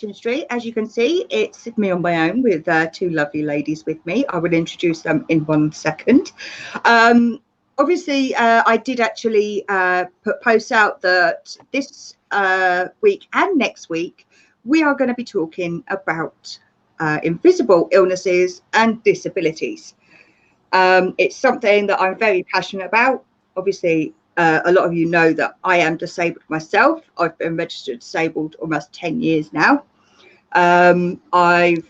Street. As you can see, it's me on my own with two lovely ladies with me. I will introduce them in 1 second. Obviously, I did actually put posts out that this week and next week we are going to be talking about invisible illnesses and disabilities. It's something that I'm very passionate about. Obviously, a lot of you know that I am disabled myself. I've been registered disabled almost 10 years now. I've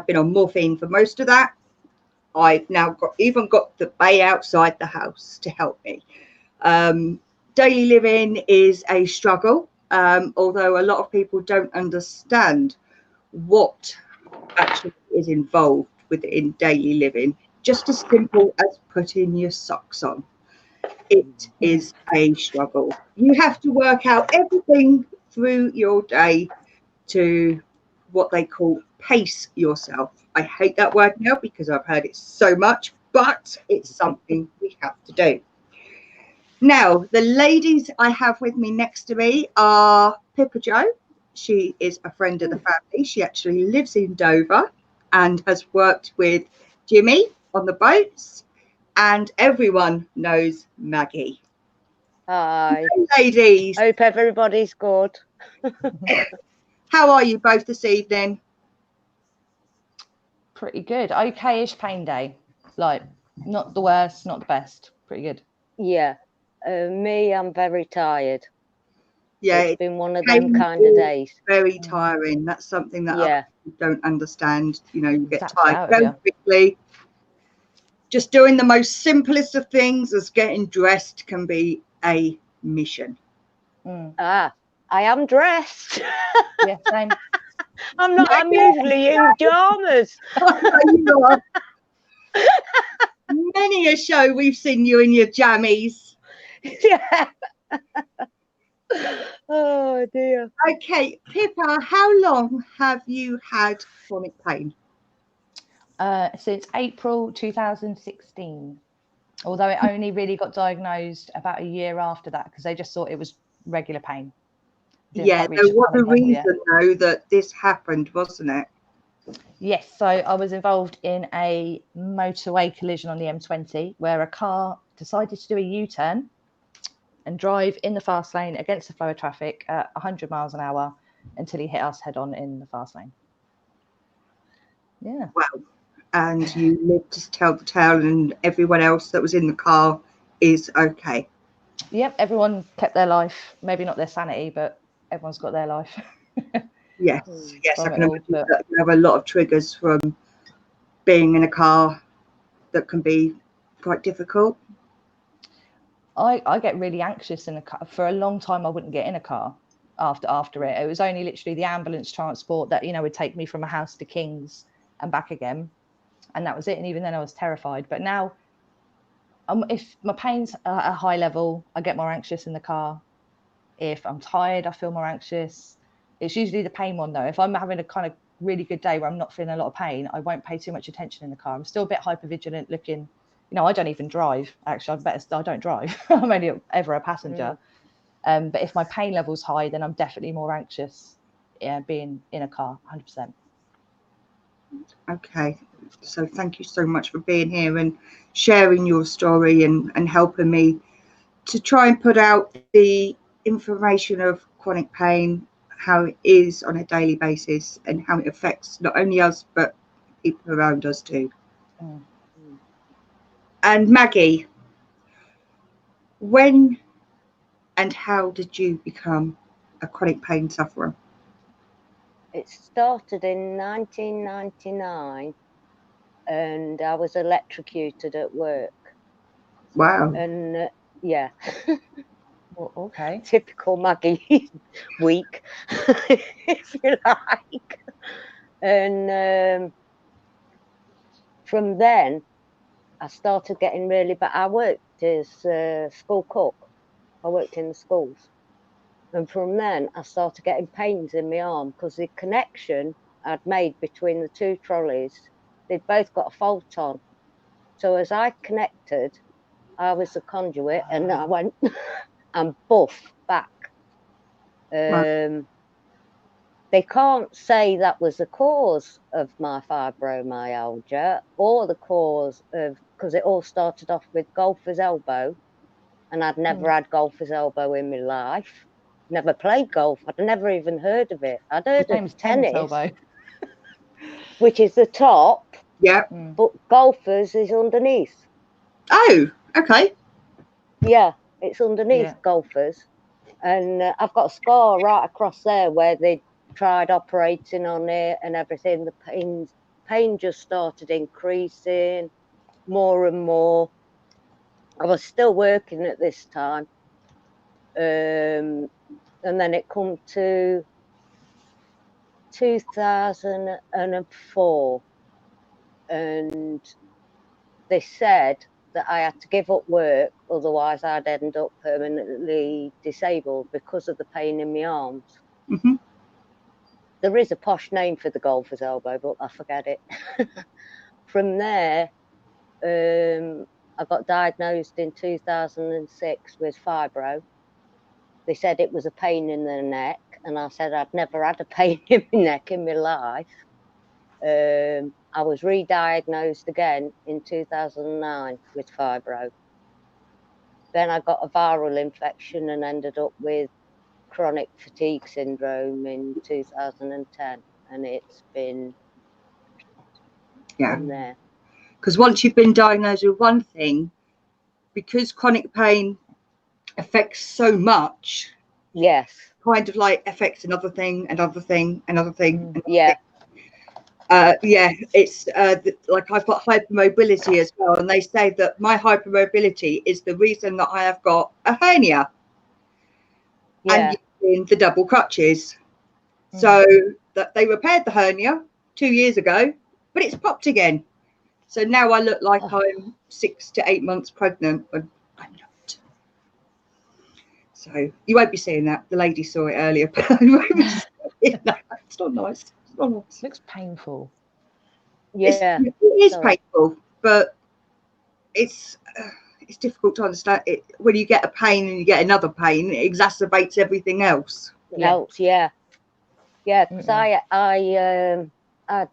been on morphine for most of that. I've now even got the bay outside the house to help me. Daily living is a struggle, although a lot of people don't understand what actually is involved within daily living. Just as simple as putting your socks on. It is a struggle. You have to work out everything through your day to what they call pace yourself. I hate that word now because I've heard it so much, but it's something we have to do. Now, the ladies I have with me next to me are Pippa Jo. She is a friend of the family. She actually lives in Dover and has worked with Jimmy on the boats, and everyone knows Maggie. Hi. Hello, ladies. Hope everybody's good. How are you both this evening? Pretty good. Okay-ish pain day. Like, not the worst, not the best. Pretty good. Yeah. Me, I'm very tired. Yeah, it's been one of them kind of days. Very tiring. That's something that other people don't understand. You know, you get tired very quickly. Just doing the most simplest of things as getting dressed can be a mission. I am dressed. Yeah, same. I'm not. I'm usually in pajamas. Many a show we've seen you in your jammies. Yeah. Oh dear. Okay, Pippa, how long have you had chronic pain? Since April 2016. Although it only really got diagnosed about a year after that because they just thought it was regular pain. Yeah, there was a reason though that this happened, wasn't it? Yes, so I was involved in a motorway collision on the M20 where a car decided to do a U-turn and drive in the fast lane against the flow of traffic at 100 miles an hour until he hit us head on in the fast lane. Yeah. Wow. And you lived to tell the tale, and everyone else that was in the car is okay. Yep, everyone kept their life. Maybe not their sanity, but everyone's got their life. Yes, I can imagine that you have a lot of triggers from being in a car that can be quite difficult. I get really anxious in a car. For a long time, I wouldn't get in a car after it. It was only literally the ambulance transport that, you know, would take me from a house to King's and back again. And that was it. And even then I was terrified. But now, if my pain's at a high level, I get more anxious in the car. If I'm tired, I feel more anxious. It's usually the pain one though. If I'm having a kind of really good day where I'm not feeling a lot of pain, I won't pay too much attention in the car. I'm still a bit hypervigilant looking. You know, I don't even drive. Actually, I don't drive. I'm only ever a passenger. But if my pain level's high, then I'm definitely more anxious being in a car, 100%. Okay, so thank you so much for being here and sharing your story and helping me to try and put out the information of chronic pain, how it is on a daily basis and how it affects not only us but people around us too. And Maggie, when and how did you become a chronic pain sufferer? It started in 1999 and I was electrocuted at work. Wow. And yeah. Well, okay. Typical Maggie week, if you like. And from then, I started getting really bad. I worked as a school cook. I worked in the schools. And from then, I started getting pains in my arm because the connection I'd made between the two trolleys, they'd both got a fault on. So as I connected, I was the conduit and I went and buff back. Wow. they can't say that was the cause of my fibromyalgia or the cause of, because it all started off with golfer's elbow, and I'd never had golfer's elbow in my life. Never played golf. I'd never even heard of it. I'd heard Same of as tennis tennis, elbow. which is the top, Yeah. but golfer's is underneath. Oh, okay. Yeah, it's underneath Yeah. golfer's. And I've got a scar right across there where they tried operating on it and everything. The pain just started increasing more and more. I was still working at this time. And then it come to 2004, and they said that I had to give up work, otherwise I'd end up permanently disabled because of the pain in my arms. Mm-hmm. There is a posh name for the golfer's elbow, but I forget it. From there, I got diagnosed in 2006 with fibro. They said it was a pain in the neck, and I said I'd never had a pain in my neck in my life. I was re-diagnosed again in 2009 with fibro. Then I got a viral infection and ended up with chronic fatigue syndrome in 2010, and it's been from there. Because once you've been diagnosed with one thing, because chronic pain affects so much, Yes. kind of like affects another thing, another thing, another thing. Another Yeah. thing. It's like I've got hypermobility as well, and they say that my hypermobility is the reason that I have got a hernia and using the double crutches. So that they repaired the hernia 2 years ago, but it's popped again. So now I look like I'm 6 to 8 months pregnant, and I'm not. So you won't be seeing that. The lady saw it earlier, but you won't be seeing that. It's not nice. It's not nice. Looks painful. Yeah. It is painful, but it's difficult to understand. It when you get a pain and you get another pain, it exacerbates everything else. It helps, yeah. Because I had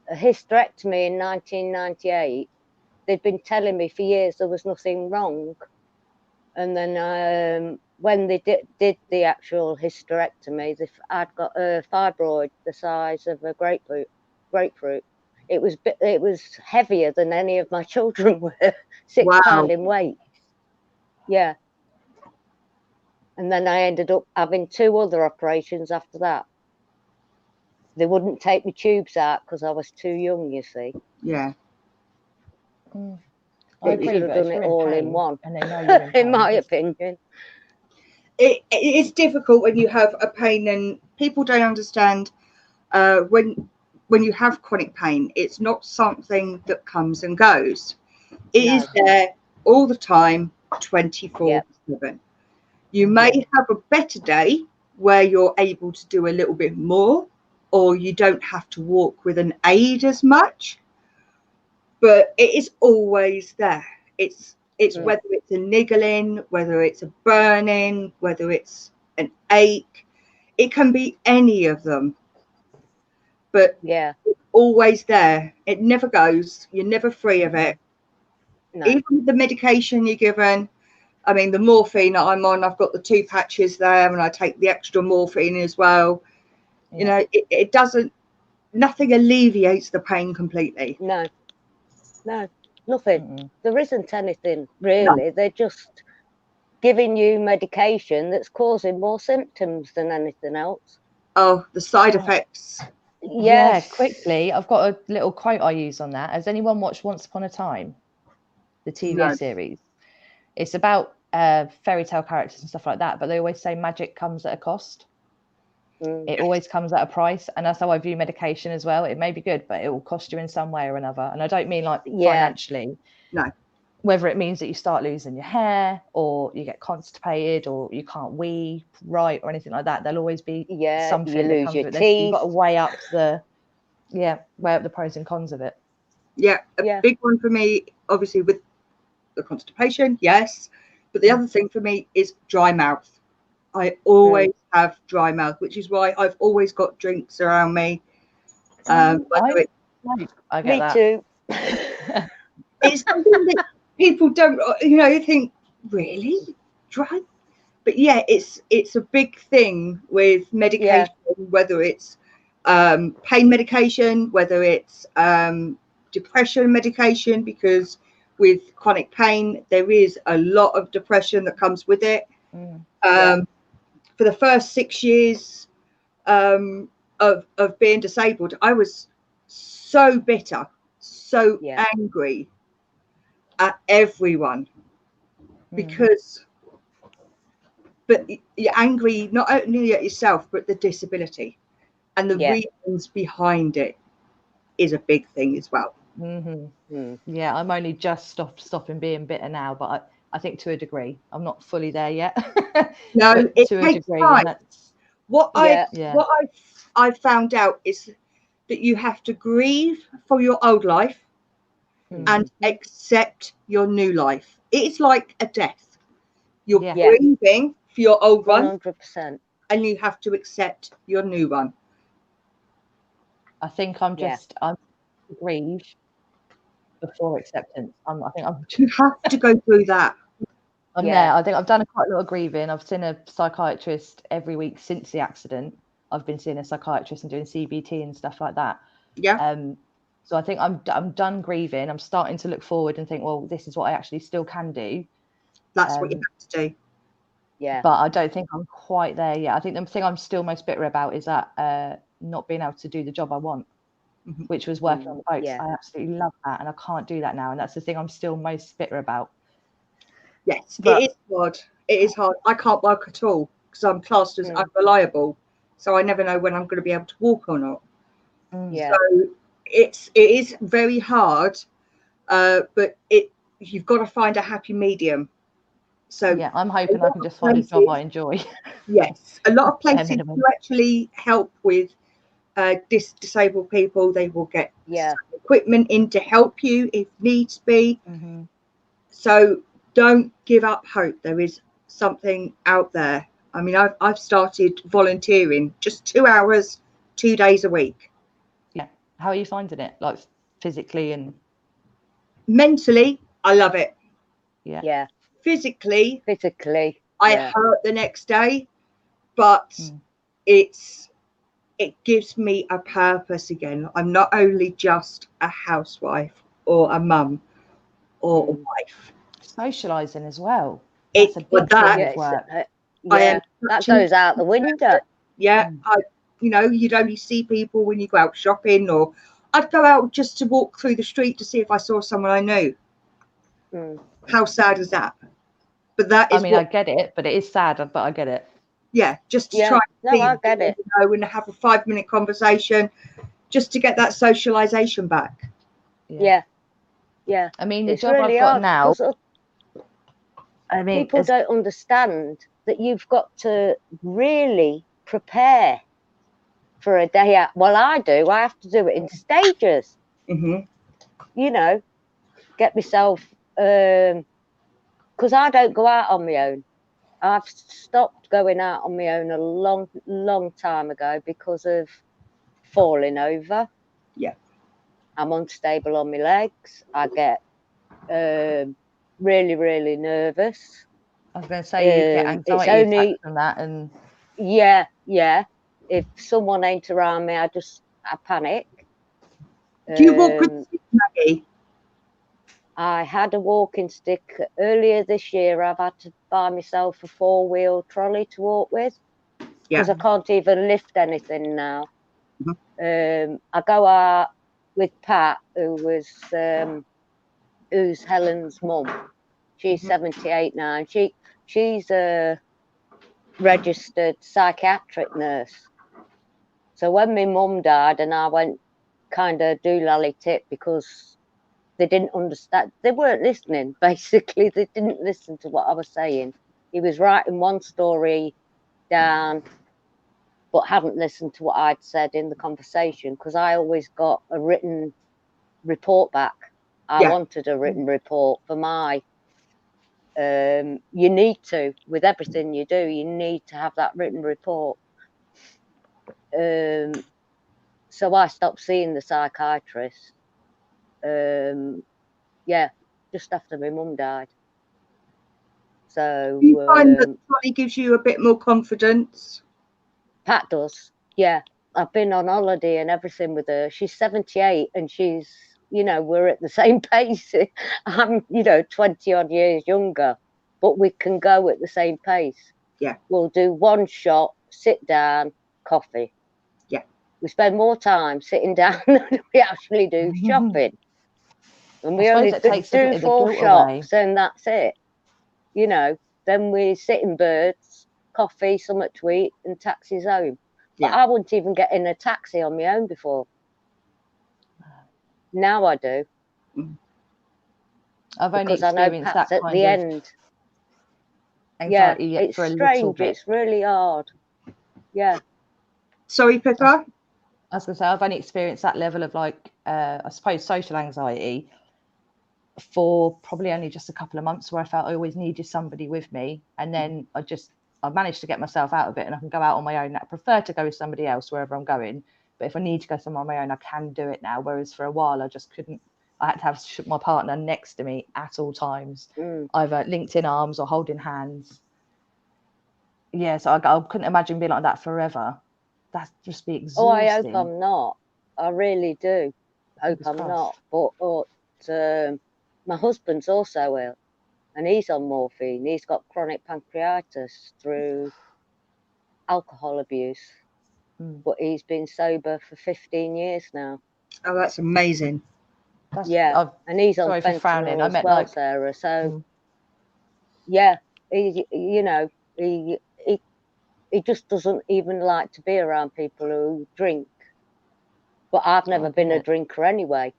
a hysterectomy in 1998. They'd been telling me for years there was nothing wrong, and then when they did the actual hysterectomy, I'd got a fibroid the size of a grapefruit. It was heavier than any of my children were. 6 pounds in weight. Yeah. And then I ended up having 2 other operations after that. They wouldn't take my tubes out because I was too young, you see. Yeah. I They should have done it all in one, and they know you're in pain. in my opinion. It is difficult when you have a pain, and people don't understand when you have chronic pain, it's not something that comes and goes. It is there all the time, 24/7. You may have a better day where you're able to do a little bit more, or you don't have to walk with an aid as much, but it is always there. It's whether it's a niggling, whether it's a burning, whether it's an ache, it can be any of them, but it's always there. It never goes. You're never free of it. Even with the medication you're given, I mean, the morphine that I'm on, I've got the 2 patches there, and I take the extra morphine as well. You know, it doesn't, nothing alleviates the pain completely. No, nothing. There isn't anything really. They're just giving you medication that's causing more symptoms than anything else. Oh, the side effects. Yes. Yeah, quickly, I've got a little quote I use on that. Has anyone watched Once Upon a Time, the TV series? It's about fairy tale characters and stuff like that, but they always say magic comes at a cost. It always comes at a price, and that's how I view medication as well. It may be good, but it will cost you in some way or another. And I don't mean like financially. No. Whether it means that you start losing your hair, or you get constipated, or you can't wee right, or anything like that. There'll always be something you lose that comes your with it. teeth. You've got to weigh up the pros and cons of it. Yeah, a big one for me, obviously, with the constipation, yes. But the other thing for me is dry mouth. I always have dry mouth, which is why I've always got drinks around me. I get Me that. too. It's something that people don't, you know, think, really? Dry? But yeah, it's a big thing with medication, whether it's pain medication, whether it's depression medication, because with chronic pain, there is a lot of depression that comes with it. For the first 6 years of being disabled, I was so bitter, so angry at everyone, because but you're angry not only at yourself but the disability, and the reasons behind it is a big thing as well. Yeah, I'm only just stopping being bitter now, but I think to a degree. I'm not fully there yet. No, it to a takes degree. time. And that's, what I found out is that you have to grieve for your old life and accept your new life. It's like a death. You're grieving for your old one, 100%, and you have to accept your new one. I think I'm grieve before acceptance. You have to go through that. I'm there. I think I've done quite a lot of grieving. I've seen a psychiatrist every week since the accident. I've been seeing a psychiatrist and doing CBT and stuff like that. So I think I'm done grieving. I'm starting to look forward and think, well, this is what I actually still can do. That's what you have to do. But I don't think I'm quite there yet. I think the thing I'm still most bitter about is that not being able to do the job I want, which was working on the boats. I absolutely love that, and I can't do that now, and that's the thing I'm still most bitter about. Yes, but it is hard. It is hard. I can't work at all because I'm classed as unreliable, so I never know when I'm going to be able to walk or not. So it is very hard, but you've got to find a happy medium. So yeah, I'm hoping I can just find a job I enjoy. Yes, a lot of places do actually help with disabled people. They will get equipment in to help you if needs be. So don't give up hope. There is something out there. I mean, I've started volunteering just 2 hours, 2 days a week. Yeah. How are you finding it? Like physically and mentally, I love it. Yeah. Physically, I hurt the next day, but it gives me a purpose again. I'm not only just a housewife or a mum or a wife. Socializing as well. That's a big thing with work. That goes out the window. You'd only see people when you go out shopping, or I'd go out just to walk through the street to see if I saw someone I knew. How sad is that? But that is I get it, but it is sad, but I get it. Yeah, just to try and see, I get it. And have a 5-minute conversation just to get that socialization back. Yeah. I mean, the it's job really I've got now, people don't understand that you've got to really prepare for a day out. Well, I do. I have to do it in stages. Get myself, because I don't go out on my own. I've stopped going out on my own a long time ago because of falling over. I'm unstable on my legs. I get really nervous. I was going to say you get anxiety attacks from that, and if someone ain't around me, I panic. Do you walk with a stick, Maggie? I had a walking stick earlier this year. I've had to buy myself a 4-wheel trolley to walk with because I can't even lift anything now. I go out with Pat, who's Helen's mum. She's 78 now. She's a registered psychiatric nurse. So when my mum died and I went kind of doolally tip because they didn't understand, they weren't listening, basically. They didn't listen to what I was saying. He was writing one story down but hadn't listened to what I'd said in the conversation, because I always got a written report back. I wanted a written report for my You need to, with everything you do, you need to have that written report. So I stopped seeing the psychiatrist. Yeah, just after my mum died. So you find that Johnny gives you a bit more confidence? Pat does, yeah. I've been on holiday and everything with her. She's 78 and she's, you know, we're at the same pace. I'm, you know, 20 odd years younger, but we can go at the same pace. Yeah. We'll do one shot, sit down, coffee. Yeah. We spend more time sitting down than we actually do shopping. And we only do 4 shops and that's it. You know, then we sit in Birds, coffee, something to eat and taxis home. But I wouldn't even get in a taxi on my own before. Now I do. I've only experienced that at the end. Anxiety, yeah, it's for a strange. Little bit. It's really hard. Yeah. Sorry, Pippa? I was going to say, I've only experienced that level of, like, I suppose, social anxiety for probably only just a couple of months, where I felt I always needed somebody with me. And then I managed to get myself out of it and I can go out on my own. I prefer to go with somebody else wherever I'm going. But if I need to go somewhere on my own, I can do it now. Whereas for a while, I just couldn't. I had to have my partner next to me at all times, either linked in arms or holding hands. Yeah, so I couldn't imagine being like that forever. That'd just be exhausting. Oh, I hope I'm not. I really do. Hope I'm not. But my husband's also ill and he's on morphine. He's got chronic pancreatitis through alcohol abuse. But he's been sober for 15 years now. Oh, that's amazing. And he's on fentanyl as well, Sarah. So, yeah, he just doesn't even like to be around people who drink. But I've never been a drinker anyway.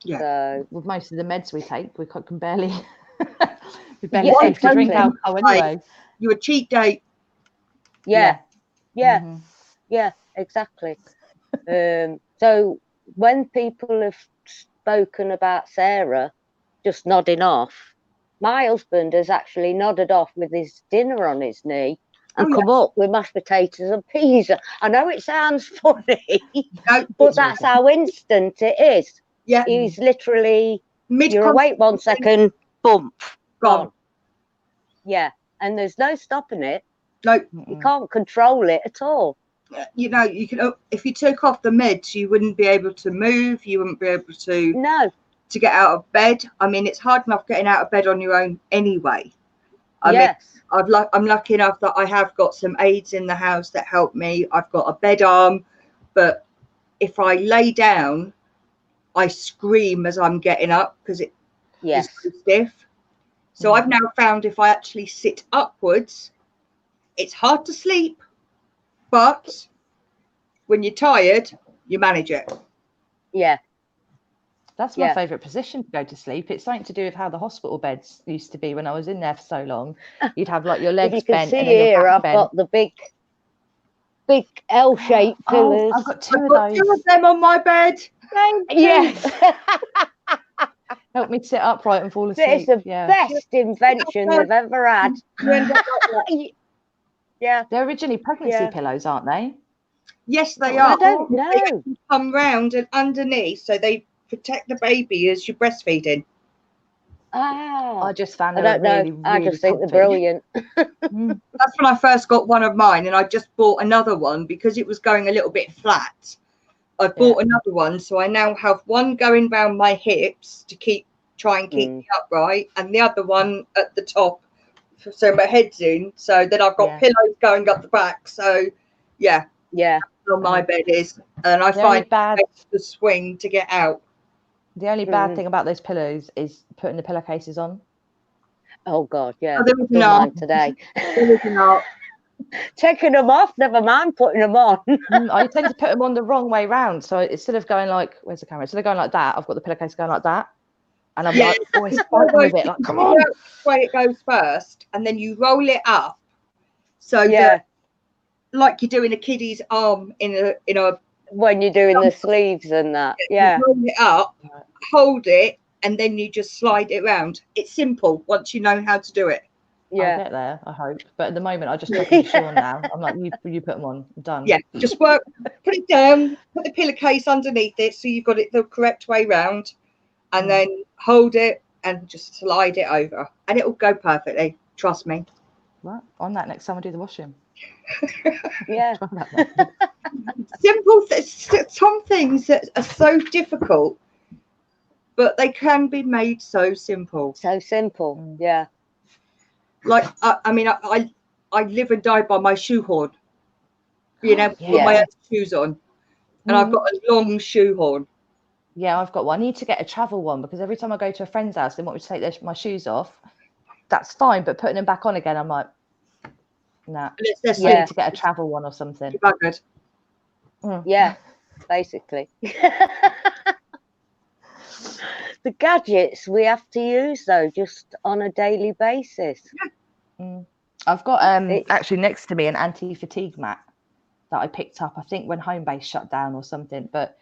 Yeah. So with most of the meds we take, we can barely seem to drink alcohol anyway. You're a cheat day. Yeah, exactly. So when people have spoken about Sarah just nodding off, my husband has actually nodded off with his dinner on his knee and come up with mashed potatoes and peas. I know it sounds funny, but that's how instant it is. Yeah. He's literally, you're awake 1 second, bump, gone. Yeah, and there's no stopping it. No. You can't control it at all. You know, you can. If you took off the meds, you wouldn't be able to move. You wouldn't be able to get out of bed. I mean, it's hard enough getting out of bed on your own anyway. I mean, I'm lucky enough that I have got some aids in the house that help me. I've got a bed arm, but if I lay down, I scream as I'm getting up because it is so stiff. So I've now found if I actually sit upwards, it's hard to sleep, but when you're tired, you manage it. Yeah. That's my favourite position to go to sleep. It's something to do with how the hospital beds used to be when I was in there for so long. You'd have like your legs bent and then your back bent. I've got the big L-shaped pillars. I've got two of them on my bed. Thank you. Yes. Help me sit upright and fall asleep. It's the best invention they've ever had. Yeah. They're originally pregnancy pillows, aren't they? Yes, they are. I don't know. They come round and underneath, so they protect the baby as you're breastfeeding. I just found I don't know. I just think they're brilliant. That's when I first got one of mine, and I just bought another one because it was going a little bit flat. I bought another one, so I now have one going round my hips to try and keep me upright, and the other one at the top, so my head's in. So then I've got pillows going up the back. So yeah, that's how my bed is, and I find it's the swing to get out. The only bad thing about those pillows is putting the pillowcases on. Oh God, yeah. Oh, there was none today. There was none. Taking them off, never mind putting them on. I tend to put them on the wrong way round. So instead of going like, where's the camera? Instead of going like that, I've got the pillowcase going like that. And I'm like, always fighting with it. Like, come on. That's why it goes first, and then you roll it up. So like you do in a kiddie's arm in a when you're doing the sleeves and that. Yeah. You roll it up, hold it, and then you just slide it around. It's simple once you know how to do it. I'll Yeah. get there, I hope. But at the moment, I just chuck them to Sean now. I'm like, you put them on. I'm done. Yeah, just put it down, put the pillowcase underneath it so you've got it the correct way round, and then hold it and just slide it over, and it will go perfectly. Trust me. Right, on that next time I do the washing. Yeah. Try that one. Simple. Some things that are so difficult, but they can be made so simple. So simple. Yeah. Like I mean, I live and die by my shoehorn. You know, Yeah. put my own shoes on, and I've got a long shoehorn. Yeah, I've got one. I need to get a travel one because every time I go to a friend's house, they want me to take my shoes off. That's fine, but putting them back on again, I'm like, nah. Let's I need to get a travel one or something. You're buggered. Yeah, basically. The gadgets we have to use though, just on a daily basis. I've got actually next to me an anti-fatigue mat that I picked up, I think when Homebase shut down or something, but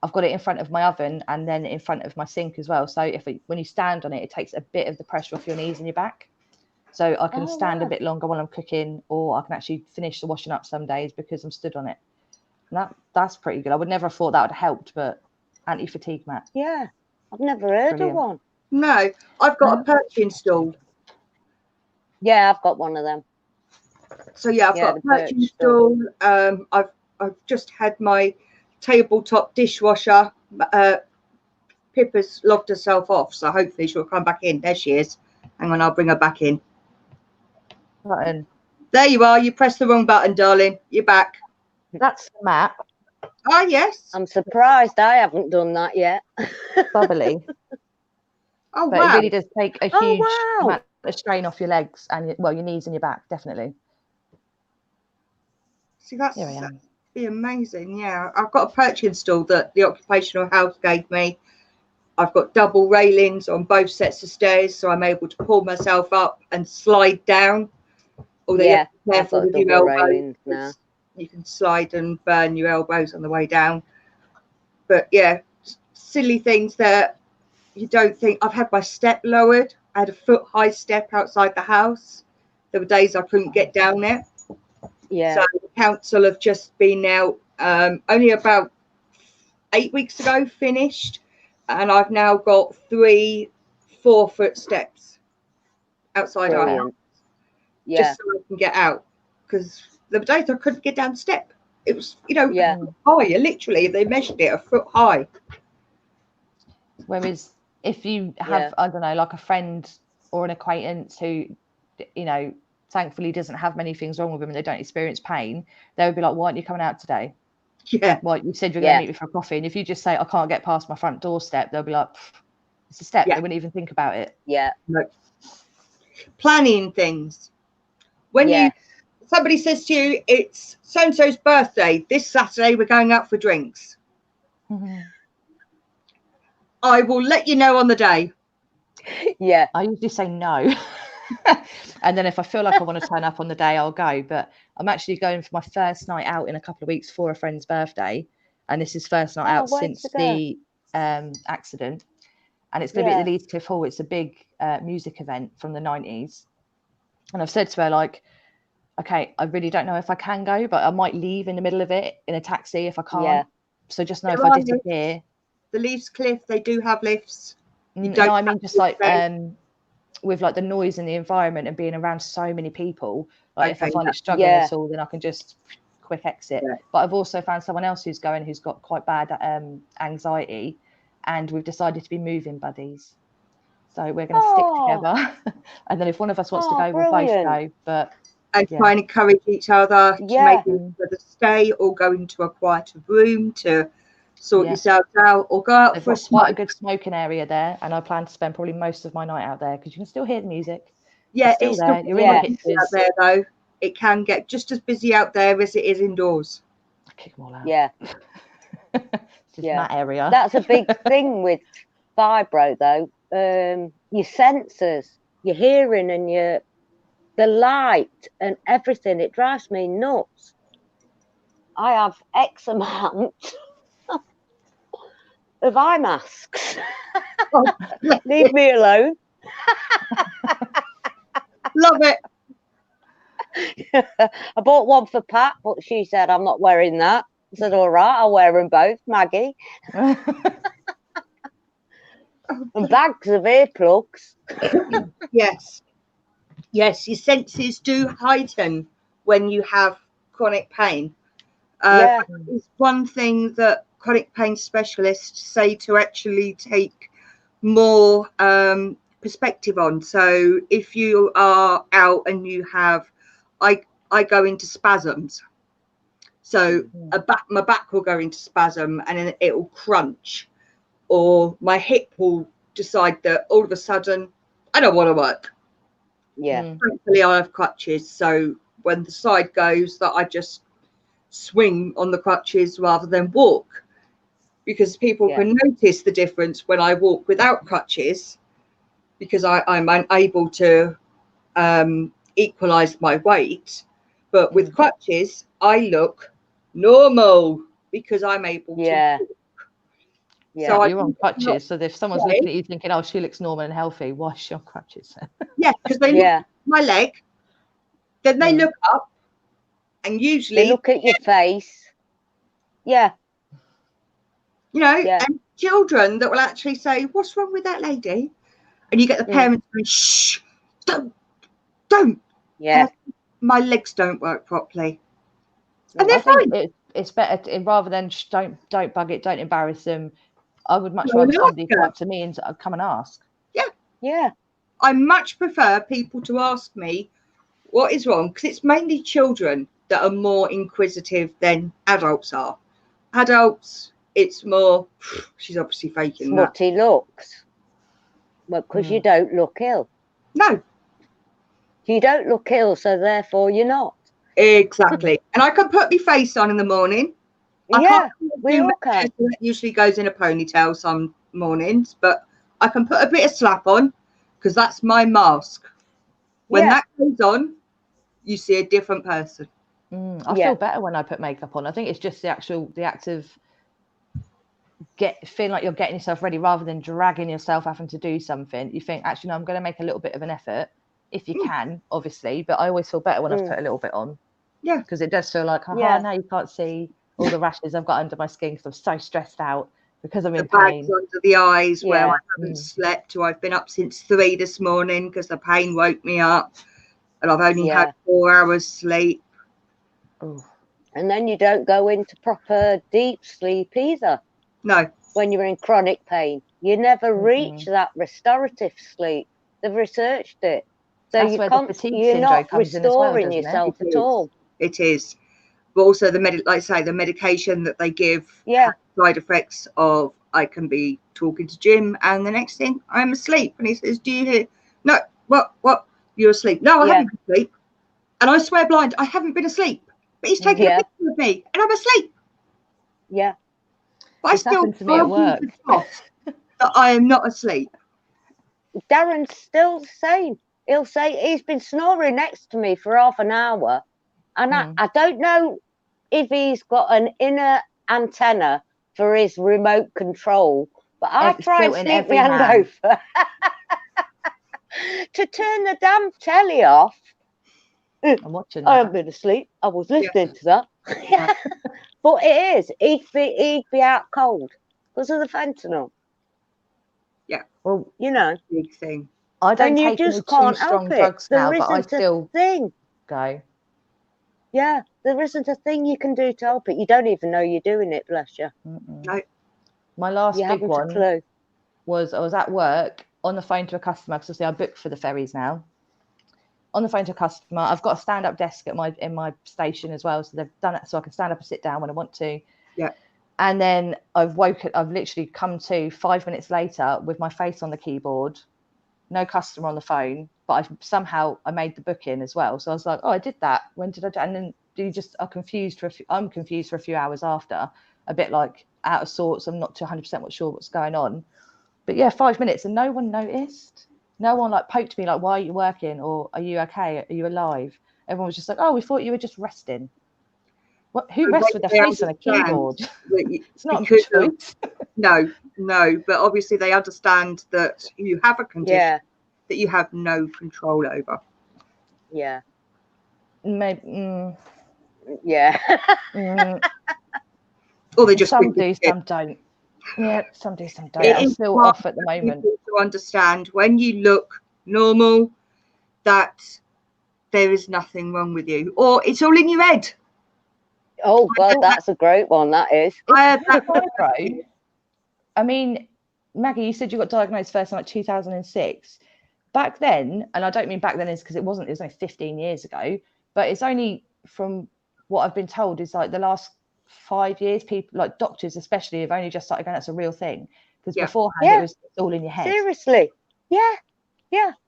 I've got it in front of my oven and then in front of my sink as well. So when you stand on it, it takes a bit of the pressure off your knees and your back. So I can stand a bit longer while I'm cooking, or I can actually finish the washing up some days because I'm stood on it. And that's pretty good. I would never have thought that would have helped, but anti-fatigue mat. Yeah, I've never heard of one. No, I've got a perch installed. Yeah, I've got one of them. So yeah, I've got a perch installed. I've just had my tabletop dishwasher. Pippa's logged herself off, so hopefully she'll come back in. There she is. Hang on, I'll bring her back in. Button. There you are. You pressed the wrong button, darling. You're back. That's the mat. Ah, yes. I'm surprised I haven't done that yet. Bubbly. Oh, but wow. it really does take a huge amount of strain off your legs and your knees and your back, definitely. See, that'd be amazing. Yeah, I've got a perch installed that the occupational health gave me. I've got double railings on both sets of stairs, so I'm able to pull myself up and slide down. Although you have to be careful with your elbows. Now. You can slide and burn your elbows on the way down. But yeah, silly things that you don't think. I've had my step lowered. I had a foot-high step outside the house. There were days I couldn't get down it. Yeah. So the council have just been out only about 8 weeks ago finished, and I've now got 3 4-foot steps outside our house. Yeah. Just so I can get out, because the days I couldn't get down the step. It was, a foot high. Literally, they measured it a foot high. Whereas if you have, I don't know, like a friend or an acquaintance who, thankfully doesn't have many things wrong with them and they don't experience pain, they would be like, why aren't you coming out today? Yeah. Well, you said you're going to meet me for a coffee. And if you just say, I can't get past my front doorstep, they'll be like, it's a step. They wouldn't even think about it. Yeah. No. Planning things. When somebody says to you, it's so-and-so's birthday, this Saturday we're going out for drinks. Mm-hmm. I will let you know on the day. Yeah. I usually say no. And then if I feel like I want to turn up on the day, I'll go. But I'm actually going for my first night out in a couple of weeks for a friend's birthday. And this is first night out since the accident. And it's going to be at the Leeds Cliff Hall. It's a big music event from the 90s. And I've said to her, like, okay, I really don't know if I can go, but I might leave in the middle of it in a taxi if I can't. Yeah. So just know if I disappear. Lifts. The Leeds Cliff, they do have lifts. No, I mean just like with like the noise and the environment and being around so many people, like if I find it struggling at all, then I can just quick exit. Yeah. But I've also found someone else who's going who's got quite bad anxiety, and we've decided to be moving buddies. So we're going to stick together, and then if one of us wants to go, we'll both go. But try and encourage each other to make either stay or go into a quieter room to sort yourselves out, or go out for quite a good smoking area there, and I plan to spend probably most of my night out there because you can still hear the music. Yeah, it's still there. You're in the pictures out there though. It can get just as busy out there as it is indoors. I kick them all out. Yeah. Just that area. That's a big thing with fibro though. Your senses, your hearing, and the light and everything. It drives me nuts. I have X amount of eye masks. Leave me alone. Love it. I bought one for Pat, but she said, I'm not wearing that. I said, all right, I'll wear them both, Maggie. And bags of earplugs. Yes. Yes, your senses do heighten when you have chronic pain. Yeah. It's one thing that chronic pain specialists say to actually take more perspective on. So if you are out and you have, I go into spasms. So my back will go into spasm and then it will crunch, or my hip will decide that all of a sudden I don't want to work. Yeah. Thankfully, I have crutches, so when the side goes, that I just swing on the crutches rather than walk, because people can notice the difference when I walk without crutches, because I'm unable to equalize my weight. But with crutches, I look normal because I'm able to walk. Yeah, So you're on crutches, so if someone's looking at you thinking, oh, she looks normal and healthy, why is she on crutches? Yeah, because they look at my leg, then they look up, and usually they look at your face. Yeah. You know, and children that will actually say, what's wrong with that lady? And you get the parents going, shh, don't. Yeah. My legs don't work properly. And I they're think fine. it's better rather than don't bug it, don't embarrass them. I would much rather somebody come up to me and come and ask. Yeah. Yeah. I much prefer people to ask me what is wrong, because it's mainly children that are more inquisitive than adults are. Adults, it's more, she's obviously faking smutty looks. Well, because you don't look ill. No. You don't look ill, so therefore you're not. Exactly. And I can put my face on in the morning. I can't we all can. That usually goes in a ponytail some mornings, but I can put a bit of slap on, because that's my mask. When that goes on, you see a different person. I feel better when I put makeup on. I think it's just the act of feeling like you're getting yourself ready rather than dragging yourself having to do something. You think, actually, no, I'm going to make a little bit of an effort if you can, obviously. But I always feel better when I've put a little bit on. Yeah. Because it does feel like, now you can't see all the rashes I've got under my skin because I'm so stressed out because I'm in pain. Bags under the eyes where I haven't slept, or I've been up since 3 this morning because the pain woke me up, and I've only had 4 hours sleep. Oh. And then you don't go into proper deep sleep either. No. When you're in chronic pain, you never reach that restorative sleep. They've researched it, so you're not restoring yourself at all. It is. But also the medication that they give has side effects of, I can be talking to Jim and the next thing I'm asleep, and he says, do you hear? No. What you're asleep? No, I haven't been asleep, and I swear blind I haven't been asleep, but he's taking a picture of me and I'm asleep. But I still to me at work that I am not asleep. Darren's still the same. He'll say he's been snoring next to me for half an hour, and I don't know if he's got an inner antenna for his remote control, but I try and sneak my hand over to turn the damn telly off. I'm watching that. I haven't been asleep. I was listening to that. But it is. He'd be out cold because of the fentanyl. Yeah. Well, you know, big thing. I don't take any too strong drugs now, but I still go. Yeah, there isn't a thing you can do to help it. You don't even know you're doing it, bless you. No. My last big one was I was at work on the phone to a customer, because I booked for the ferries now. On the phone to a customer, I've got a stand-up desk in my station as well, so they've done it so I can stand up and sit down when I want to. Yeah. And then I've literally come to 5 minutes later with my face on the keyboard, no customer on the phone, but I made the booking as well. So I was like, oh, I did that. When did I do? And then I'm confused for a few hours after, a bit like out of sorts. I'm not 100% sure what's going on. But yeah, 5 minutes and no one noticed. No one poked me like, why are you working? Or are you okay? Are you alive? Everyone was just like, oh, we thought you were just resting. What? Who rests with their face on a keyboard? It's not a choice. No, No, but obviously they understand that you have a condition that you have no control over. Yeah. Maybe. Yeah. Or they just some do, some don't. Yeah, some do, some don't. I'm still off at the moment. To understand when you look normal that there is nothing wrong with you, or it's all in your head. Oh God, that's a great one. That is. I mean, Maggie, you said you got diagnosed first in like 2006. Back then, and I don't mean back then is because it was only 15 years ago, but it's only from what I've been told is like the last 5 years, people like doctors especially have only just started going, that's a real thing, because beforehand it was all in your head. Seriously. Yeah.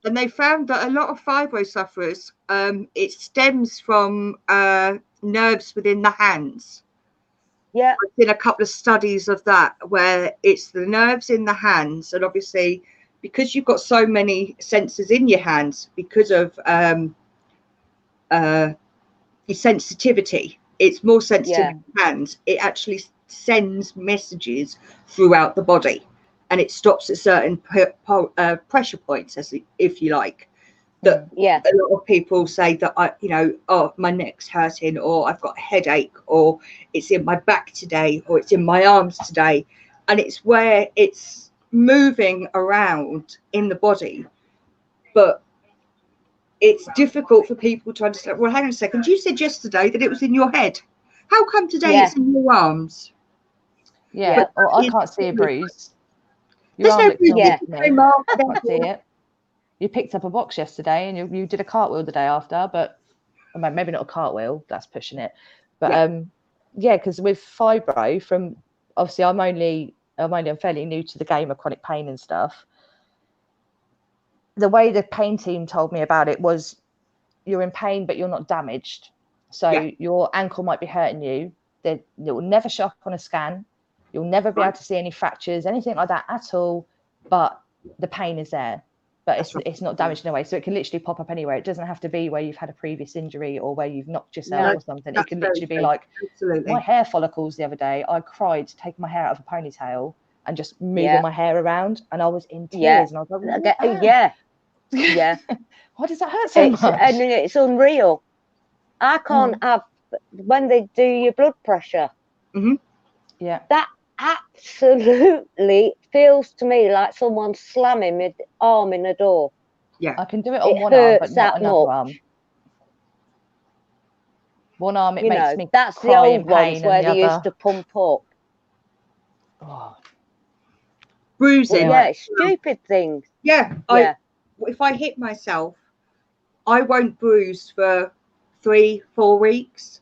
And they found that a lot of fibro sufferers, it stems from nerves within the hands. Yeah. I've seen a couple of studies of that where it's the nerves in the hands, and obviously because you've got so many sensors in your hands because of your sensitivity, it's more sensitive in your hands. It actually sends messages throughout the body, and it stops at certain pressure points, as if you like. That a lot of people say that my neck's hurting, or I've got a headache, or it's in my back today, or it's in my arms today, and it's where it's moving around in the body. But it's difficult for people to understand. Well, hang on a second, you said yesterday that it was in your head. How come today it's in your arms? Or I can't see a bruise. There's no bruise. I can't see it. You picked up a box yesterday and you did a cartwheel the day after, but maybe not a cartwheel, that's pushing it. But because with fibro, from obviously I'm fairly new to the game of chronic pain and stuff. The way the pain team told me about it was you're in pain, but you're not damaged. So your ankle might be hurting you. It will never show up on a scan. You'll never be able to see any fractures, anything like that at all. But the pain is there. But it's not damaged in a way. So it can literally pop up anywhere. It doesn't have to be where you've had a previous injury or where you've knocked yourself or something. It can literally be like my hair follicles the other day. I cried taking my hair out of a ponytail and just moving my hair around. And I was in tears. And I was like, why does that hurt so much? And it's unreal. I can't have, when they do your blood pressure, that absolutely feels to me like someone slamming my arm in a door. Yeah, I can do it on one arm, but not another arm. One arm, it makes me that's cry the in old pain, ones where they used to pump up. Bruising. Stupid things. If I hit myself, I won't bruise for 3-4 weeks,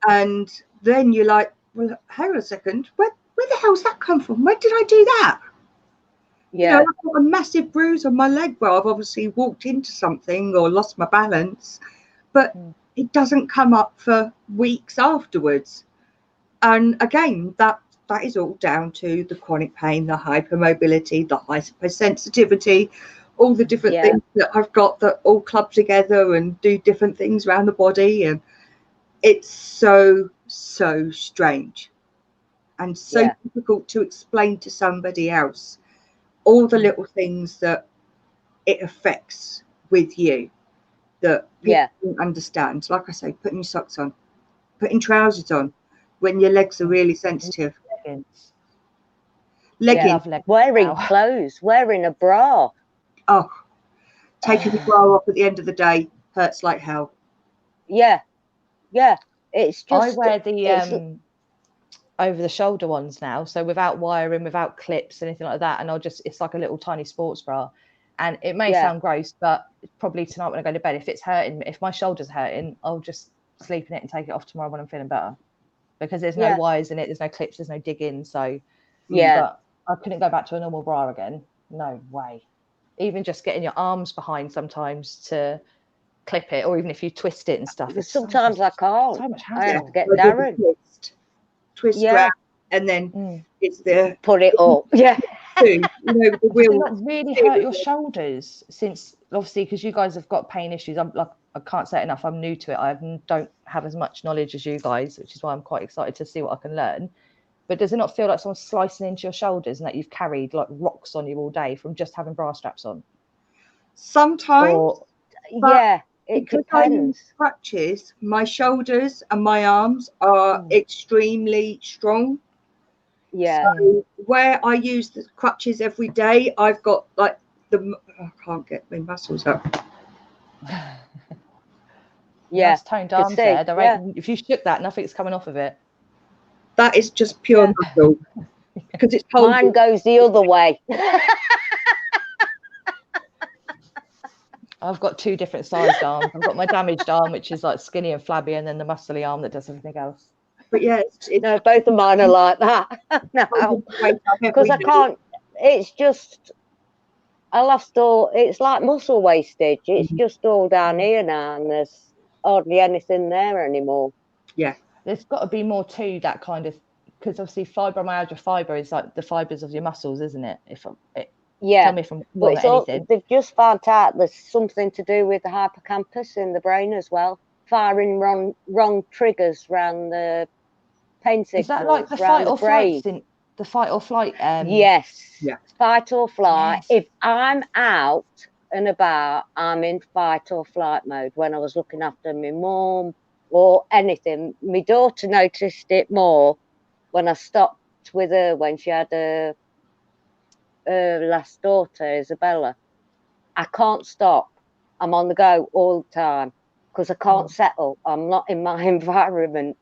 and then you're like, well, hang on a second, where the hell's that come from? Where did I do that? I've got a massive bruise on my leg where I've obviously walked into something or lost my balance, but it doesn't come up for weeks afterwards. And again, that is all down to the chronic pain, the hypermobility, the hypersensitivity, all the different things that I've got that all club together and do different things around the body. And it's so strange and so difficult to explain to somebody else all the little things that it affects with you that people don't understand. Like I say, putting your socks on, putting trousers on when your legs are really sensitive. Leggings. Wearing clothes, wearing a bra. Oh, taking the bra off at the end of the day hurts like hell. It's just, I wear the over the shoulder ones now, so without wiring, without clips, anything like that, and it's like a little tiny sports bra. And it may sound gross, but probably tonight when I go to bed, if it's hurting, if my shoulder's hurting, I'll just sleep in it and take it off tomorrow when I'm feeling better, because there's no wires in it, there's no clips, there's no digging. So but I couldn't go back to a normal bra again. No way. Even just getting your arms behind sometimes to clip it, or even if you twist it and stuff. Sometimes I can't. So much I have to get Darren. Twist around, and then it's the put it up. The wheel. Does it not really hurt your shoulders? Since obviously, because you guys have got pain issues, I can't say it enough. I'm new to it. I don't have as much knowledge as you guys, which is why I'm quite excited to see what I can learn. But does it not feel like someone's slicing into your shoulders and that you've carried like rocks on you all day from just having bra straps on? Sometimes. Or, Yeah, it because I use depends. crutches, my shoulders and my arms are extremely strong. Yeah. So where I use the crutches every day, I've got like I can't get my muscles up. Yeah. nice toned arms see, there. If you shook that, nothing's coming off of it. That is just pure muscle because it's holding. Mine goes the other way. I've got two different sized arms. I've got my damaged arm, which is like skinny and flabby, and then the muscly arm that does everything else. But yeah, no, both of mine are like that. No, because I can't. It's just I lost all. It's like muscle wastage. It's just all down here now, and there's hardly anything there anymore. Yeah, there's got to be more to that kind of, because obviously fibromyalgia, fibre is like the fibres of your muscles, isn't it? Tell me if I'm wrong at anything. They've just found out there's something to do with the hippocampus in the brain as well, firing wrong triggers around the pain signals. Is that like the fight or flight? The fight or flight? Yes. Yeah. Fight or flight. Yes. If I'm out and about, I'm in fight or flight mode. When I was looking after my mum or anything, my daughter noticed it more when I stopped with her when she had her last daughter, Isabella. I can't stop. I'm on the go all the time because I can't settle. I'm not in my environment,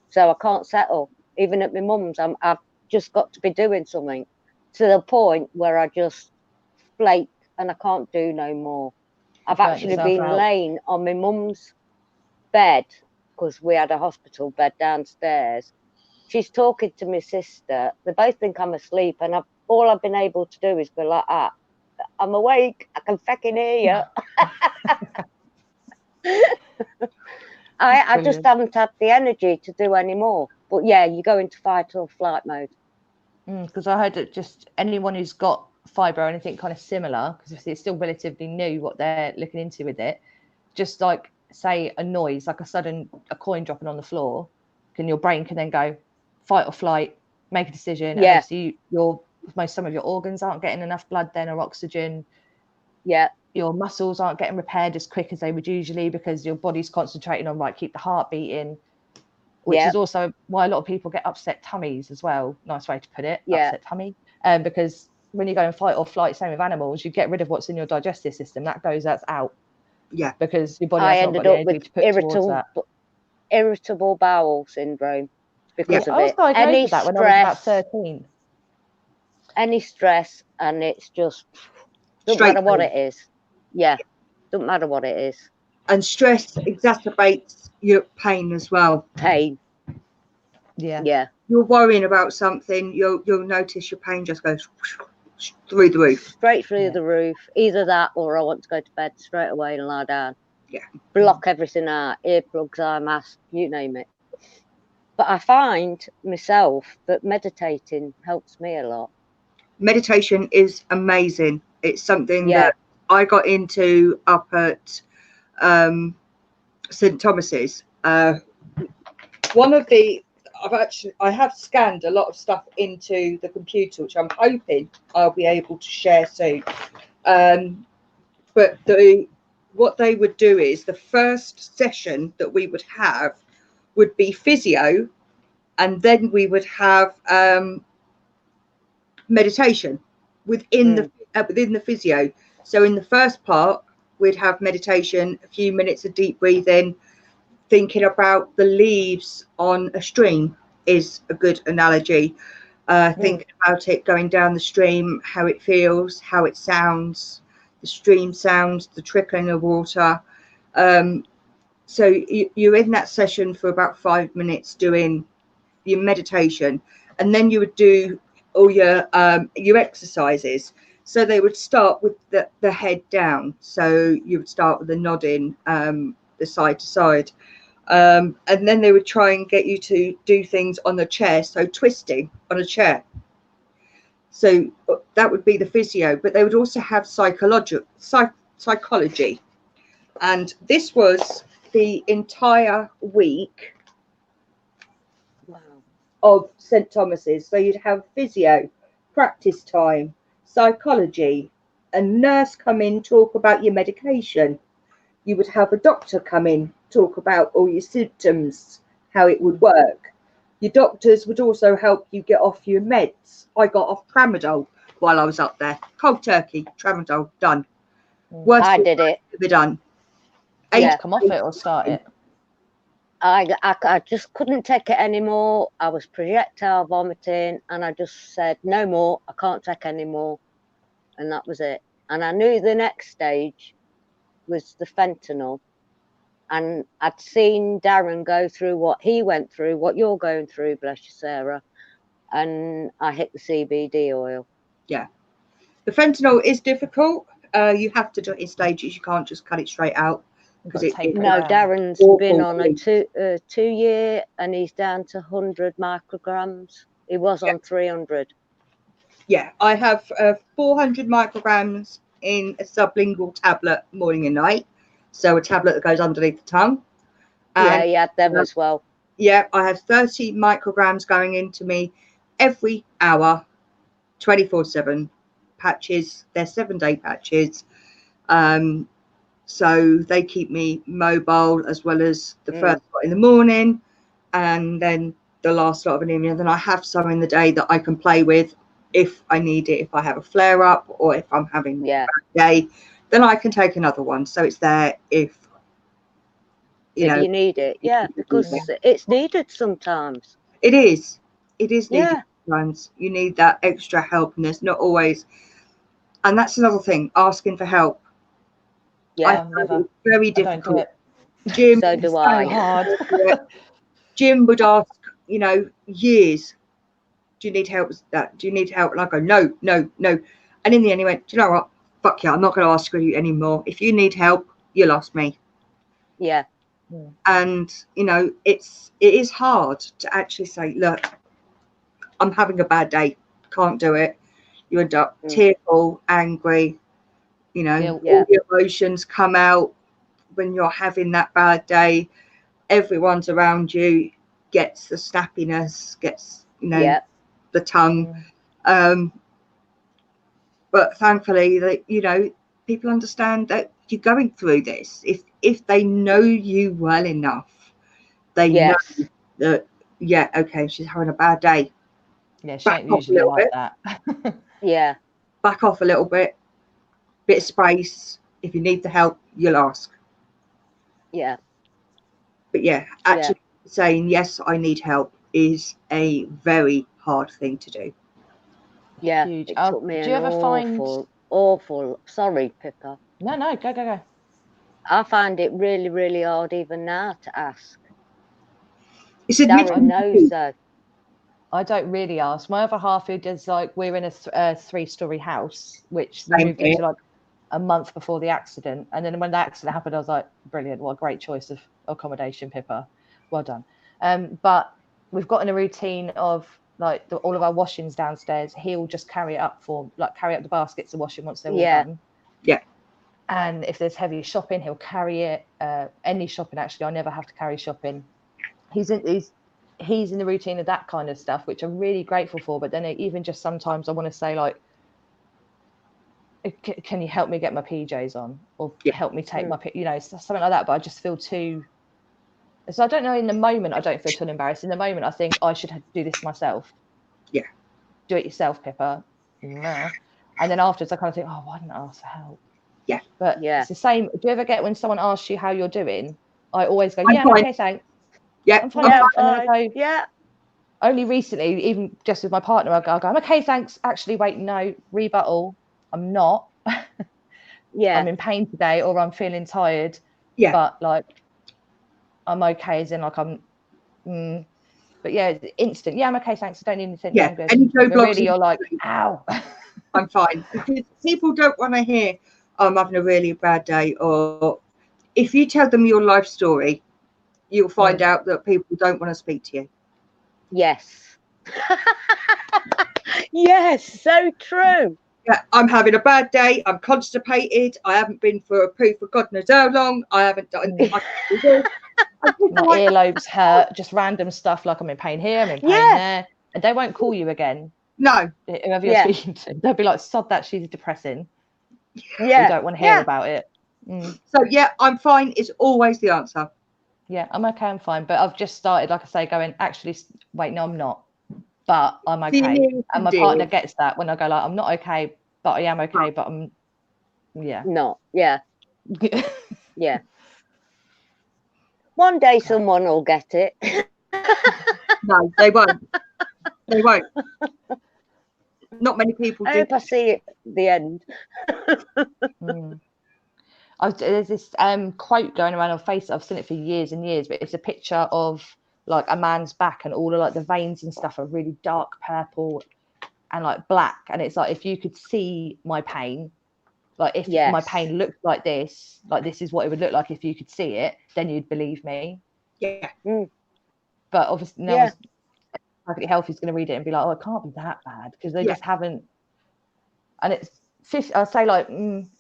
so I can't settle. Even at my mum's, I've just got to be doing something to the point where I just flake and I can't do no more. I've actually been laying on my mum's bed because we had a hospital bed downstairs. She's talking to my sister. They both think I'm asleep, and all I've been able to do is go like that. I'm awake. I can fucking hear you. I just haven't had the energy to do any more. But yeah, you go into fight or flight mode. Because I heard that just anyone who's got fibre or anything kind of similar, because it's still relatively new what they're looking into with it, just like say a noise, like a coin dropping on the floor, your brain can then go fight or flight, make a decision. Yeah. And obviously some of your organs aren't getting enough blood then or oxygen. Yeah. Your muscles aren't getting repaired as quick as they would usually because your body's concentrating on keep the heart beating, which is also why a lot of people get upset tummies as well. Nice way to put it. Upset tummy. Because when you go in fight or flight, same with animals, you get rid of what's in your digestive system. That's out. Yeah. Because your body has not got the energy to put towards that. Irritable bowel syndrome because of it. I was diagnosed with that when I was about 13. Any stress, and it's just doesn't matter what it is. Yeah, doesn't matter what it is. And stress exacerbates your pain as well. Pain. Yeah. You're worrying about something, you'll notice your pain just goes through the roof. Straight through the roof. Either that or I want to go to bed straight away and lie down. Yeah. Block everything out. Earplugs, eye mask, you name it. But I find myself that meditating helps me a lot. Meditation is amazing. It's something that I got into up at St Thomas's. I have scanned a lot of stuff into the computer, which I'm hoping I'll be able to share soon. But what they would do is the first session that we would have would be physio, and then we would have meditation within the physio. So in the first part, we'd have meditation, a few minutes of deep breathing, thinking about the leaves on a stream is a good analogy. Thinking about it going down the stream, how it feels, how it sounds, the stream sounds, the trickling of water. So you're in that session for about 5 minutes doing your meditation, and then you would do all your exercises. So they would start with the head down. So you would start with the nodding, the side to side. And then they would try and get you to do things on the chair. So twisting on a chair. So that would be the physio, but they would also have psychology. And this was the entire week. Wow. of St Thomas's. So you'd have physio, practice time, psychology, a nurse come in, talk about your medication. You would have a doctor come in, talk about all your symptoms, how it would work. Your doctors would also help you get off your meds. I got off tramadol while I was up there. Cold turkey, tramadol, done. Worst I did it. ever done. Yeah. Come off it or start it. I just couldn't take it anymore. I was projectile vomiting, and I just said, no more. I can't take any more. And that was it. And I knew the next stage was the fentanyl. And I'd seen Darren go through what he went through, what you're going through, bless you, Sarah. And I hit the CBD oil. Yeah. The fentanyl is difficult. You have to do it in stages. You can't just cut it straight out. Because No, Darren's been on a 2 year, and he's down to 100 micrograms. He was on 300. Yeah, I have 400 micrograms in a sublingual tablet morning and night. So a tablet that goes underneath the tongue. Yeah, he had them as well. Yeah, I have 30 micrograms going into me every hour, 24/7 patches. They're 7-day patches. So they keep me mobile, as well as the first lot in the morning and then the last lot of an evening. And then I have some in the day that I can play with if I need it, if I have a flare up or if I'm having a bad day, then I can take another one. So it's there if you need it. Yeah, because it's needed sometimes. It is needed sometimes. You need that extra help, and there's not always. And that's another thing, asking for help. Yeah, never. Very difficult. Jim, so do I. Hard. Jim would ask, years, do you need help with that? Do you need help? And I go, no. And in the end, he went, do you know what? Fuck yeah, I'm not going to ask you anymore. If you need help, you'll ask me. Yeah. And, it is hard to actually say, look, I'm having a bad day. Can't do it. You end up tearful, angry, all the emotions come out when you're having that bad day. Everyone's around you gets the snappiness, gets the tongue. But thankfully that people understand that you're going through this. If they know you well enough, they know that okay, she's having a bad day. Yeah, she ain't usually like that. Yeah. Back off a little bit of space. If you need the help, you'll ask. Yeah. But actually saying yes, I need help is a very hard thing to do. Yeah. Huge. It took me awful. Sorry, Pippa. No, go. I find it really, really hard even now to ask. Darren knows though. I don't really ask. My other half, who does we're in a 3-story house, which we moved into like a month before the accident. And then when the accident happened, I was like, brilliant. What a great choice of accommodation, Pippa. Well done. But we've got in a routine of all of our washings downstairs. He'll just carry up the baskets of washing once they're all done. Yeah. And if there's heavy shopping, he'll carry it. Any shopping, actually, I never have to carry shopping. He's in the routine of that kind of stuff, which I'm really grateful for. But then even just sometimes I want to say, can you help me get my PJs on, or help me take my, something like that. But I just feel too. So I don't know. In the moment, I don't feel too embarrassed. In the moment, I think I should do this myself. Yeah. Do it yourself, Pippa. Nah. And then afterwards, I kind of think, oh, why didn't I ask for help? Yeah. But it's the same. Do you ever get when someone asks you how you're doing? I always go, I'm okay, thanks. Yeah, I'm fine. And then I go, only recently, even just with my partner, I go, I'm okay, thanks. Actually, wait, no, rebuttal. I'm not. I'm in pain today, or I'm feeling tired. Yeah. But I'm okay, as in I'm. But instant. Yeah, I'm okay, thanks. I don't need anything. Yeah. I'm good. And really, you're like, ow. I'm fine. Because people don't want to hear, I'm having a really bad day, or if you tell them your life story, you'll find out that people don't want to speak to you. Yes. Yes, so true. Yeah, I'm having a bad day. I'm constipated. I haven't been for a poo for God knows how long. I haven't done. My earlobes hurt, just random stuff like I'm in pain here, I'm in pain there. And they won't call you again. No. Whoever you're speaking to. They'll be like, sod that, she's depressing. Yeah. We don't want to hear about it. So yeah, I'm fine is always the answer. Yeah, I'm okay, I'm fine. But I've just started, like I say, going, actually, wait, no, I'm not. But I'm okay. And my partner gets that when I go like, I'm not okay, but I am okay, but I'm not. Yeah. Yeah. One day someone will get it. No, they won't. They won't. Not many people do. I hope I see it at the end. There's this quote going around on Facebook. I've seen it for years and years, but it's a picture of like a man's back, and all of like the veins and stuff are really dark purple and like black. And it's like, if you could see my pain, like if my pain looked like this is what it would look like if you could see it, then you'd believe me. Yeah. But obviously no one's perfectly healthy is going to read it and be like, oh, it can't be that bad, because they just haven't. And it's I'll say like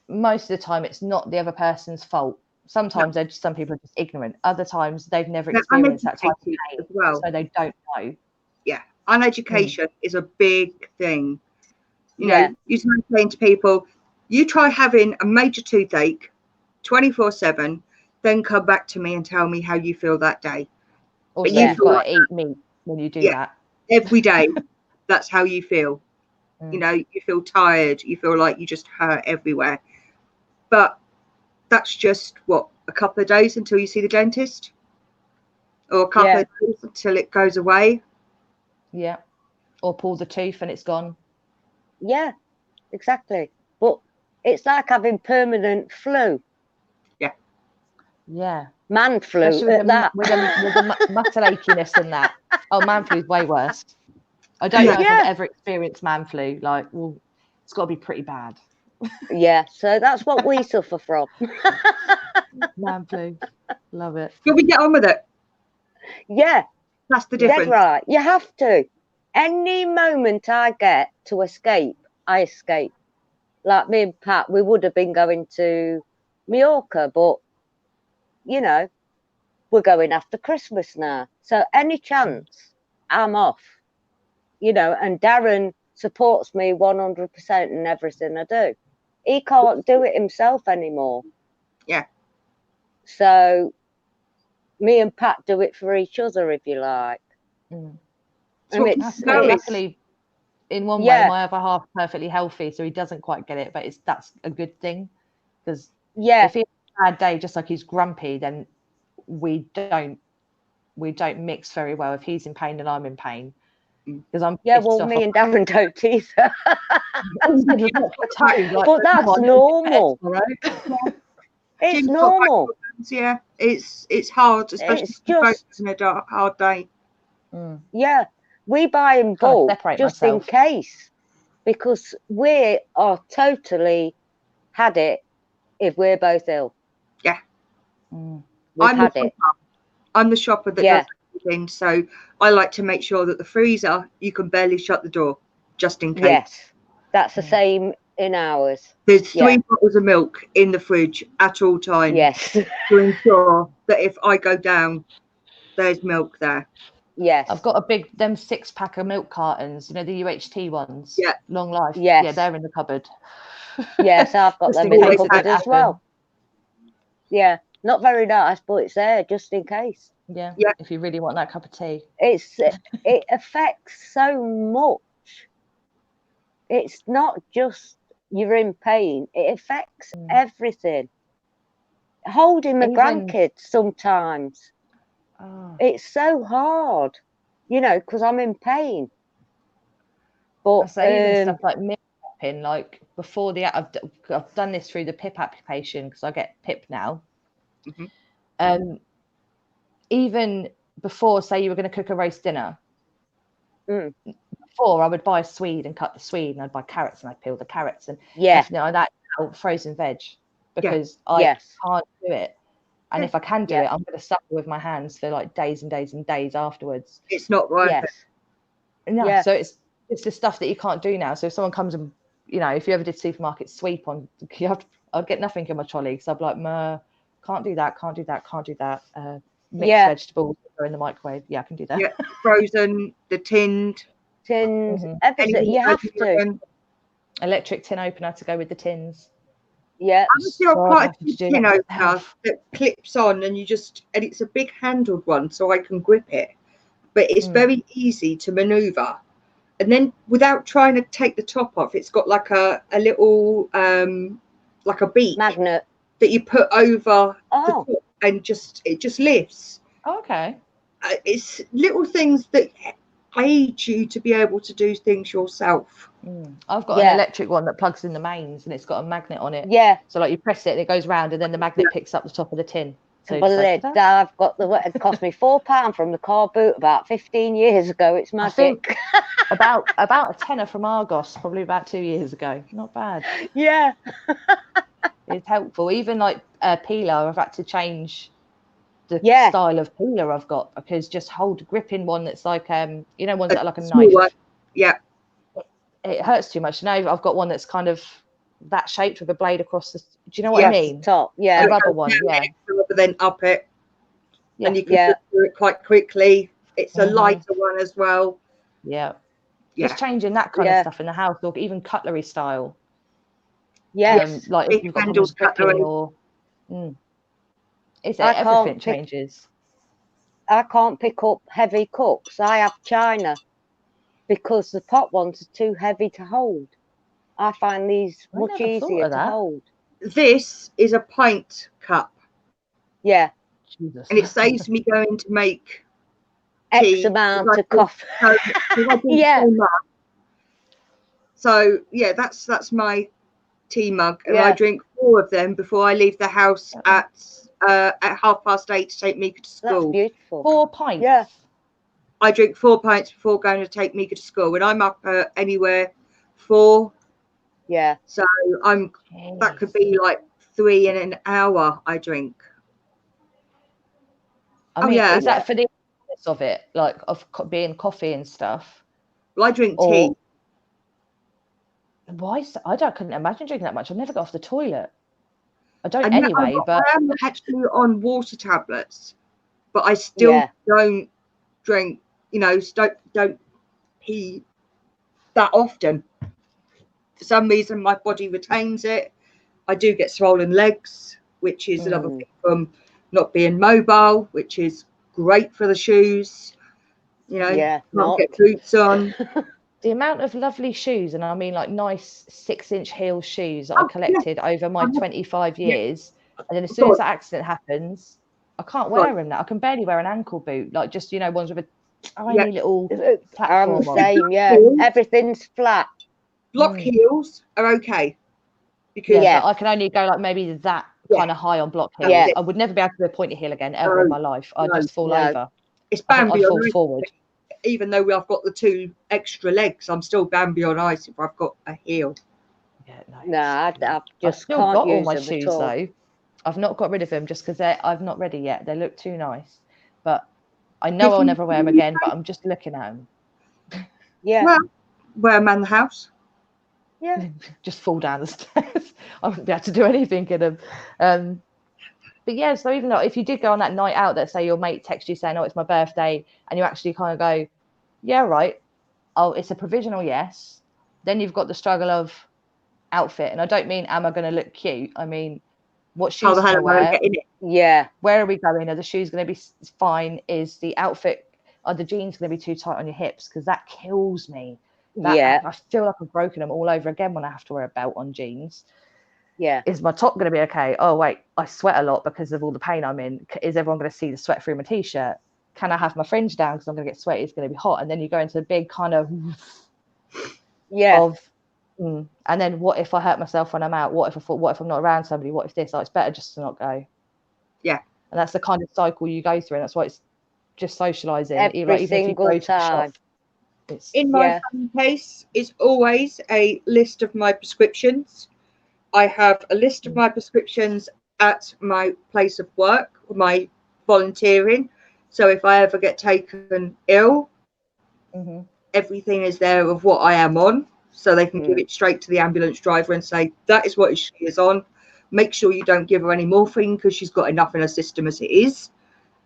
most of the time it's not the other person's fault. Sometimes some people are just ignorant. Other times they've never experienced that type of pain as well, so they don't know. Yeah, uneducation is a big thing. You know, you start saying to people, you try having a major toothache 24/7, then come back to me and tell me how you feel that day. Also, you've got to eat meat when you do that. Every day, that's how you feel. You know, you feel tired, you feel like you just hurt everywhere. But that's just, what, a couple of days until you see the dentist? Or a couple of days until it goes away? Yeah. Or pull the tooth and it's gone. Yeah, exactly. But it's like having permanent flu. Yeah. Yeah. Man flu. Especially with the muscle achiness and that. Oh, man flu is way worse. I don't know if I've ever experienced man flu. Like, well, it's got to be pretty bad. Yeah, so that's what we suffer from. Man flu. Love it. But we get on with it. Yeah. That's the difference. Dead right. You have to. Any moment I get to escape, I escape. Like me and Pat, we would have been going to Mallorca, but, you know, we're going after Christmas now. So any chance, I'm off. You know, and Darren supports me 100% in everything I do. He can't do it himself anymore. Yeah. So me and Pat do it for each other, if you like. And it's luckily, in one way, my other half's perfectly healthy, so he doesn't quite get it, but that's a good thing. Because if he has a bad day, just like he's grumpy, then we don't mix very well if he's in pain and I'm in pain. Because I'm well, me and Darren don't either. But that's normal. It's normal. Yeah, it's hard, especially in a hard day. Yeah, we buy in bulk just in case, because we are totally had it if we're both ill. Yeah. I'm the shopper that does everything, so I like to make sure that the freezer, you can barely shut the door, just in case. Yes, that's the same in ours. There's 3 bottles of milk in the fridge at all times. Yes. To ensure that if I go down, there's milk there. Yes. I've got them 6-pack of milk cartons, you know, the UHT ones. Yeah. Long life. Yes. Yeah, they're in the cupboard. Yes, I've got them in the cupboard as well. Yeah. Not very nice, but it's there just in case. Yeah. If you really want that cup of tea. It affects so much. It's not just you're in pain. It affects everything. Holding my grandkids sometimes. Oh. It's so hard, you know, because I'm in pain. But I say even stuff like meal prepping, like before I've done this through the PIP application because I get PIP now. Even before, say you were going to cook a roast dinner, before I would buy a swede and cut the swede, and I'd buy carrots and I'd peel the carrots and everything like that. Frozen veg, because I can't do it. And if I can do it, I'm going to suffer with my hands for like days and days and days afterwards. It's not worth it. No, so it's the stuff that you can't do now. So if someone comes and, you know, if you ever did supermarket sweep on, I'd get nothing in my trolley because I'd be like, can't do that. mixed vegetables that go in the microwave. Yeah, I can do that. Yeah, frozen, the tinned. Tins, Mhm. everything. You have to. Electric tin opener to go with the tins. Yeah. Honestly, I've God, quite I a have to good do tin that opener myself. that clips on, and it's a big handled one, so I can grip it. But it's very easy to maneuver. And then without trying to take the top off, it's got like a little like a beak Magnet. that you put over Oh. the top, and it just lifts. Oh, okay. It's little things that aid you to be able to do things yourself. I've got an electric one that plugs in the mains, and it's got a magnet on it. Yeah. So like you press it, and it goes round, and then the magnet picks up the top of the tin. So But I've got it cost me £4 from the car boot about 15 years ago. It's magic. I think about a tenner from Argos, probably about 2 years ago. Not bad. Yeah. It's helpful. Even like peeler, I've had to change the style of peeler I've got, because just gripping one that's like ones that are like a knife. One. Yeah. It hurts too much. Now I've got one that's kind of that shaped with a blade across the. Do you know what I mean? Top. Yeah. A rubber one. Yeah. Rather than up it. Yeah. And you can do it quite quickly. It's a lighter one as well. Yeah. Just changing that kind of stuff in the house, or even cutlery style. Yes. Like if you've got problems gripping, or everything changes. I can't pick up heavy cups. I have china because the pot ones are too heavy to hold. I find these much easier to hold. This is a pint cup. Yeah. Jesus. And it saves me going to make X amount of coffee. Yeah. So yeah, that's my tea mug, and I drink 4 of them before I leave the house at 8:30 to take Mika to school. That's beautiful. 4 pints. Yeah. I drink 4 pints before going to take Mika to school, and I'm up anywhere 4. Yeah. So that could be like 3 in an hour I drink. I mean, is that for the of it, like of being coffee and stuff? Well, I drink tea. Why? I couldn't imagine drinking that much. I've never got off the toilet. I don't anyway, but I am actually on water tablets, but I still don't drink. Don't pee that often. For some reason, my body retains it. I do get swollen legs, which is another thing from not being mobile, which is great for the shoes. Not get boots on. The amount of lovely shoes, and I mean like nice 6-inch heel shoes that I collected over my 25 years, and then as soon as that accident happens, I can't wear them now. I can barely wear an ankle boot, like just ones with a tiny little platform. I'm the same, everything's flat. Block heels are okay, because I can only go like maybe that kind of high on block heels. Yeah. I would never be able to do a pointy heel again ever in my life. I'd just fall over. It's Bambi I'd fall forward. Even though I've got the 2 extra legs, I'm still Bambi on ice if I've got a heel. Yeah, I just still can't got use all my them shoes at all. though. I've not got rid of them just because I've not ready yet. They look too nice, but I know I'll never wear them again. But I'm just looking at them. Yeah. Well, wear them around the house. Yeah. Just fall down the stairs. I wouldn't be able to do anything in them. But yeah, so even though if you did go on that night out, that say your mate texts you saying, "Oh, it's my birthday," and you actually kind of go, "Yeah, right. Oh, it's a provisional yes." Then you've got the struggle of outfit, and I don't mean am I going to look cute. I mean, what shoes can I wear? Yeah. Where are we going? Are the shoes going to be fine? Is the outfit? Are the jeans going to be too tight on your hips? Because that kills me. I feel like I've broken them all over again when I have to wear a belt on jeans. Yeah. Is my top going to be okay? Oh, wait, I sweat a lot because of all the pain I'm in. Is everyone going to see the sweat through my t-shirt? Can I have my fringe down because I'm going to get sweaty? It's going to be hot. And then you go into a big kind of and then what if I hurt myself when I'm out? What if I'm not around somebody? What if this? It's better just to not go. Yeah. And that's the kind of cycle you go through. And that's why it's just socializing. Every single time. In my case, it's always a list of my prescriptions. I have a list of my prescriptions at my place of work, my volunteering. So if I ever get taken ill, everything is there of what I am on. So they can give it straight to the ambulance driver and say, that is what she is on. Make sure you don't give her any morphine because she's got enough in her system as it is.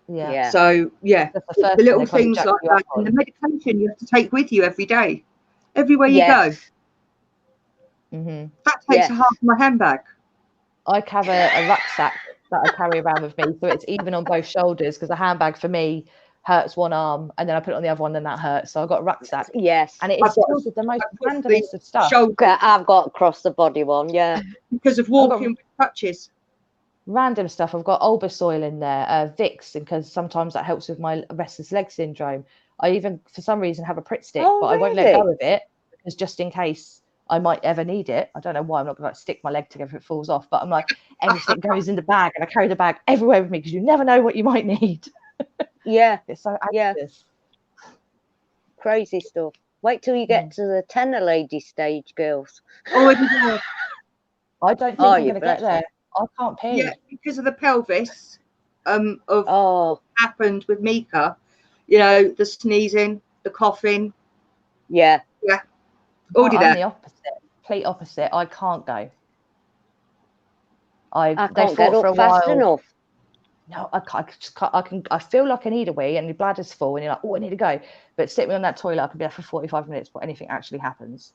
Yeah. So yeah, That's the first the little thing they things jack like you up that, and on. the medication you have to take with you every day, everywhere you Yes. go. Hmm. That takes Yes. a half of my handbag. I have a rucksack that I carry around with me, so it's even on both shoulders, because a handbag for me hurts one arm, and then I put it on the other one, and that hurts. So I've got a rucksack, Yes. and it I've is got filled with the most across the randomest of stuff. shoulder I've got across the body one. Yeah. because of walking with crutches. Random stuff. I've got Olbus oil in there, Vicks, because sometimes that helps with my restless leg syndrome. I even, for some reason, have a Pritt stick, Oh, but I won't let really? go of it, because just in case I might ever need it. I don't know why I'm not going to stick my leg together if it falls off, but I'm like, everything goes in the bag, and I carry the bag everywhere with me, because you never know what you might need. Yeah. It's so Yeah. anxious. Crazy stuff. Wait till you get to the tenor lady stage, girls. Already there. I don't think Oh, I'm you going to get bless there. I can't pee. Yeah, because of the pelvis of Oh, what happened with Mika. You know, the sneezing, the coughing. yeah. Yeah, already I'm there. the opposite, complete opposite. I can't go. I They can't get thought for a up fast while. enough. No, I can't. I just can't. I feel like I need a wee, and your bladder's full, and you're like, oh, I need to go. But sit me on that toilet, I can be there for 45 minutes before anything actually happens.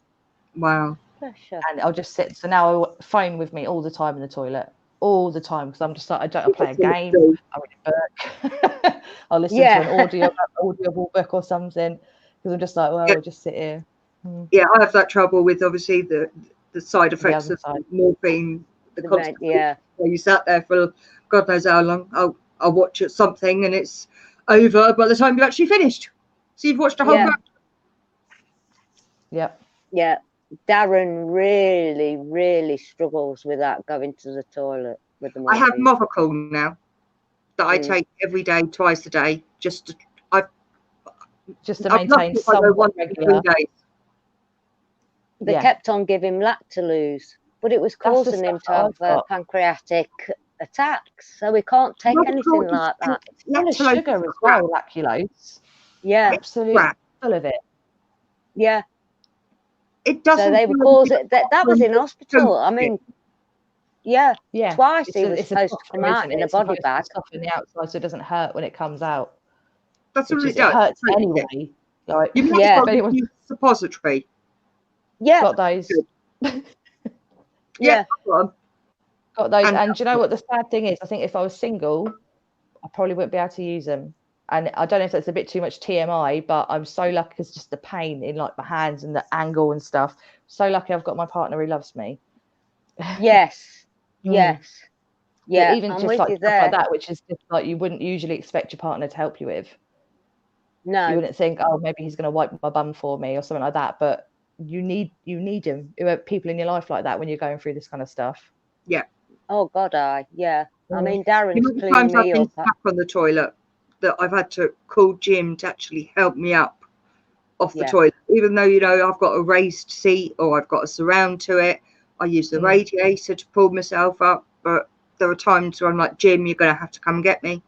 Wow. Pressure. And I'll just sit. So now I phone with me all the time in the toilet, all the time, because I'm just like, I play a game. I read a book. I'll listen to an audible book or something, because I'm just like, well, Yeah. I'll just sit here. Yeah, I have that trouble with obviously the side effects other of side. morphine. The constant, Yeah. where you sat there for God knows how long. I'll watch something and it's over by the time you've actually finished. So you've watched a whole book. Yep. Yeah. Darren really, really struggles with that, going to the toilet with the I have morphine. Movicol now that I take every day, twice a day, just to maintain somewhat regular. days. They kept on giving him Lactolose, but it was causing him to have pancreatic attacks. So we can't take anything like that. It's full of sugar as well, lactulose. Yeah. Absolutely full of it. Yeah. It doesn't. So they were causing that was in hospital. I mean, yeah. Twice he was supposed to come out in a body bag. Soften the outside so it doesn't hurt when it comes out. That's what it does. It hurts anyway. Like, you might use suppository. Yeah. Got those. Yeah. Got those. And do you know what the sad thing is? I think if I was single, I probably wouldn't be able to use them. And I don't know if that's a bit too much TMI, but I'm so lucky because just the pain in like my hands and the angle and stuff. So lucky I've got my partner who loves me. Yes. Yes. Yeah. But even just like stuff like that, which is just like you wouldn't usually expect your partner to help you with. No. You wouldn't think, oh, maybe he's going to wipe my bum for me or something like that. But you need him. You have people in your life like that when you're going through this kind of stuff. Yeah. Oh God, yeah. I mean, Darren's cleaning times I've me been up. stuck on the toilet that I've had to call Jim to actually help me up off the toilet, even though I've got a raised seat or I've got a surround to it. I use the radiator to pull myself up, but there are times where I'm like, Jim, you're going to have to come and get me.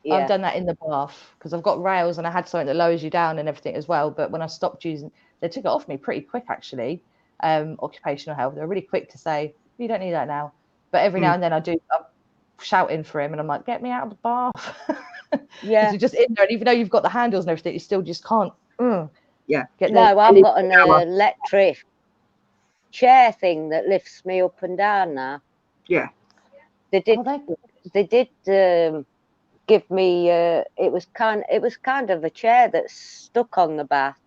Yeah. I've done that in the bath because I've got rails and I had something that lowers you down and everything as well. But when I stopped using, they took it off me pretty quick actually. Occupational health, they're really quick to say you don't need that now. But every now and then I'm shouting for him and I'm like, get me out of the bath. Yeah. You're just in there, and even though you've got the handles and everything, you still just can't. I've got an electric chair thing that lifts me up and down now. Yeah. They did give me it was kind of a chair that's stuck on the bath,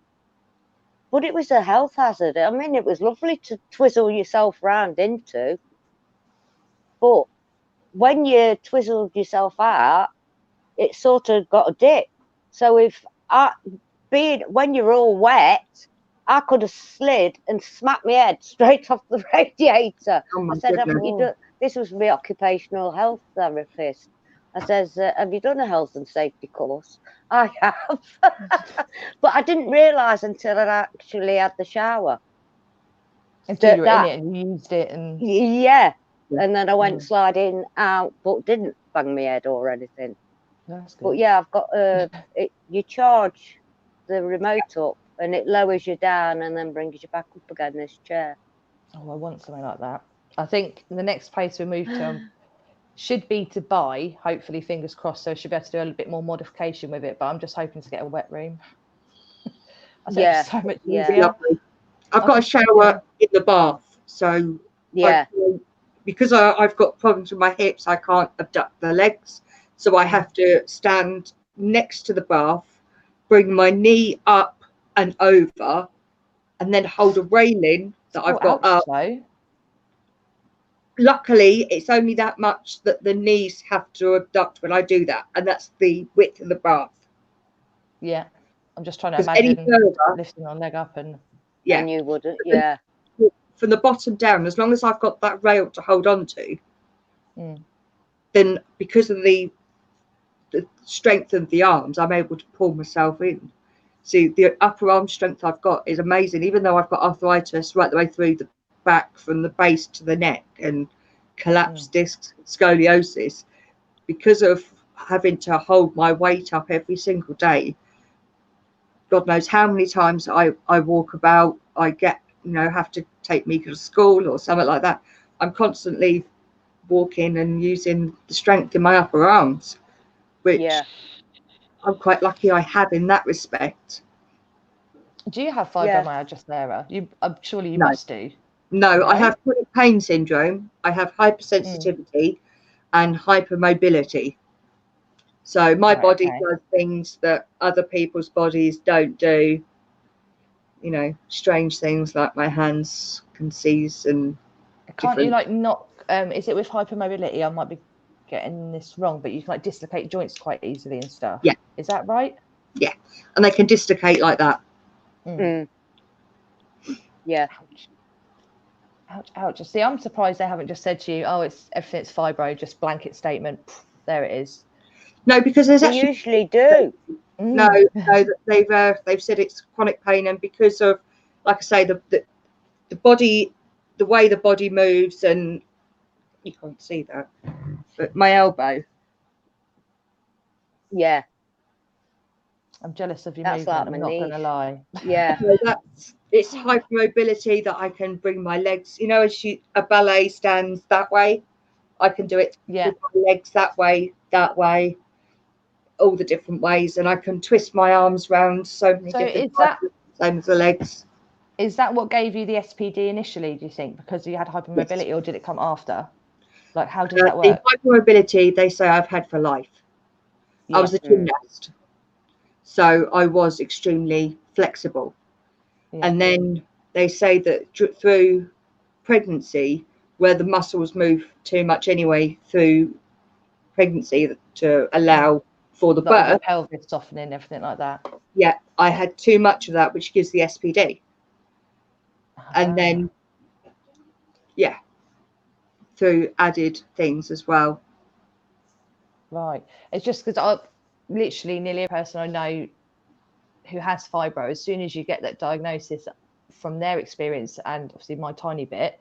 but it was a health hazard. I mean, it was lovely to twizzle yourself round into, but when you twizzled yourself out, it sort of got a dip. So when you're all wet, I could have slid and smacked my head straight off the radiator. I said, haven't you done, this was my occupational health therapist. I says, have you done a health and safety course? I have. But I didn't realise until I actually had the shower. Until you were in it and you used it. Yeah. And then I went sliding out, but didn't bang my head or anything. That's good. But yeah, I've got you charge the remote up and it lowers you down and then brings you back up again, this chair. Oh, I want something like that. I think the next place we move to, should be to buy, hopefully, fingers crossed, so I should be able to do a little bit more modification with it, but I'm just hoping to get a wet room. I said Yeah, it's so much yeah. easier. Lovely. I've got a shower in the bath, so Yeah. because I've got problems with my hips, I can't abduct the legs, so I have to stand next to the bath, bring my knee up and over, and then hold a railing that I've got up. Though. Luckily, it's only that much that the knees have to abduct when I do that, and that's the width of the bath. Yeah, I'm just trying to 'Cause any imagine further, lifting my leg up and yeah, And you wouldn't, yeah. from the bottom down, as long as I've got that rail to hold on to, Mm. then because of the strength of the arms, I'm able to pull myself in. See, the upper arm strength I've got is amazing, even though I've got arthritis right the way through the back from the base to the neck and collapsed discs, scoliosis. Because of having to hold my weight up every single day, God knows how many times I walk about, I get, have to take Mika to school or something like that. I'm constantly walking and using the strength in my upper arms, which I'm quite lucky I have in that respect. Do you have fibromyalgia, Sarah? Surely you No. must do. No, I have chronic pain syndrome. I have hypersensitivity and hypermobility. So my body does things that other people's bodies don't do. Strange things like my hands can seize and. Can't you not? Is it with hypermobility? I might be getting this wrong, but you can dislocate joints quite easily and stuff. Yeah. Is that right? Yeah, and they can dislocate like that. Yeah. Ouch. Ouch, ouch. See, I'm surprised they haven't just said to you, it's everything's fibro, just blanket statement. There it is. No, because there's actually usually do. No, they've said it's chronic pain, and because of, like I say, the body, the way the body moves, and you can't see that, but my elbow. Yeah. I'm jealous of your That's movement. like I'm not going to lie. Yeah. So it's hypermobility that I can bring my legs. As a ballet stands that way, I can do it with my legs that way, all the different ways, and I can twist my arms around so many different ways, same as the legs. Is that what gave you the SPD initially, do you think, because you had hypermobility, or did it come after? How does that work? The hypermobility, they say I've had for life. I was a gymnast, so I was extremely flexible. And then they say that through pregnancy, where the muscles move too much anyway through pregnancy to allow for the birth, the pelvis softening, everything like that. Yeah, I had too much of that, which gives the SPD. And then, through added things as well. Right. It's just because I literally nearly a person I know who has fibro, as soon as you get that diagnosis, from their experience and obviously my tiny bit,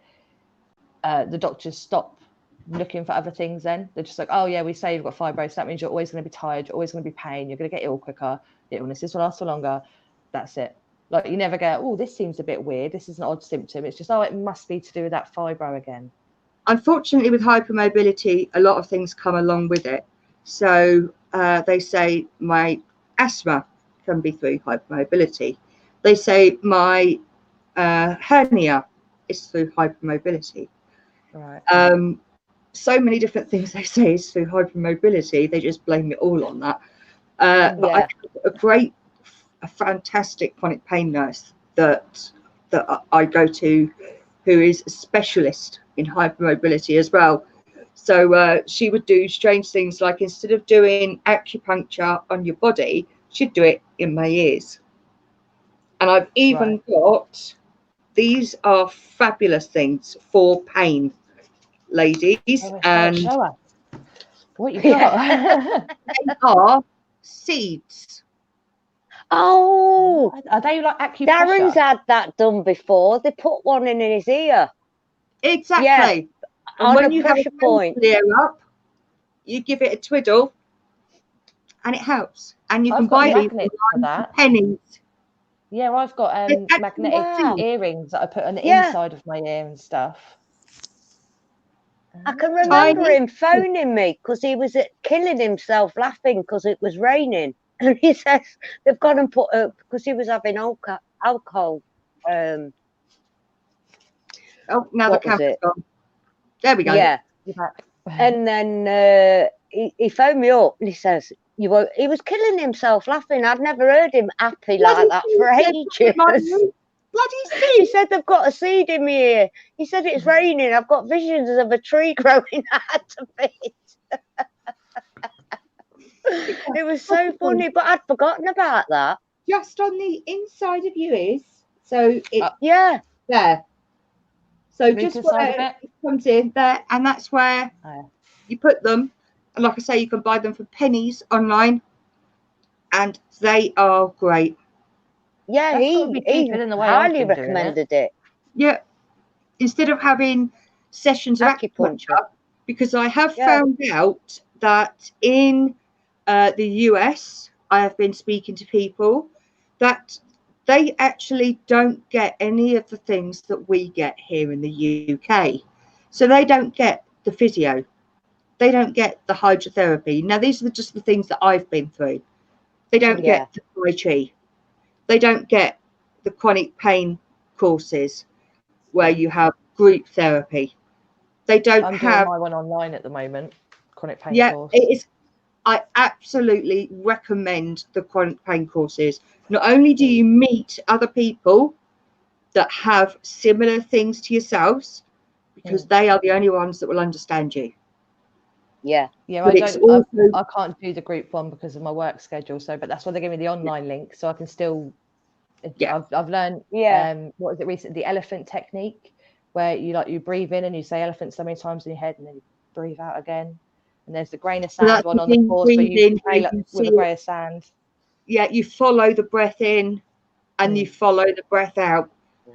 the doctors stop looking for other things. Then they're just like, oh yeah, we say you've got fibro, so that means you're always going to be tired, you're always going to be pain, you're going to get ill quicker, the illnesses will last for longer. That's it. You never go, oh, this seems a bit weird, this is an odd symptom. It's just, oh, it must be to do with that fibro again. Unfortunately, with hypermobility, a lot of things come along with it. So they say my asthma can be through hypermobility. They say my hernia is through hypermobility. Right. So many different things they say is through hypermobility. They just blame it all on that. But I have a fantastic chronic pain nurse that I go to, who is a specialist in hypermobility as well. So she would do strange things, like instead of doing acupuncture on your body, she'd do it in my ears. And I've even got, these are fabulous things for pain, ladies. And show us what you got. They are seeds. Oh, are they like acupressure? Darren's had that done before. They put one in his ear. Exactly. Yeah, and when you have a point up, you give it a twiddle and it helps. And you can buy these for that. Pennies. Yeah, I've got magnetic earrings that I put on the inside of my ear and stuff. I can remember Tiny. him phoning me because he was killing himself laughing because it was raining. And he says they've gone and put up because he was having alcohol. Oh, now the What was camera's it? gone. There we go. Yeah. You're back. And then he phoned me up and he says, he was killing himself laughing. I'd never heard him happy like that for ages. Bloody He seed. said they've got a seed in my ear. He said it's raining. I've got visions of a tree growing out of it. It was so funny, but I'd forgotten about that. Just on the inside of your ears. So it's Yeah. there. So Rooted just side of where it. it comes in there, and that's where you put them. And like I say, you can buy them for pennies online, and they are great. Yeah, That's gotta be he cheaper than the way I've highly been doing it. recommended it. Yeah. Instead of having sessions of Acupuncture. acupuncture, because I have Yeah. found out that in the US, I have been speaking to people that they actually don't get any of the things that we get here in the UK. So they don't get the physio. They don't get the hydrotherapy. Now, these are just the things that I've been through. They don't get the Tai Chi. They don't get the chronic pain courses where you have group therapy. They don't I'm have. doing my one online at the moment. Chronic pain course. It is. I absolutely recommend the chronic pain courses. Not only do you meet other people that have similar things to yourselves, because they are the only ones that will understand you. Yeah. Yeah, But I can't do the group one because of my work schedule. So, but that's why they give me the online link, so I can still. Yeah. I've learned. What was it recently? The elephant technique, where you breathe in and you say elephant so many times in your head, and then you breathe out again. And there's the grain of sand one on the course where you play with a grain of sand. Yeah, you follow the breath in and you follow the breath out.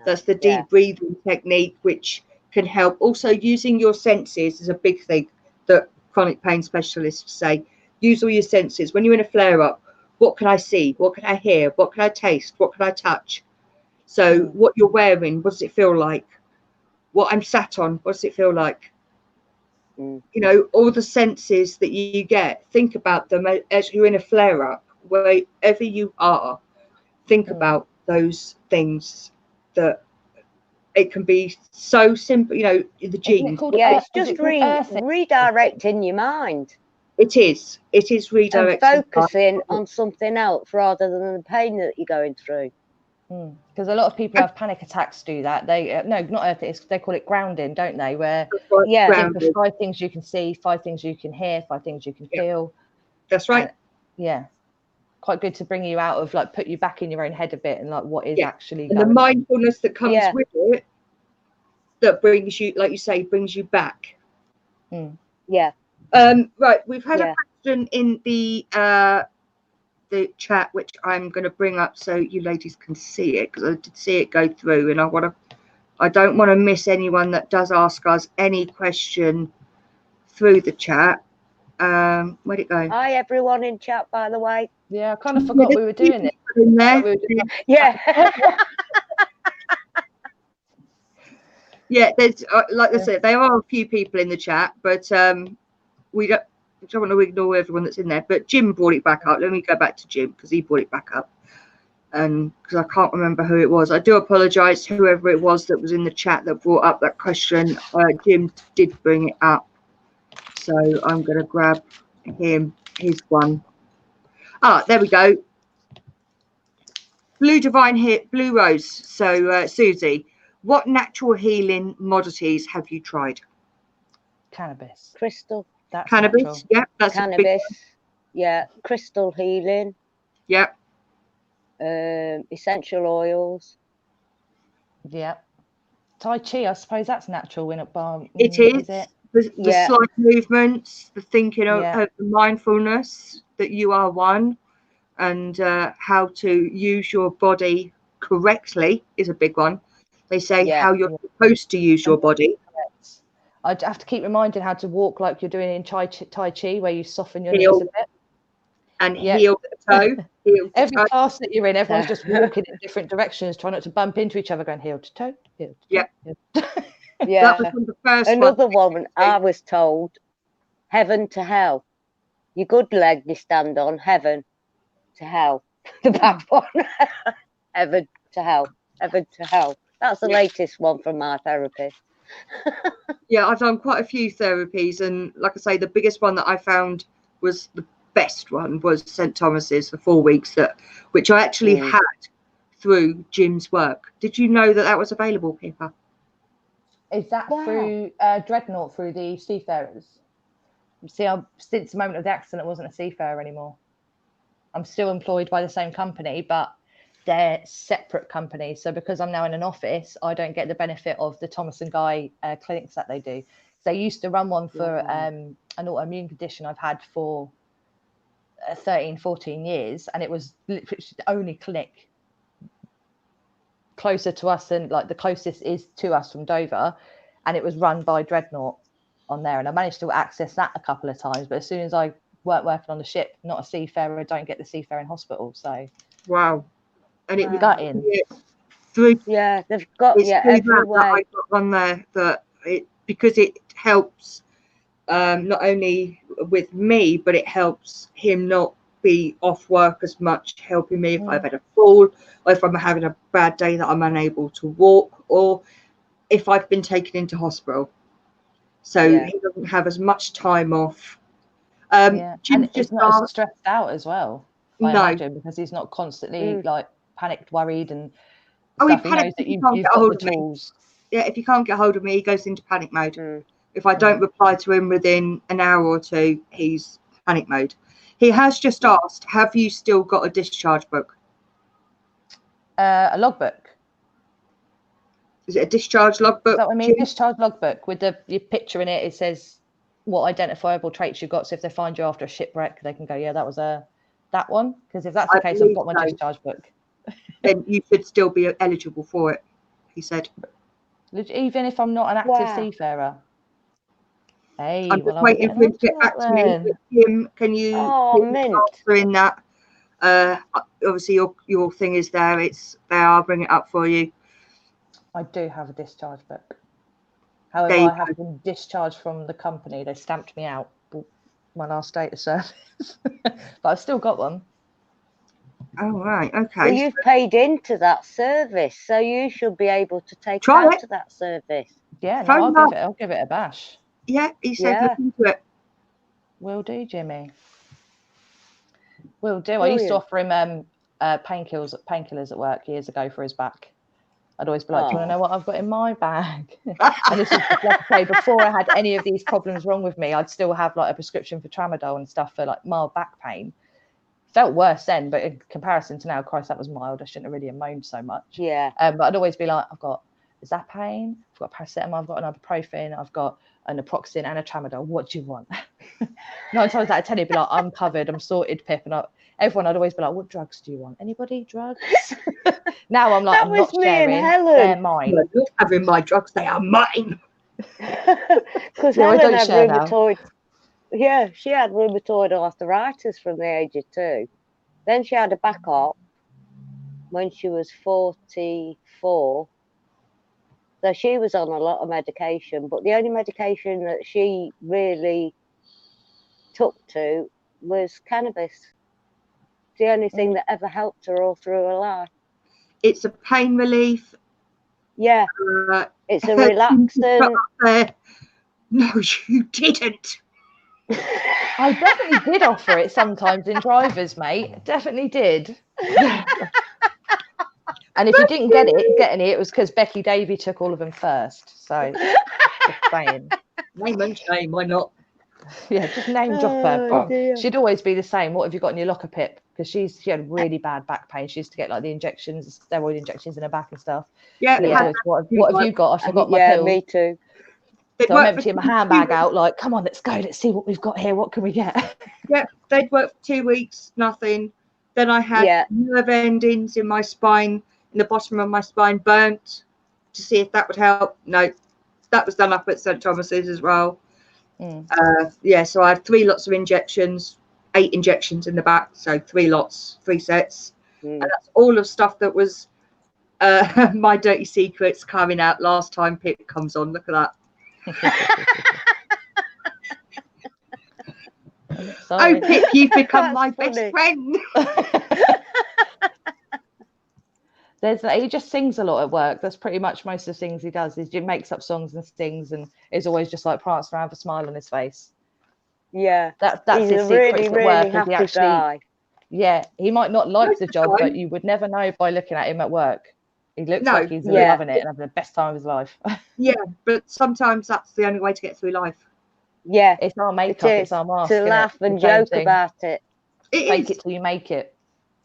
That's the deep breathing technique, which can help. Also, using your senses is a big thing that chronic pain specialists say. Use all your senses. When you're in a flare-up, what can I see? What can I hear? What can I taste? What can I touch? So what you're wearing, what does it feel like? What I'm sat on, what does it feel like? You know, all the senses that you get, think about them as you're in a flare-up, wherever you are. Think about those things. That it can be so simple, you know, the genes. Yeah, it's just redirecting your mind. It is redirecting. And focusing on something else rather than the pain that you're going through. Because a lot of people have panic attacks do that. They they call it grounding, don't they? Where think of 5 things you can see, 5 things you can hear, 5 things you can feel. That's right. Quite good to bring you out of put you back in your own head a bit and what is actually and the mindfulness that comes with it, that brings you, like you say, brings you back. Right, we've had a question in the chat, which I'm going to bring up so you ladies can see it, because I did see it go through, and I don't want to miss anyone that does ask us any question through the chat. Where'd it go? Hi everyone in chat, by the way. Yeah, I kind of forgot we were doing it. In there. There's like I said, there are a few people in the chat, but we don't want to ignore everyone that's in there. But Jim brought it back up. Let me go back to Jim because he brought it back up, and because I can't remember who it was. I do apologise, whoever it was that was in the chat that brought up that question. Jim did bring it up, so I'm going to grab his one. There we go. Blue Divine here, Blue Rose. So Susie, what natural healing modalities have you tried? Cannabis. Crystal. That's cannabis. Natural. Yeah, that's cannabis. A big one. Yeah, crystal healing. Yeah. Essential oils. Yeah. Tai Chi, I suppose that's natural in a bar. It is. The slight movements, the thinking of the mindfulness that you are one, and how to use your body correctly is a big one. They say how you're supposed to use your body. I have to keep reminding how to walk like you're doing in Tai Chi, where you soften your knees a bit. And heel to toe. Every class that you're in, everyone's just walking in different directions, trying not to bump into each other, going heel to toe, heel to toe. Yeah. Heel to toe. Yeah. That was one of the first Another ones. one I was told, heaven to hell. Your good leg you stand on, heaven to hell. The bad one, heaven to hell, heaven to hell. That's the latest one from my therapist. Yeah, I've done quite a few therapies, and like I say, the biggest one that I found was the best one was St Thomas's for 4 weeks, which I actually had through Jim's work. Did you know that that was available, Pippa? Is that through Dreadnought, through the seafarers? See, since the moment of the accident, I wasn't a seafarer anymore. I'm still employed by the same company, but they're separate companies. So because I'm now in an office, I don't get the benefit of the Thomas and Guy clinics that they do. They used to run one for an autoimmune condition I've had for 13, 14 years, and it was literally the only clinic closer to us, and like the closest is to us from Dover, and it was run by Dreadnought on there, and I managed to access that a couple of times, but as soon as I weren't working on the ship, not a seafarer, don't get the seafaring hospital. So wow. And it was gutting. through they've got everywhere. I got on there that because it helps not only with me, but it helps him not be off work as much, helping me if I've had a fall, or if I'm having a bad day that I'm unable to walk, or if I've been taken into hospital. So he doesn't have as much time off. And it's not as stressed out as well, I imagine, because he's not constantly like panicked, worried, and stuff. He knows that you've got the tools. Yeah, if you can't get hold of me, he goes into panic mode. If I don't reply to him within an hour or two, he's panic mode. He has just asked, have you still got a discharge book? A logbook. Is it a discharge logbook? Is that what I mean? Discharge logbook with your picture in it. It says what identifiable traits you've got. So if they find you after a shipwreck, they can go, yeah, that was that one. Because if that's the case, I've got my discharge book. Then you should still be eligible for it, he said. Even if I'm not an active seafarer. Hey, I'm just waiting for him to get back to me. Jim, can you answer in that? Obviously, your thing is there. I'll bring it up for you. I do have a discharge book. However, I have been discharged from the company. They stamped me out my last date of service, but I've still got one. Oh, right, okay. Well, you've paid into that service, so you should be able to take out of that service. Yeah, no, I'll give it a bash. Yeah, he said look into it. Will do, Jimmy. Will do. Brilliant. I used to offer him painkillers at work years ago for his back. I'd always be like, do you want to know what I've got in my bag? And this is, like I say, before I had any of these problems wrong with me, I'd still have like a prescription for tramadol and stuff for like mild back pain. Felt worse then, but in comparison to now, Christ, that was mild. I shouldn't have really moaned so much. Yeah. But I'd always be like, I've got Zapain, I've got paracetamol, I've got an ibuprofen, I've got an naproxen and a tramadol. What do you want? 9 times out of 10, he'd be like, I'm covered, I'm sorted, Pip. And everyone, I'd always be like, what drugs do you want? Anybody drugs? Now I'm like, I'm not sharing. They're mine. You're not having my drugs, they are mine. Because Helen had rheumatoid. Yeah, she had rheumatoid arthritis from the age of 2. Then she had a back op when she was 44. So she was on a lot of medication, but the only medication that she really took to was cannabis. It's the only thing that ever helped her all through her life. It's a pain relief. Yeah, it's a relaxant. No, you didn't. I definitely did offer it sometimes in drivers, mate. Definitely did. And if you didn't get any, it was because Becky Davey took all of them first. So, just saying. Name and shame, why not? Yeah, just name drop her. She'd always be the same. What have you got in your locker, Pip? Because she had really bad back pain. She used to get like the injections, steroid injections in her back and stuff. Yeah. What have you got? I forgot my pills. Yeah, me too. So I'm emptying my handbag out like, come on, let's go. Let's see what we've got here. What can we get? Yeah, they'd work for 2 weeks, nothing. Then I had nerve endings in my spine, in the bottom of my spine, burnt to see if that would help. No, that was done up at St Thomas's as well. So I had 3 lots of injections, 8 injections in the back, so 3 lots, 3 sets. And that's all of stuff that was My dirty secret's coming out last time Pip comes on. Look at that. Sorry. Oh, Pip, you've become my That's best funny. friend. He just sings a lot at work. That's pretty much most of the things he does. He makes up songs and sings, and is always just like prancing around with a smile on his face. Yeah, That's he's his a secret really, at really work. Is happy he actually? guy. Yeah, he might not like Most the of the job, time. but you would never know by looking at him at work. He looks No, like he's yeah. loving it and having the best time of his life. Yeah, but sometimes that's the only way to get through life. Yeah, It's our it makeup, is. it's our mask. To innit? laugh The and same joke thing. about it. It Fake is. it till you make it.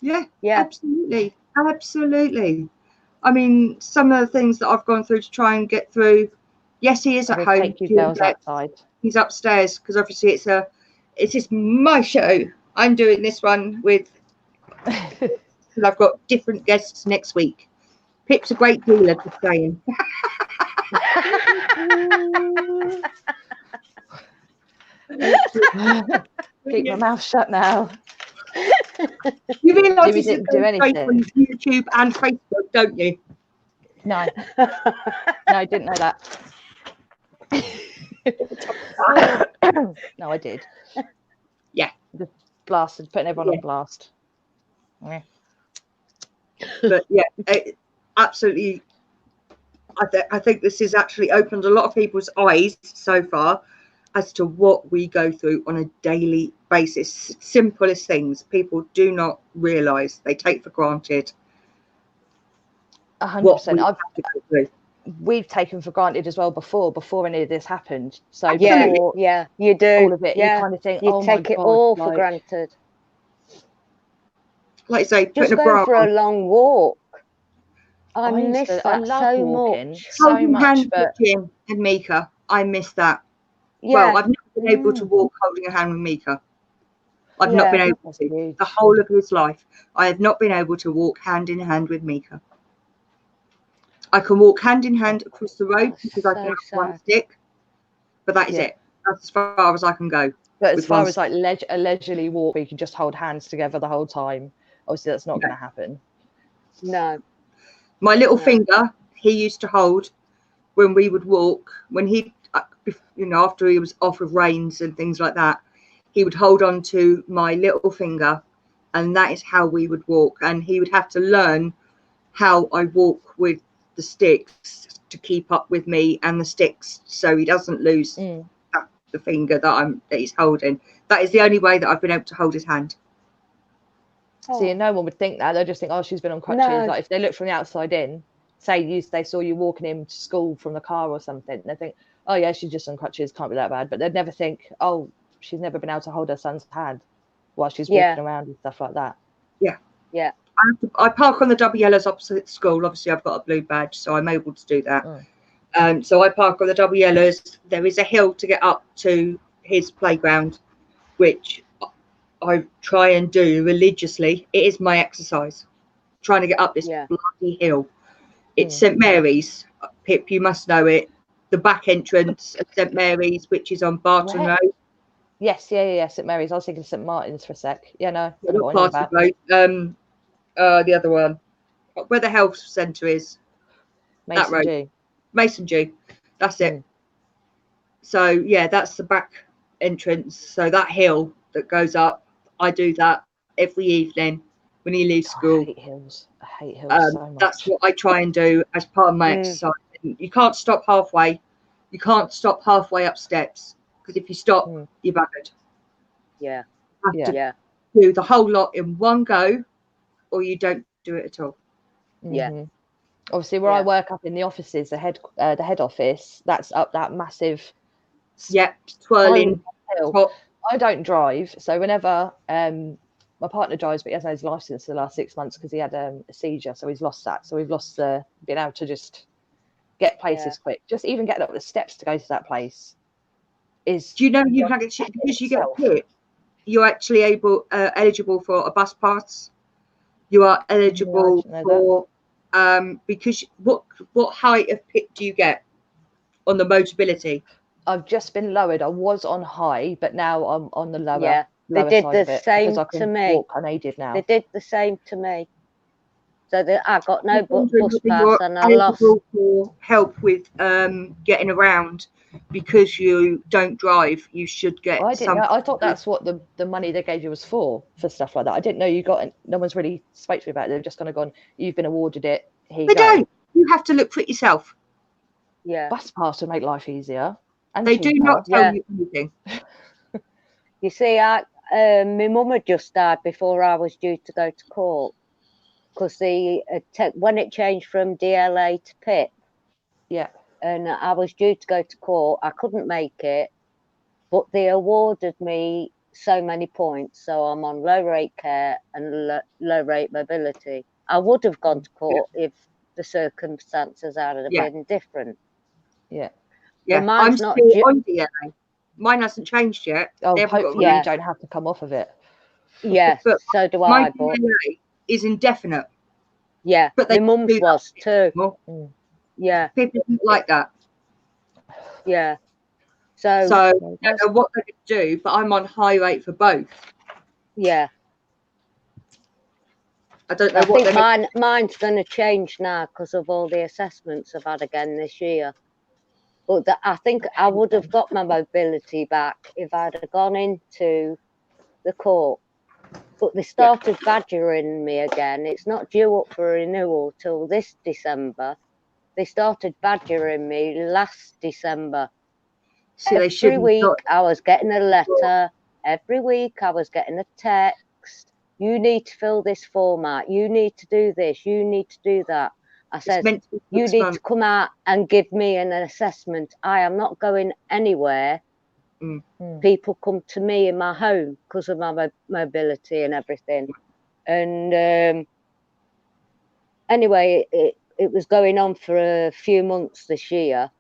Yeah, Yeah, absolutely. Absolutely. I mean, some of the things that I've gone through to try and get through. Yes, he is at We'll home. take you girls outside. He's upstairs because obviously it's just my show. I'm doing this one with, because I've got different guests next week. Pip's a great dealer, just saying. Keep my mouth shut now. You realise Jimmy this is didn't do going straight anything. on YouTube and Facebook, don't you? No, I didn't know that. No, I did. Yeah. Just blasted, putting everyone on blast. Yeah. But yeah, absolutely. I think this has actually opened a lot of people's eyes so far as to what we go through on a daily basis. Simplest things people do not realise, they take for granted. 100%. Through. We've taken for granted as well before any of this happened. So Absolutely. yeah, you do. all of it, yeah. you kind of think, You oh take my it God, all for like, granted. Like I say, Just putting a going bra for on. a long walk. I used miss to- that I love so walking much. so Holding much, hands but with Jim and Mika, I miss that. Yeah, Well, I've never been able to walk holding a hand with Mika. I've not been able That's to. huge. The whole of his life, I have not been able to walk hand in hand with Mika. I can walk hand in hand across the road That's because I can so have one sad. stick, but that is Yeah. it. That's as far as I can go. But as with far one as like a leisurely walk where you can just hold hands together the whole time, obviously that's not going to happen. No. My little No. finger, he used to hold when we would walk, when he, after he was off of reins and things like that, he would hold on to my little finger, and that is how we would walk. And he would have to learn how I walk with the sticks to keep up with me and the sticks, so he doesn't lose the finger that he's holding. That is the only way that I've been able to hold his hand. See, no one would think that. They'll just think, oh, she's been on crutches. No. Like if they look from the outside in, say they saw you walking him to school from the car or something, they think, oh yeah, she's just on crutches, can't be that bad. But they'd never think, oh, she's never been able to hold her son's hand while she's walking around and stuff like that. Yeah. I park on the double yellows opposite school. Obviously, I've got a blue badge, so I'm able to do that. So I park on the double yellows. There is a hill to get up to his playground, which I try and do religiously. It is my exercise, trying to get up this bloody hill. It's St Mary's. Pip, you must know it. The back entrance of St Mary's, which is on Barton Road. Yes, St Mary's. I was thinking St Martin's for a sec. Yeah, no. Not Barton Road. The other one, where the health centre is. Mason that road. G. Mason G. That's it. So yeah, that's the back entrance. So that hill that goes up, I do that every evening when he leaves school. I hate hills so much. That's what I try and do as part of my exercise. You can't stop halfway. You can't stop halfway up steps, because if you stop, you're buggered. Yeah. You have to do the whole lot in one go, or you don't do it at all. Yeah. Obviously, where I work up in the offices, the head office, that's up that massive. Twirling hill. I don't drive, so whenever my partner drives, but he hasn't had his license for the last 6 months because he had a seizure, so he's lost that. So we've lost being able to just get places quick. Just even getting up the steps to go to that place is. Do you know you can get, because you get hit, you're actually eligible for a bus pass. You are eligible for because what height of pit do you get on the Motability? I've just been lowered. I was on high, but now I'm on the lower. Yeah, they did the same to me. Walk unaided now. They did the same to me. So that I got no I'm wondering bus whether pass, you're and I lost. eligible for help with getting around because you don't drive. You should get I didn't know. some. I thought that's what the money they gave you was for stuff like that. I didn't know you got. No one's really spoke to me about it. They've just kind of gone. You've been awarded it. Here you They go. don't. You have to look for it yourself. Yeah. Bus pass would make life easier. And They do cheaper. not tell Yeah. you anything. You see, my mum had just died before I was due to go to court, because when it changed from DLA to PIP, Yeah. and I was due to go to court, I couldn't make it, but they awarded me so many points, so I'm on low rate care and low rate mobility. I would have gone to court if the circumstances had been different. Yeah. Yeah, But mine's I'm not still on DLA. Mine hasn't changed yet. Oh, They haven't got hopefully rid of you don't have to come off of it. Yeah, But so do my I. But DLA is indefinite. yeah, But my they mum's do that was too. anymore. Yeah, People don't like that. yeah. So I don't know what they're going to do, but I'm on high rate for both. Yeah. I don't know I what think they're mine's going to change now because of all the assessments I've had again this year. But I think I would have got my mobility back if I'd have gone into the court. But they started badgering me again. It's not due up for renewal till this December. They started badgering me last December. See, they Every shouldn't week not. I was getting a letter. Every week I was getting a text. You need to fill this form out. You need to do this. You need to do that. I said, you need to come out and give me an assessment. I am not going anywhere. People come to me in my home because of my mobility and everything. And anyway, it was going on for a few months this year.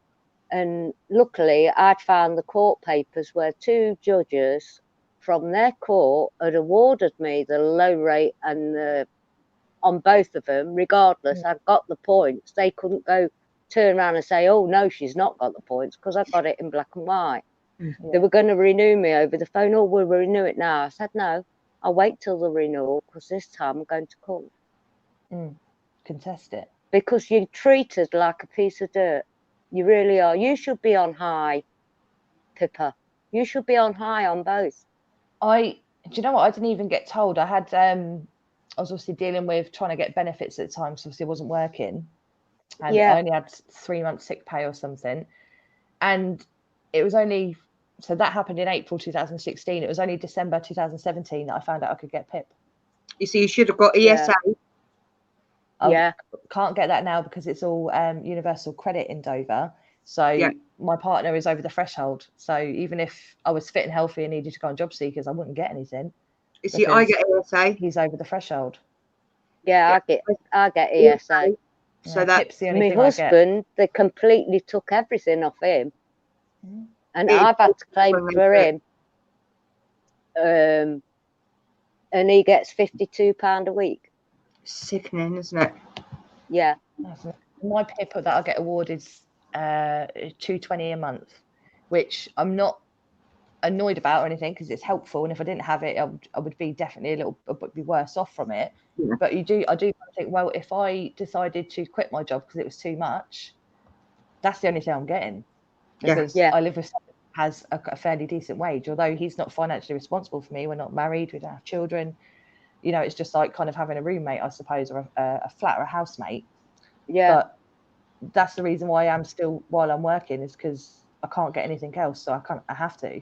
And luckily, I'd found the court papers where two judges from their court had awarded me the low rate and on both of them, regardless. I got the points. They couldn't turn around and say, oh, no, she's not got the points, because I got it in black and white. They were going to renew me over the phone. Oh, we'll renew it now. I said, no, I'll wait till the renewal, because this time I'm going to court. Contest it. Because you're treated like a piece of dirt. You really are. You should be on high, Pippa. You should be on high on both. Do you know what? I didn't even get told. I was obviously dealing with trying to get benefits at the time, so obviously I wasn't working. And I only had 3 months sick pay or something. And it was only, so that happened in April 2016. It was only December 2017 that I found out I could get PIP. You see, you should have got ESA. I can't get that now because it's all universal credit in Dover. So my partner is over the threshold. So even if I was fit and healthy and needed to go on job seekers, I wouldn't get anything. You see, I get ESA. He's over the threshold. Yeah, I get ESA. So that's the only my thing husband, they completely took everything off him. And I've had to claim for him. And he gets £52 a week. Sickening, isn't it? Yeah. My PIP that I get awarded is $220 a month, which I'm not annoyed about or anything, because it's helpful, and if I didn't have it, I would be definitely be worse off from it. But I do think, well, if I decided to quit my job because it was too much, that's the only thing I'm getting, because I live with someone who has a fairly decent wage, although he's not financially responsible for me. We're not married, we don't have children. It's just like kind of having a roommate, I suppose, or a flat or a housemate. But that's the reason why I'm still, while I'm working, is because I can't get anything else, so I have to.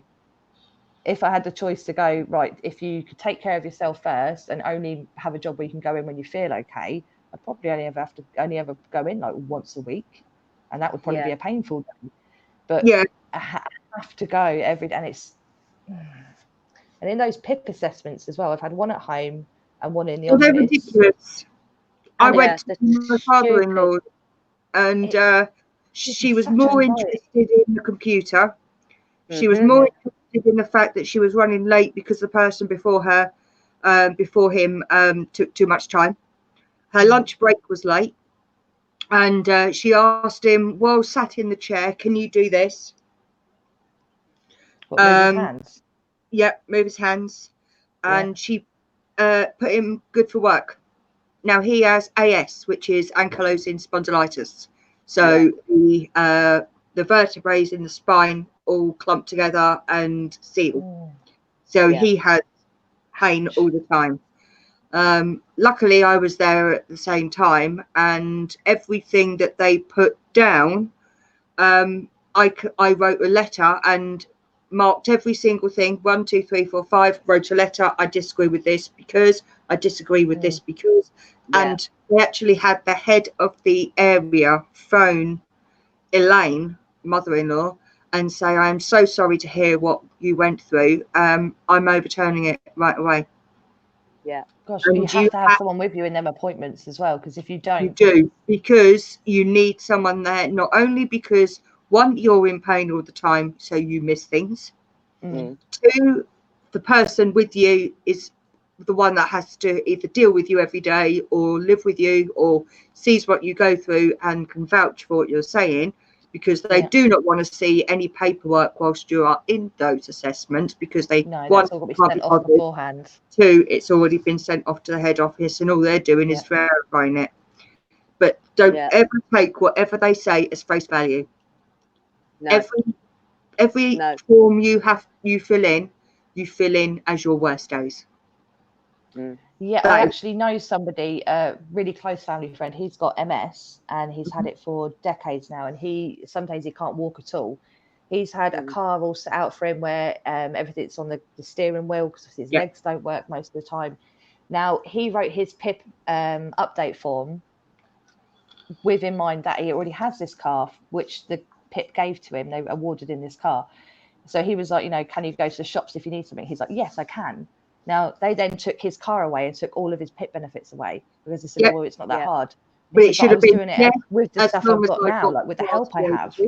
If I had the choice to go, right, if you could take care of yourself first and only have a job where you can go in when you feel okay, I'd probably only ever go in like once a week, and that would probably be a painful day. But I have to go every day, and it's and in those PIP assessments as well, I've had one at home and one in the office. They're ridiculous. I went to my father-in-law, and she was more interested in the computer. She was more interested in the fact that she was running late because the person before him took too much time. Her lunch break was late, and she asked him, while sat in the chair, "Can you do this?" What, move his hands? Yeah, move his hands, and she put him good for work. Now he has AS, which is ankylosing spondylitis. So the vertebrae in the spine all clump together and seal. So he has pain all the time. Luckily, I was there at the same time, and everything that they put down, I wrote a letter and marked every single thing, 1, 2, 3, 4, 5, wrote a letter. I disagree with this because I disagree with this because, and they actually had the head of the area phone Elaine, mother-in-law, and say, I'm so sorry to hear what you went through. I'm overturning it right away. Yeah. Gosh, and you have to have someone with you in them appointments as well, because if you don't, you do, because you need someone there, not only because one, you're in pain all the time, so you miss things. Two, the person with you is the one that has to either deal with you every day or live with you or sees what you go through and can vouch for what you're saying, because they do not want to see any paperwork whilst you are in those assessments, because they that's all got to be sent off beforehand. Two, it's already been sent off to the head office, and all they're doing is verifying it. But don't ever take whatever they say as face value. Every form you fill in as your worst days. Yeah, I actually know somebody, a really close family friend. He's got MS and he's had it for decades now, and sometimes he can't walk at all. He's had a car all set out for him where everything's on the steering wheel because his legs don't work most of the time. Now, he wrote his PIP update form with in mind that he already has this car, which the PIP gave to him. They awarded him this car. So he was like, can you go to the shops if you need something? He's like, yes, I can. Now, they then took his car away and took all of his PIP benefits away because they said, well, it's not that hard. But it should have been doing it with the stuff I've got now, like with the help I have.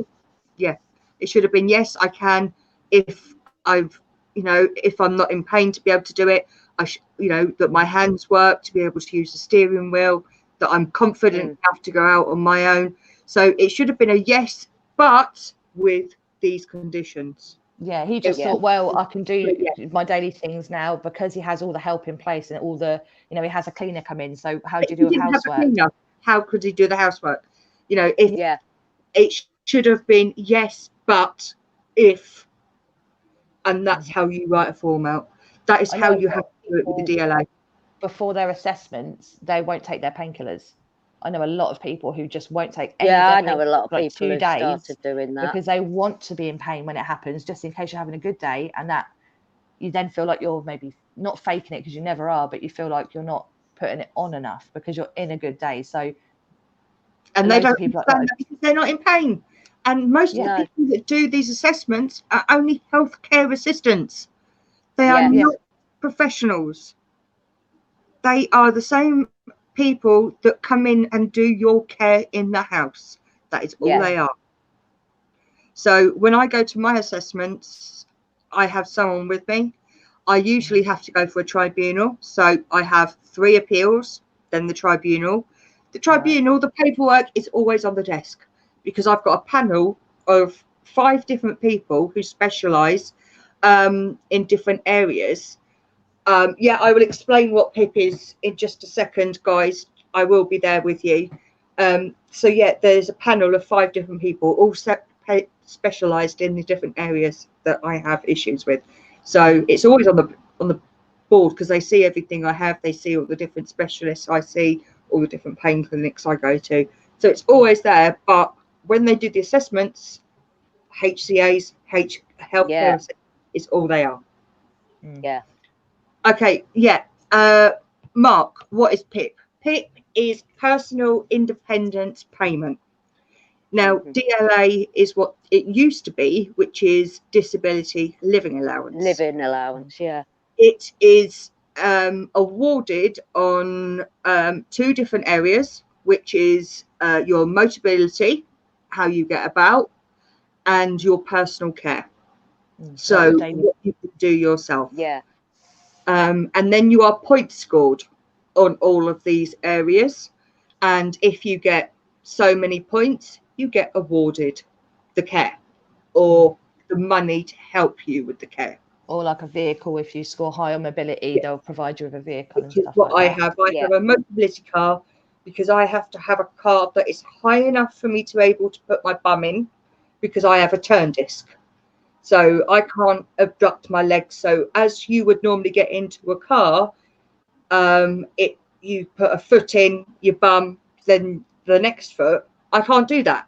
Yeah, it should have been, yes, I can. If if I'm not in pain to be able to do it, that my hands work to be able to use the steering wheel, that I'm confident enough to go out on my own. So it should have been a yes, but with these conditions. Yeah, he just thought, well, I can do my daily things now because he has all the help in place and all the, he has a cleaner come in. So how do you do housework? How could he do the housework? It should have been yes, but if, and that's how you write a form out. That is how you have to do it with the DLA. Before their assessments, they won't take their painkillers. I know a lot of people who just won't take any. Yeah, I know a lot of people who started doing that because they want to be in pain when it happens, just in case you're having a good day, and that you then feel like you're maybe not faking it because you never are, but you feel like you're not putting it on enough because you're in a good day. So, and they don't understand that because they're not in pain. And most of the people that do these assessments are only healthcare assistants. They are not professionals. They are the same people that come in and do your care in the house. That is all they are. So when I go to my assessments, I have someone with me. I usually have to go for a tribunal. So I have 3 appeals, then the tribunal. The tribunal, the paperwork is always on the desk because I've got a panel of 5 different people who specialise in different areas. I will explain what PIP is in just a second, guys. I will be there with you. There's a panel of 5 different people, all specialised in the different areas that I have issues with. So it's always on the board because they see everything I have. They see all the different specialists I see, all the different pain clinics I go to. So it's always there. But when they do the assessments, HCAs, healthcare is all they are. Yeah. Okay, Mark, what is PIP? PIP is personal independence payment. Now, DLA is what it used to be, which is disability living allowance. Living allowance, yeah. It is awarded on 2 different areas, which is your mobility, how you get about, and your personal care. So what you can do yourself. Yeah. And then you are point scored on all of these areas. And if you get so many points, you get awarded the care or the money to help you with the care. Or like a vehicle, if you score high on mobility, they'll provide you with a vehicle and Which is stuff what like I that. have. I have a mobility car because I have to have a car that is high enough for me to be able to put my bum in, because I have a turn disc. So I can't abduct my legs. So as you would normally get into a car, you put a foot in, your bum, then the next foot. I can't do that.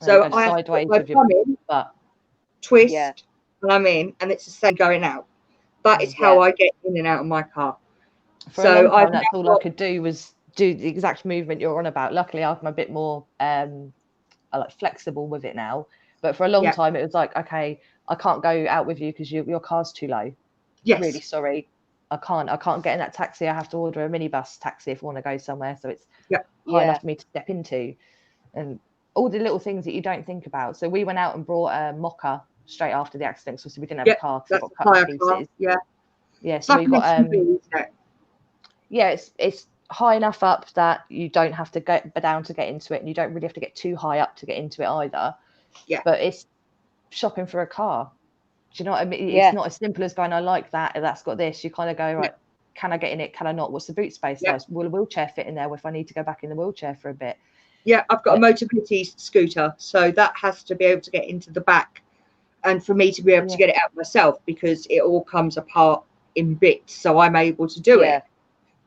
So I have to put my bum in, twist, and I'm in, and it's the same going out. That is how I get in and out of my car. For a long time, that's all I could do was do the exact movement you're on about. Luckily, I'm a bit more like flexible with it now. But for a long time, it was like, okay, I can't go out with you because your car's too low. Yes. Really sorry. I can't get in that taxi. I have to order a minibus taxi if I want to go somewhere. So it's high enough for me to step into. And all the little things that you don't think about. So we went out and brought a mocker straight after the accident. So we didn't have a car because it got cut to pieces. Yeah. So we got it's high enough up that you don't have to go down to get into it, and you don't really have to get too high up to get into it either. Yeah. But it's shopping for a car. Do you know what I mean? It's not as simple as going, I like that, that's got this. You kind of go, right, can I get in it? Can I not? What's the boot space like? Will a wheelchair fit in there if I need to go back in the wheelchair for a bit? Yeah, I've got a mobility scooter, so that has to be able to get into the back, and for me to be able to get it out myself, because it all comes apart in bits, so I'm able to do it.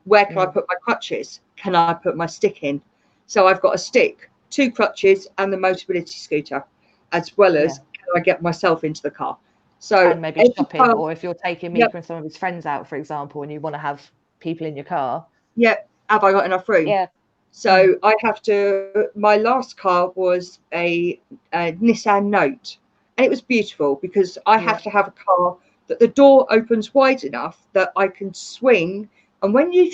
Where can I put my crutches? Can I put my stick in? So I've got a stick, 2 crutches, and the mobility scooter, as well as can I get myself into the car? So and maybe shopping, or if you're taking Mika and some of his friends out, for example, and you want to have people in your car. Have I got enough room? So I have to. My last car was a Nissan Note, and it was beautiful because I have to have a car that the door opens wide enough that I can swing. And when you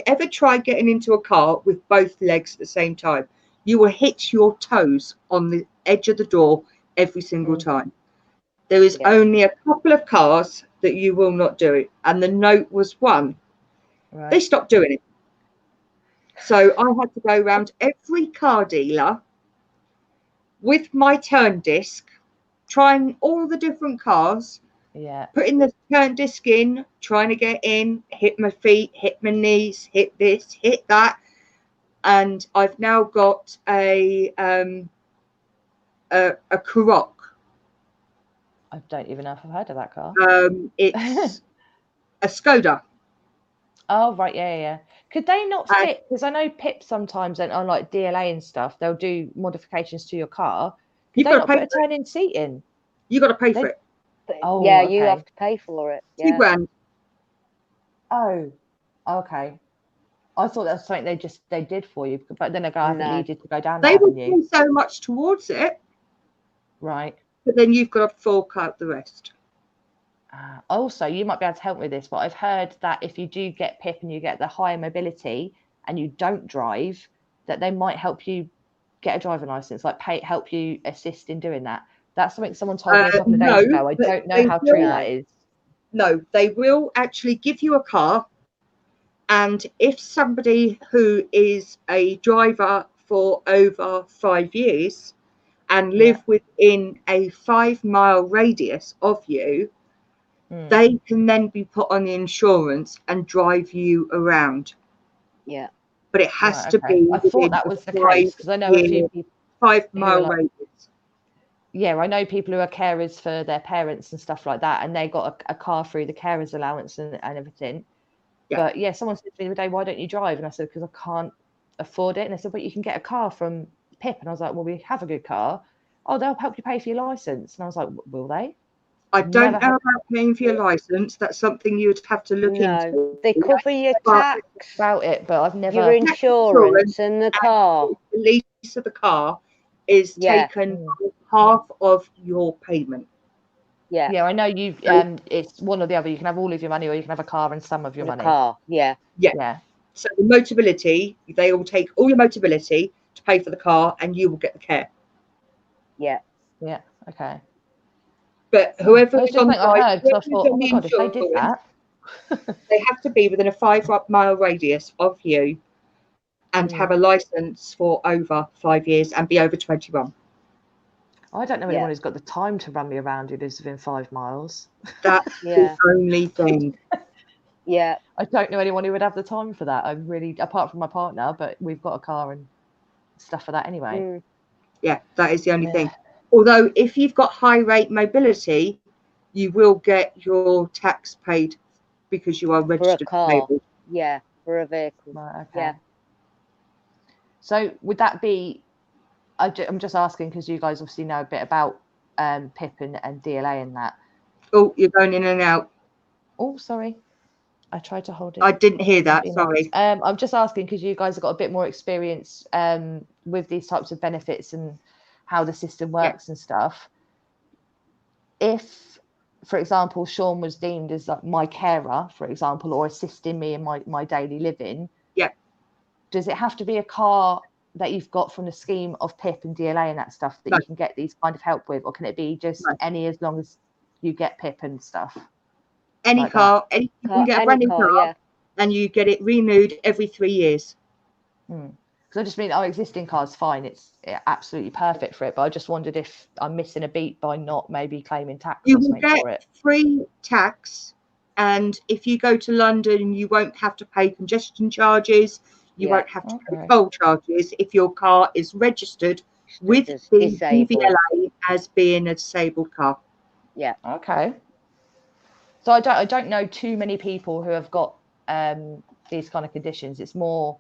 ever try getting into a car with both legs at the same time, you will hit your toes on the edge of the door every single time. There is only a couple of cars that you will not do it, and the Note was one. They stopped doing it. So I had to go around every car dealer with my turn disc, trying all the different cars, putting the turn disc in, trying to get in, hit my feet, hit my knees, hit this, hit that. And I've now got a Karoq. I don't even know if I've heard of that car. It's a Skoda. Oh, right. Yeah. Could they not fit? Because I know Pip sometimes, and on like DLA and stuff, they'll do modifications to your car. Could they not put a turn-in seat in? You got to pay for it. Oh, yeah, you have to pay for it. £2,000. Oh, okay. I thought that's something they did for you, but then I haven't needed to go down that avenue. They will pay so much towards it. Right. But then you've got to fork out the rest. Also, you might be able to help me with this, but I've heard that if you do get PIP and you get the higher mobility and you don't drive, that they might help you get a driving license, like help you assist in doing that. That's something someone told me a couple of days ago. I don't know how true that is. No, they will actually give you a car. And if somebody who is a driver for over 5 years and live within a 5-mile radius of you, they can then be put on the insurance and drive you around. Yeah. But it has to be. I thought that was the case because I know a few people. 5-mile radius. Yeah, I know people who are carers for their parents and stuff like that, and they got a car through the carers allowance and everything. But someone said to me the other day, why don't you drive? And I said, because I can't afford it. And they said, but you can get a car from PIP. And I was like, well, we have a good car. Oh, they'll help you pay for your license. And I was like, will they? I don't know about paying for your license. That's something you would have to look into. They cover your tax about it, but I've never. Your insurance and the car. The lease of the car is taken half of your payment. Yeah, I know you. It's one or the other. You can have all of your money, or you can have a car and some of your money. Car, yeah. So the Motability, they will take all your Motability to pay for the car, and you will get the care. Yeah. Okay. But whoever is on I thought, oh my God, if they did that, they have to be within a 5-mile radius of you, and have a license for over 5 years and be over 21. I don't know anyone who's got the time to run me around who lives within 5 miles. That's the only thing. Yeah. I don't know anyone who would have the time for that. I really, apart from my partner, but we've got a car and stuff for that anyway. Yeah, that is the only thing. Although if you've got high rate mobility, you will get your tax paid because you are registered disabled. Yeah, for a vehicle. Right, okay. Yeah. So would that be, I'm just asking because you guys obviously know a bit about PIP and DLA and that. Oh, you're going in and out. Oh, sorry. I tried to hold it. I didn't hear that, sorry. I'm just asking because you guys have got a bit more experience with these types of benefits and how the system works and stuff. If, for example, Sean was deemed as like my carer, for example, or assisting me in my daily living, does it have to be a car that you've got from the scheme of PIP and DLA and that stuff that you can get these kind of help with, or can it be just any as long as you get PIP and stuff? Any like car, you can get a brand new car, and you get it renewed every 3 years. Because I just mean our existing car's fine, it's absolutely perfect for it, but I just wondered if I'm missing a beat by not maybe claiming tax you or will something for it. Free tax, and if you go to London, you won't have to pay congestion charges. You won't have to pay toll charges if your car is registered with the DVLA as being a disabled car. Yeah. Okay. So I don't know too many people who have got these kind of conditions. It's more,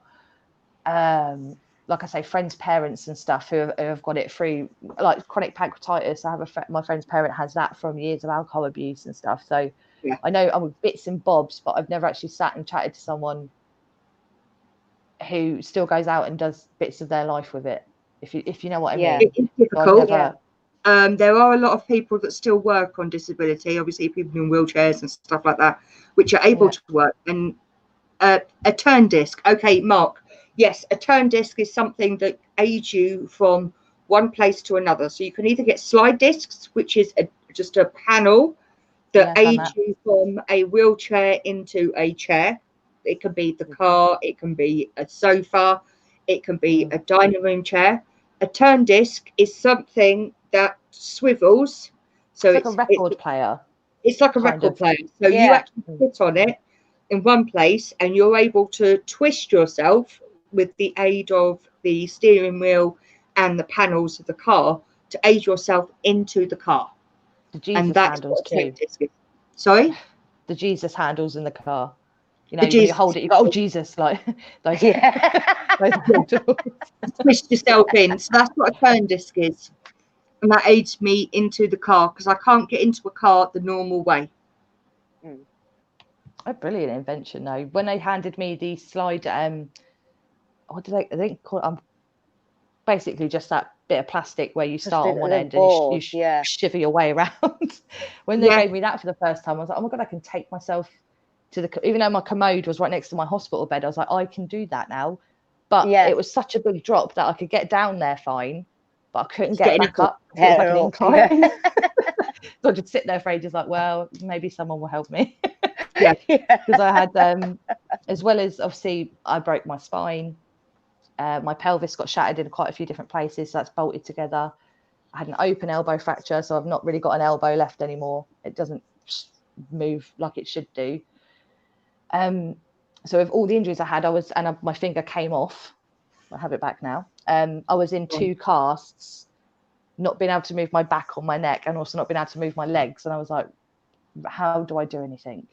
like I say, friends' parents and stuff who have got it through, like chronic pancreatitis. I have my friend's parent has that from years of alcohol abuse and stuff. So I know I'm with bits and bobs, but I've never actually sat and chatted to someone who still goes out and does bits of their life with it. If you know what I mean. It is difficult. There are a lot of people that still work on disability, obviously people in wheelchairs and stuff like that, which are able to work. And a turn disc, okay, Mark, yes, a turn disc is something that aids you from one place to another. So you can either get slide discs, which is just a panel that aids you from a wheelchair into a chair. It can be the car, it can be a sofa, it can be a dining room chair. A turn disc is something that swivels. So it's like a record player. It's like a record player. So you actually sit on it in one place and you're able to twist yourself with the aid of the steering wheel and the panels of the car to aid yourself into the car. The Jesus handles too. Sorry? The Jesus handles in the car. You know, when you hold it, you go, oh, Jesus, like those, those twist yourself in. So that's what a turn disc is. And that aids me into the car because I can't get into a car the normal way. A brilliant invention, though. When they handed me the slide, what do they call it? Basically just that bit of plastic where you start on one end and you shiver your way around. When they gave me that for the first time, I was like, oh my God, I can take myself to the, even though my commode was right next to my hospital bed, I was like, I can do that now. But it was such a big drop that I could get down there fine, but I couldn't get back up. It was like an incline. So I just sit there for ages like, well, maybe someone will help me. Because I had, as well as obviously I broke my spine. My pelvis got shattered in quite a few different places, so that's bolted together. I had an open elbow fracture, so I've not really got an elbow left anymore. It doesn't move like it should do. So with all the injuries I had, my finger came off. I have it back now. I was in 2 casts, not being able to move my back or my neck, and also not being able to move my legs. And I was like, how do I do anything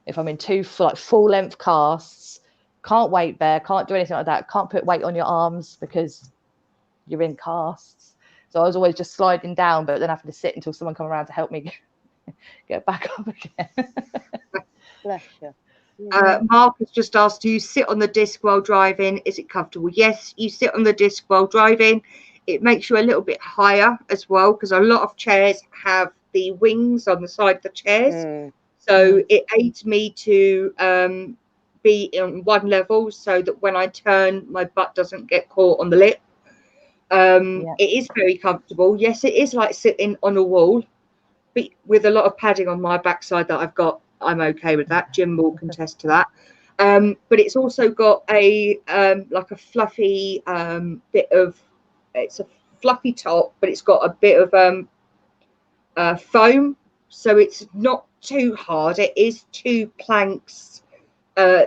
if I'm in 2 full length casts? Can't weight bear, can't do anything like that, can't put weight on your arms because you're in casts. So I was always just sliding down, but then having to sit until someone come around to help me get back up again. Bless you. Mark has just asked, do you sit on the disc while driving? Is it comfortable? Yes, you sit on the disc while driving. It makes you a little bit higher as well, because a lot of chairs have the wings on the side of the chairs. So it aids me to be on one level so that when I turn, my butt doesn't get caught on the lip. It is very comfortable. Yes, it is like sitting on a wall, but with a lot of padding on my backside that I've got. I'm okay with that. Jim will contest to that. But it's also got a like a fluffy bit of, it's a fluffy top, but it's got a bit of foam, so it's not too hard. It is 2 planks,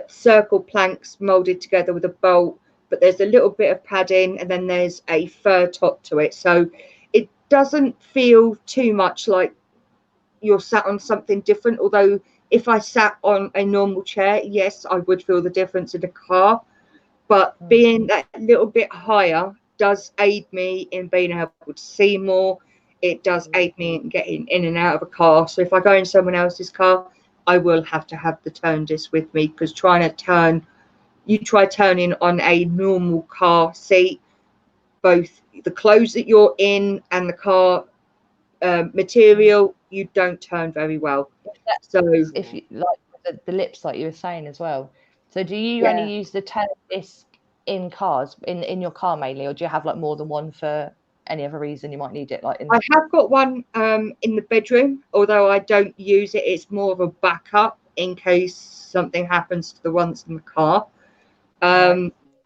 circle planks molded together with a bolt, but there's a little bit of padding, and then there's a fur top to it, so it doesn't feel too much like you're sat on something different. Although if I sat on a normal chair, yes, I would feel the difference in the car, but being that little bit higher does aid me in being able to see more. It does aid me in getting in and out of a car. So if I go in someone else's car, I will have to have the turn disc with me, because you try turning on a normal car seat, both the clothes that you're in and the car material, you don't turn very well. So if you like the lips, like you were saying as well. So do you Yeah. only use the turn disc in cars, in your car mainly, or do you have like more than one for any other reason you might need it? Like I have got one in the bedroom, although I don't use it. It's more of a backup in case something happens to the ones in the car.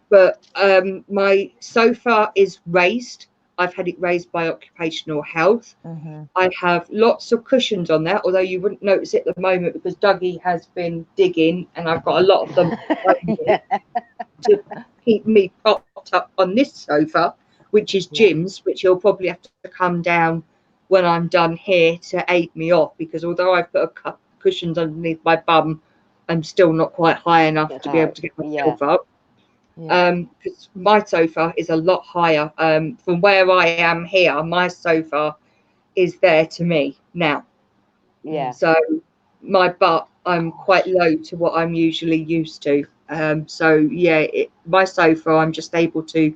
But my sofa is raised. I've had it raised by occupational health. I have lots of cushions on there, although you wouldn't notice it at the moment because Dougie has been digging, and I've got a lot of them to keep me propped up on this sofa, which is Jim's, which he'll probably have to come down when I'm done here to aid me off, because although I've put a couple of cushions underneath my bum, I'm still not quite high enough to be able to get myself up. Because my sofa is a lot higher. From where I am here, my sofa is there to me now. So my butt, I'm quite low to what I'm usually used to. So yeah, my sofa, I'm just able to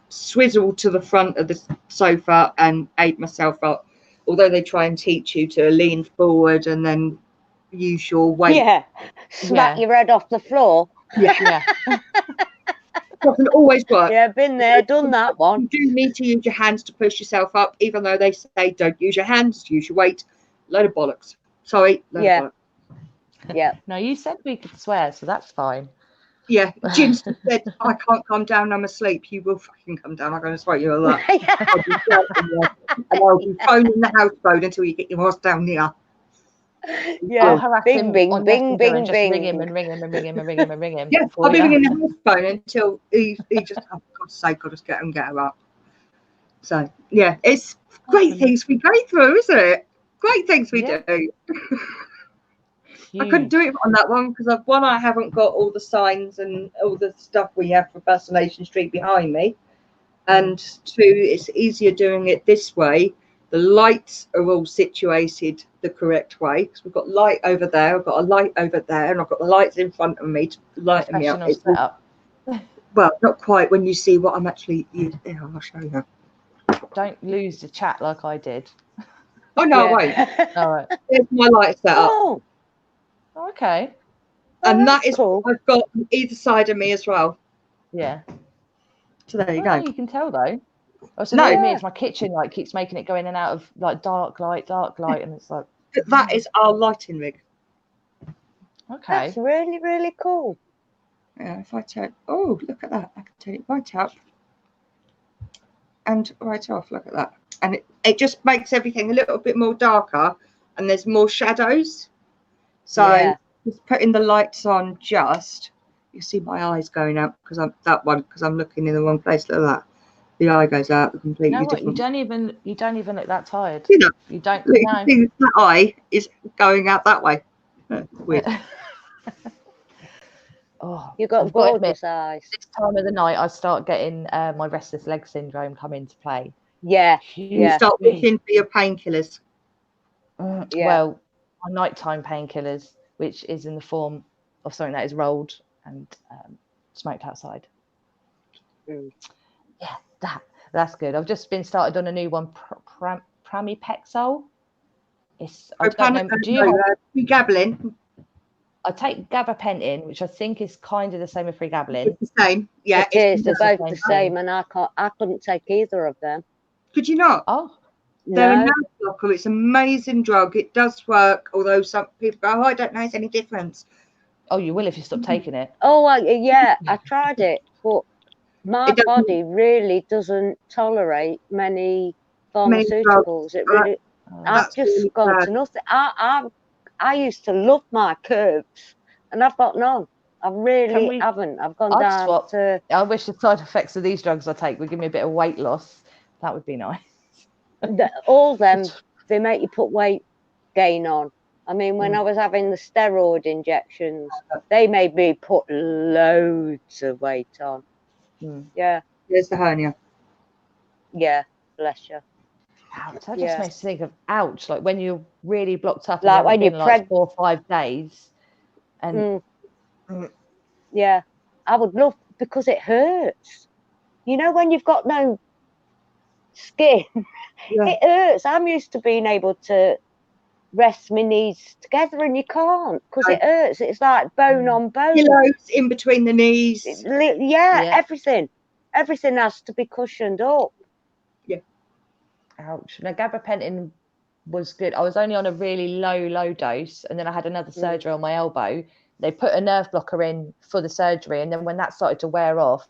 swizzle to the front of the sofa and aid myself up. Although they try and teach you to lean forward and then use your weight. Smack your head off the floor. Doesn't always work. Been there, done that one. You do need to use your hands to push yourself up, even though they say don't use your hands, use your weight. Load of bollocks. Sorry, load of bollocks. No, you said we could swear, so that's fine. Yeah, Jim said, I can't come down, I'm asleep. You will fucking come down, I'm going to swear you a lot. And I'll be phoning the house phone until you get your ass down here. I'll harass him bing, on bing, Messenger bing, and just bing. ring him and ring him and ring him and ring him and ring him. Yeah, I'll be ringing the house phone until he just, oh, God's sake, I'll just get her up. So, yeah, it's great things we go through, isn't it? Great things we do. I couldn't do it on that one because I haven't got all the signs and all the stuff we have for Fascination Street behind me, and 2, it's easier doing it this way. The lights are all situated the correct way, because we've got light over there, I've got a light over there, and I've got the lights in front of me to light me up. Well, not quite when you see what I'm actually using. I'll show you. Don't lose the chat like I did. Oh no, I won't. All right. There's my light set up. Oh, okay. And that is cool. what I've got on either side of me as well. Yeah. So there you go. You can tell though. Oh, so No, it means my kitchen light keeps making it go in and out of like dark light, and it's like. But that is our lighting rig. Okay. That's really, really cool. Yeah, if I turn, oh, look at that. I can turn it right up and right off. Look at that. And it just makes everything a little bit more darker, and there's more shadows. So just putting the lights on, you see my eyes going out because I'm looking in the wrong place. Look at that. The eye goes out completely different. You don't even look that tired. You know, you don't look, know. that eye is going out that way. Weird. You got gorgeous eyes. This time of the night, I start getting my restless leg syndrome come into play. You start looking for your painkillers. Well, my nighttime painkillers, which is in the form of something that is rolled and smoked outside. Yeah, that's good. I've just been started on a new one, pramipexole. I don't know. Do you pregabalin? I take gabapentin, which I think is kind of the same as pregabalin. It's the same, yeah. It is. They're both the same, and I couldn't take either of them. Could you not? Oh, they're a nerve blocker. It's an amazing drug. It does work, although some people go, I don't notice any difference. Oh, you will if you stop taking it. Oh, yeah, I tried it, but my body really doesn't tolerate many pharmaceuticals. It really, I've just really gone bad. to nothing. I used to love my curves, and I've got none. I really haven't. I've gone down to. I wish the side effects of these drugs I take would give me a bit of weight loss. That would be nice. All them, they make you put weight gain on. I mean, when I was having the steroid injections, they made me put loads of weight on. Yeah. There's the hernia. Yeah, bless you. Ouch, that just makes me think of ouch, like when you're really blocked up, like and when you're like 4 or 5 days, and yeah, I would love, because it hurts. You know, when you've got no skin, it hurts. I'm used to being able to rest my knees together, and you can't, because it hurts. It's like bone on bone. Pillows in between the knees. Everything has to be cushioned up. Ouch. Now, gabapentin was good. I was only on a really low dose, and then I had another surgery on my elbow. They put a nerve blocker in for the surgery, and then when that started to wear off,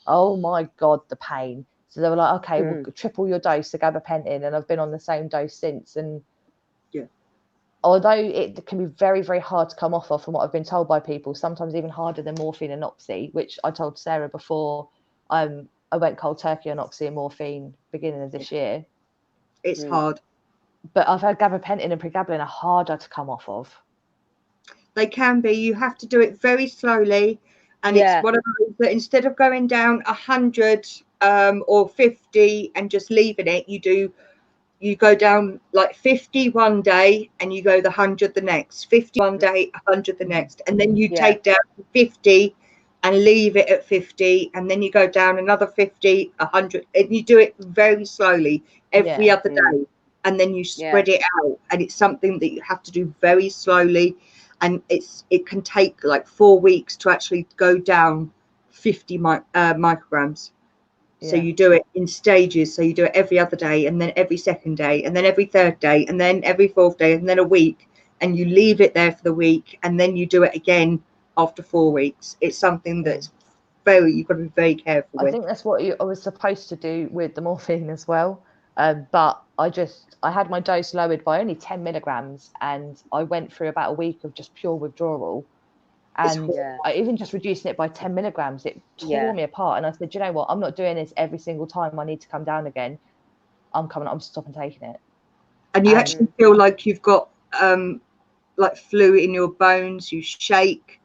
oh my God, the pain. So they were like, okay, we'll triple your dose of gabapentin, and I've been on the same dose since. And although it can be very, very hard to come off of, from what I've been told by people, sometimes even harder than morphine and oxy, which I told Sarah before. I went cold turkey on oxy and morphine beginning of this year. It's hard. But I've heard gabapentin and pregabalin are harder to come off of. They can be. You have to do it very slowly. And it's one of those that instead of going down 100 or 50 and just leaving it, you go down like 50 one day and you go the 100 the next, 50 one day, 100 the next. And then you take down 50 and leave it at 50, and then you go down another 50, 100, and you do it very slowly every other day, and then you spread it out. And it's something that you have to do very slowly, and it can take like 4 weeks to actually go down 50 micrograms. So you do it in stages. So you do it every other day, and then every second day, and then every third day, and then every fourth day, and then a week, and you leave it there for the week, and then you do it again after 4 weeks. It's something that's you've got to be very careful with. I think that's what I was supposed to do with the morphine as well. But I had my dose lowered by only 10 milligrams, and I went through about a week of just pure withdrawal. And even just reducing it by 10 milligrams, it tore me apart. And I said, you know what? I'm not doing this every single time I need to come down again. I'm stopping taking it. And you actually feel like you've got like fluid in your bones. You shake.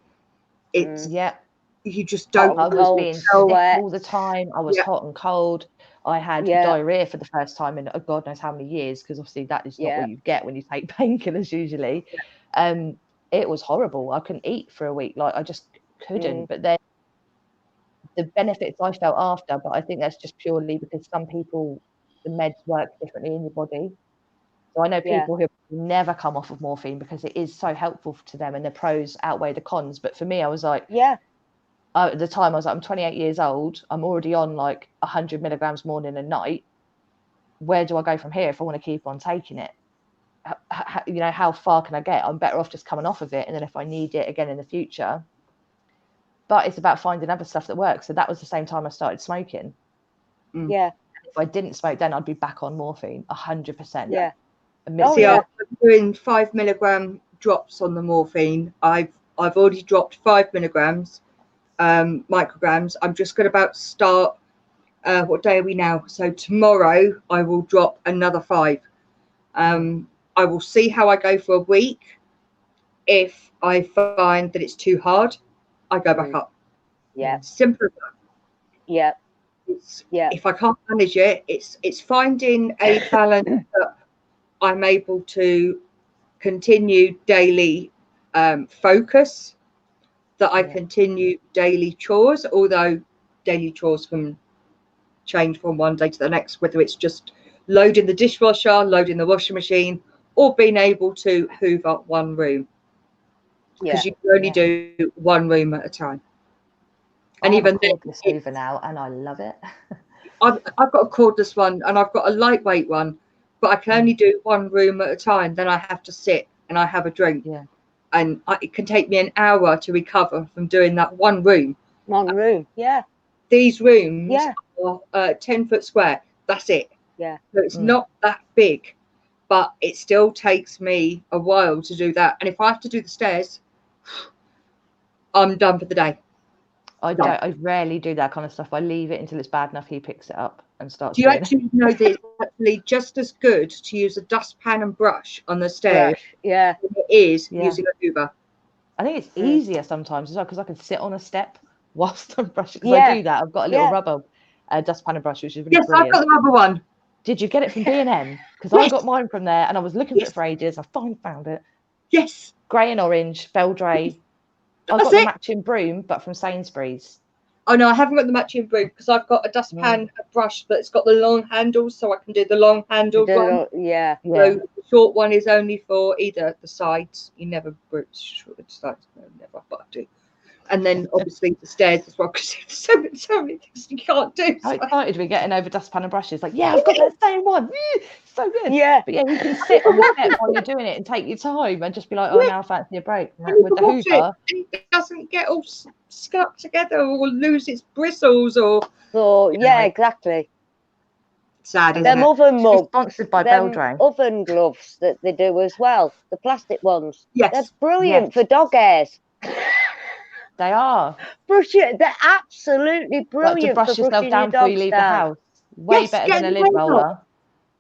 It's you just don't. I was being sick all the time. I was hot and cold. I had diarrhea for the first time in God knows how many years, because obviously that is not what you get when you take painkillers usually. It was horrible. I couldn't eat for a week. Like, I just couldn't. But then the benefits I felt after, but I think that's just purely because some people, the meds work differently in your body. So I know people who never come off of morphine because it is so helpful to them, and the pros outweigh the cons. But for me, I was like, at the time I was like, I'm 28 years old. I'm already on like 100 milligrams morning and night. Where do I go from here if I want to keep on taking it? You know, how far can I get? I'm better off just coming off of it, and then if I need it again in the future. But it's about finding other stuff that works. So that was the same time I started smoking. If I didn't smoke then, I'd be back on morphine 100%. I'm doing 5 milligram drops on the morphine. I've already dropped 5 milligrams micrograms. I'm just going to about start what day are we now? So tomorrow I will drop another 5. I will see how I go for a week. If I find that it's too hard, I go back up. Simple as that. If I can't manage it, it's finding a balance that I'm able to continue daily focus, that I continue daily chores, although daily chores can change from one day to the next, whether it's just loading the dishwasher, loading the washing machine, or being able to hoover one room, because you can only do one room at a time. And even then, cordless hoover now, and I love it. I've got a cordless one, and I've got a lightweight one, but I can only do one room at a time. Then I have to sit and I have a drink, and it can take me an hour to recover from doing that one room. Then These rooms Yeah. are 10 foot square. That's it. Yeah. So it's not that big, but it still takes me a while to do that. And if I have to do the stairs, I'm done for the day. I rarely do that kind of stuff. I leave it until it's bad enough he picks it up and starts Do you doing actually know that it's actually just as good to use a dustpan and brush on the stairs Brush. Yeah. than it is Yeah. using a Hoover? I think it's easier sometimes as well because I can sit on a step whilst I'm brushing. Because Yeah. I do that. I've got a little rubber dustpan and brush, which is really Yes, brilliant. I've got the rubber one. Did you get it from B&M? Because Yes. I got mine from there and I was looking for it for ages. I finally found it. Yes. Grey and orange, Beldray. I've That's got the it. matching broom, but from Sainsbury's. Oh no, I haven't got the matching broom because I've got a dustpan, a brush, but it's got the long handles, so I can do the long handled one. Yeah. So the short one is only for either the sides. You never brush the sides, no, never, but I do. And then obviously the stairs as well, because there's so many things you can't do. How excited we're getting over dustpan and brushes. Like, yeah, I've got that same one. So good. Yeah. But yeah, you can sit on the step while you're doing it and take your time and just be like, oh, now I fancy a break. And you With can the wash Hoover. it, and it doesn't get all stuck together or lose its bristles or. So yeah, exactly. Sad, isn't Them it? oven mugs, Sponsored by them Beldray. oven gloves that they do as well, the plastic ones. Yes. They're brilliant for dog hairs. They are. They're absolutely Like to brilliant brush for yourself brushing down your before you dogs leave the down. house. Way better than a lid roller.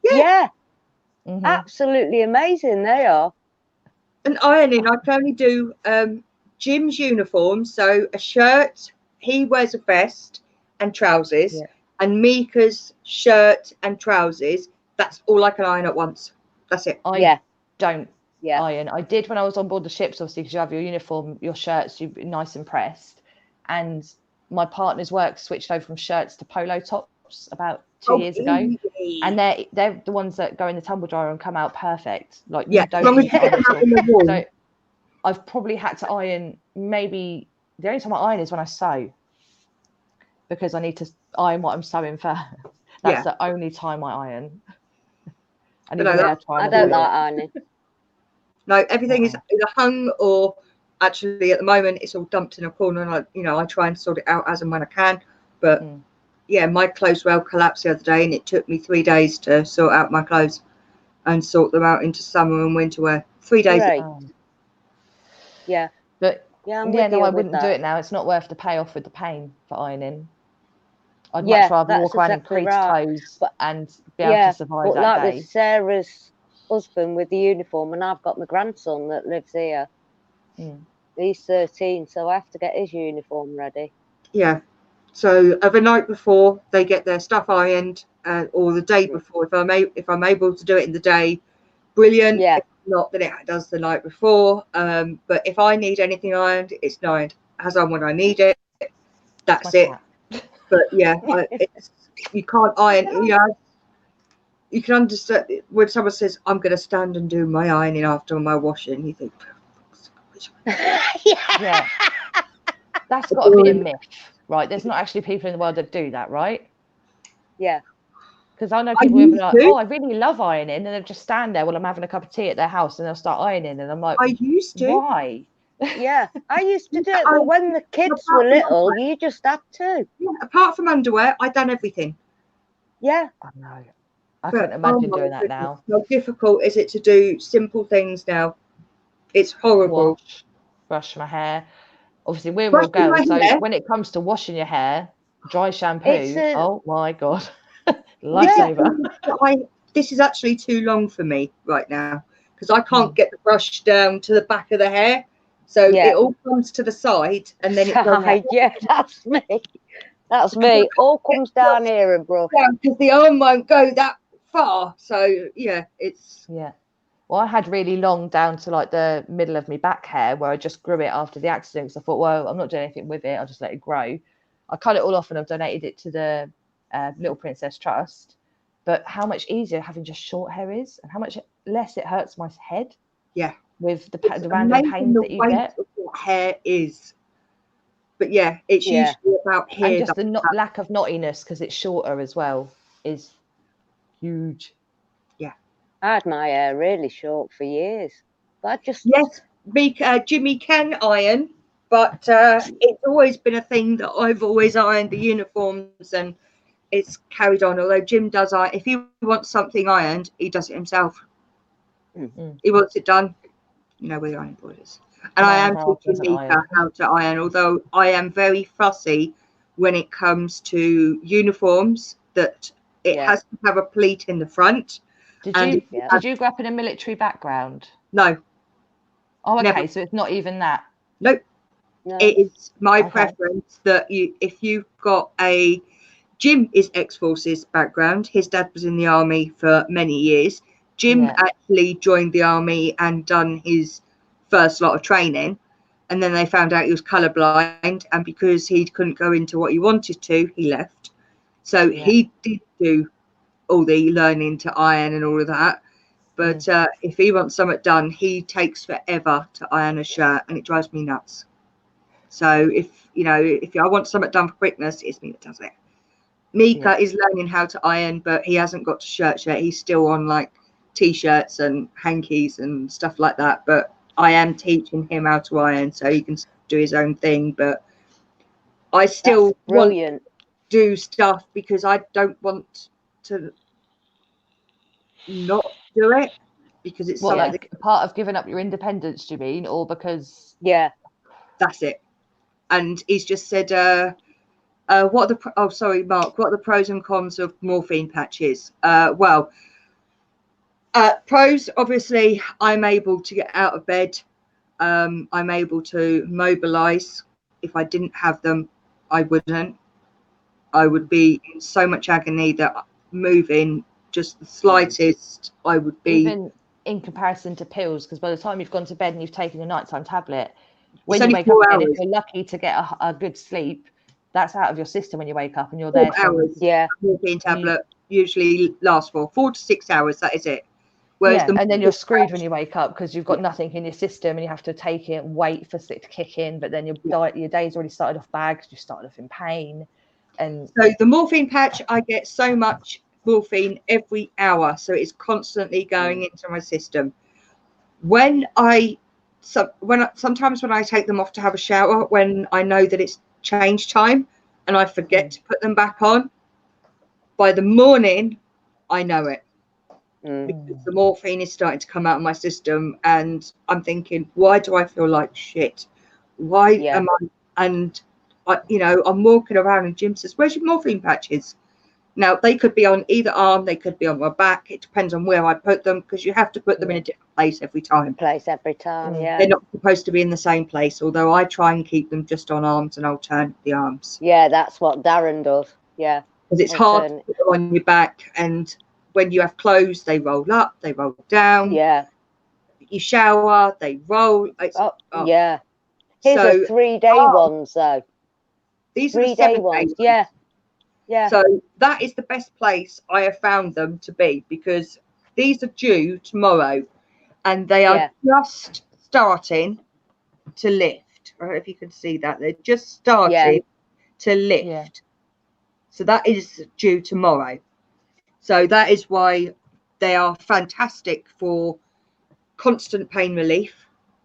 Yeah, Mhm. absolutely amazing they are. And ironing, I can only do Jim's uniform, so a shirt, he wears a vest and trousers, and Mika's shirt and trousers. That's all I can iron at once. That's it. I don't iron. I did when I was on board the ships, obviously, because you have your uniform, your shirts, you're nice and pressed. And my partner's work switched over from shirts to polo tops about 2 years ago. And they're the ones that go in the tumble dryer and come out perfect. Like you don't need to iron at all. So I've probably had to iron, maybe the only time I iron is when I sew, because I need to iron what I'm sewing first. That's the only time I iron. I need to I don't like ironing. No, everything is either hung or actually at the moment it's all dumped in a corner, and I try and sort it out as and when I can. But yeah, my clothes rail collapsed the other day, and it took me 3 days to sort out my clothes and sort them out into summer and winter wear. 3 days. Yeah. But yeah, no, I wouldn't do it now. It's not worth the payoff with the pain for ironing. I'd much rather walk around in creased clothes and be able to survive that day. With Sarah's husband with the uniform, and I've got my grandson that lives here. He's 13, so I have to get his uniform ready. Yeah. So the night before they get their stuff ironed, or the day before, if I'm able to do it in the day, brilliant. Yeah. If not, then it does the night before. But if I need anything ironed, it's ironed as on when I need it. That's it. But yeah, you can't iron. You can understand when someone says, "I'm going to stand and do my ironing after my washing." You think, yeah. That's got to be a myth, right? There's not actually people in the world that do that, right? Yeah. Because I know people who are like, "Oh, I really love ironing," and they'll just stand there while I'm having a cup of tea at their house, and they'll start ironing, and I'm like, "I used to." Why? Yeah, I used to do it, but when the kids were little, you just had to. Yeah, apart from underwear, I'd done everything. Yeah. I know. I couldn't imagine doing that now. How difficult is it to do simple things now? It's horrible. Brush my hair. Obviously, we're all girls, so when it comes to washing your hair, dry shampoo, oh my God. Lifesaver. This is actually too long for me right now because I can't get the brush down to the back of the hair. So it all comes to the side and then it goes. Yeah, that's me. That's me. All comes down here and brush. Yeah, because the arm won't go that far. So yeah, it's. Yeah. Well, I had really long down to like the middle of my back hair where I just grew it after the accident because I thought, well, I'm not doing anything with it. I'll just let it grow. I cut it all off and I've donated it to the Little Princess Trust. But how much easier having just short hair is, and how much less it hurts my head. Yeah. With the random pains that you get. What hair is. But yeah, it's usually about hair. And just the lack of knottiness because it's shorter as well is huge. Yeah. I had my hair really short for years. But I just Jimmy can iron, But it's always been a thing that I've always ironed the uniforms, and it's carried on. Although Jim does iron, if he wants something ironed, he does it himself. He wants it done. You know where the iron board is. And I am teaching Mika how to iron, although I am very fussy when it comes to uniforms, that it has to have a pleat in the front. Did you grow up in a military background? No. Oh, okay. Never. So it's not even that. Nope. No. It is my preference that if you've got Jim is ex-forces background. His dad was in the army for many years. Jim actually joined the army and done his first lot of training, and then they found out he was colourblind, and because he couldn't go into what he wanted to, he left. So he did do all the learning to iron and all of that. But if he wants something done, he takes forever to iron a shirt, and it drives me nuts. So if I want something done for quickness, it's me that does it. Mika is learning how to iron, but he hasn't got to shirts yet. He's still on like t-shirts and hankies and stuff like that. But I am teaching him how to iron so he can do his own thing. But I still want to do stuff because I don't want to not do it, because it's like part of giving up your independence, do you mean? Or because that's it. And he's just said what are the Mark, what are the pros and cons of morphine patches? Pros, obviously I'm able to get out of bed. I'm able to mobilize. If I didn't have them, I wouldn't. I would be in so much agony that moving just the slightest, I would be. Even in comparison to pills, because by the time you've gone to bed and you've taken your nighttime tablet, when you wake up again, if you're lucky to get a good sleep, that's out of your system when you wake up, and you're there. 4 hours. Morphine tablet usually lasts for 4 to 6 hours. That is it. Whereas and then you're screwed when you wake up because you've got nothing in your system, and you have to take it and wait for it to kick in. But then your day's already started off bad because you started off in pain. And so the morphine patch, I get so much morphine every hour, so it's constantly going into my system. Sometimes when I take them off to have a shower, when I know that it's change time and I forget to put them back on, by the morning I know it, because the morphine is starting to come out of my system, and I'm thinking, why do I feel like shit? Why am I? And I'm walking around and Jim says, where's your morphine patches? Now, they could be on either arm, they could be on my back. It depends on where I put them, because you have to put them in a different place every time. They're not supposed to be in the same place, although I try and keep them just on arms and alternate the arms. Yeah, that's what Darren does. Yeah. Because it's hard to put them on your back, and when you have clothes, they roll up, they roll down. Yeah. You shower, they roll. Yeah. Here's a 3-day ones, though. These are the 7-day ones. Yeah. Yeah. So that is the best place I have found them to be, because these are due tomorrow and they are just starting to lift. I don't know if you can see that. They're just starting to lift. Yeah. So that is due tomorrow. So that is why they are fantastic for constant pain relief,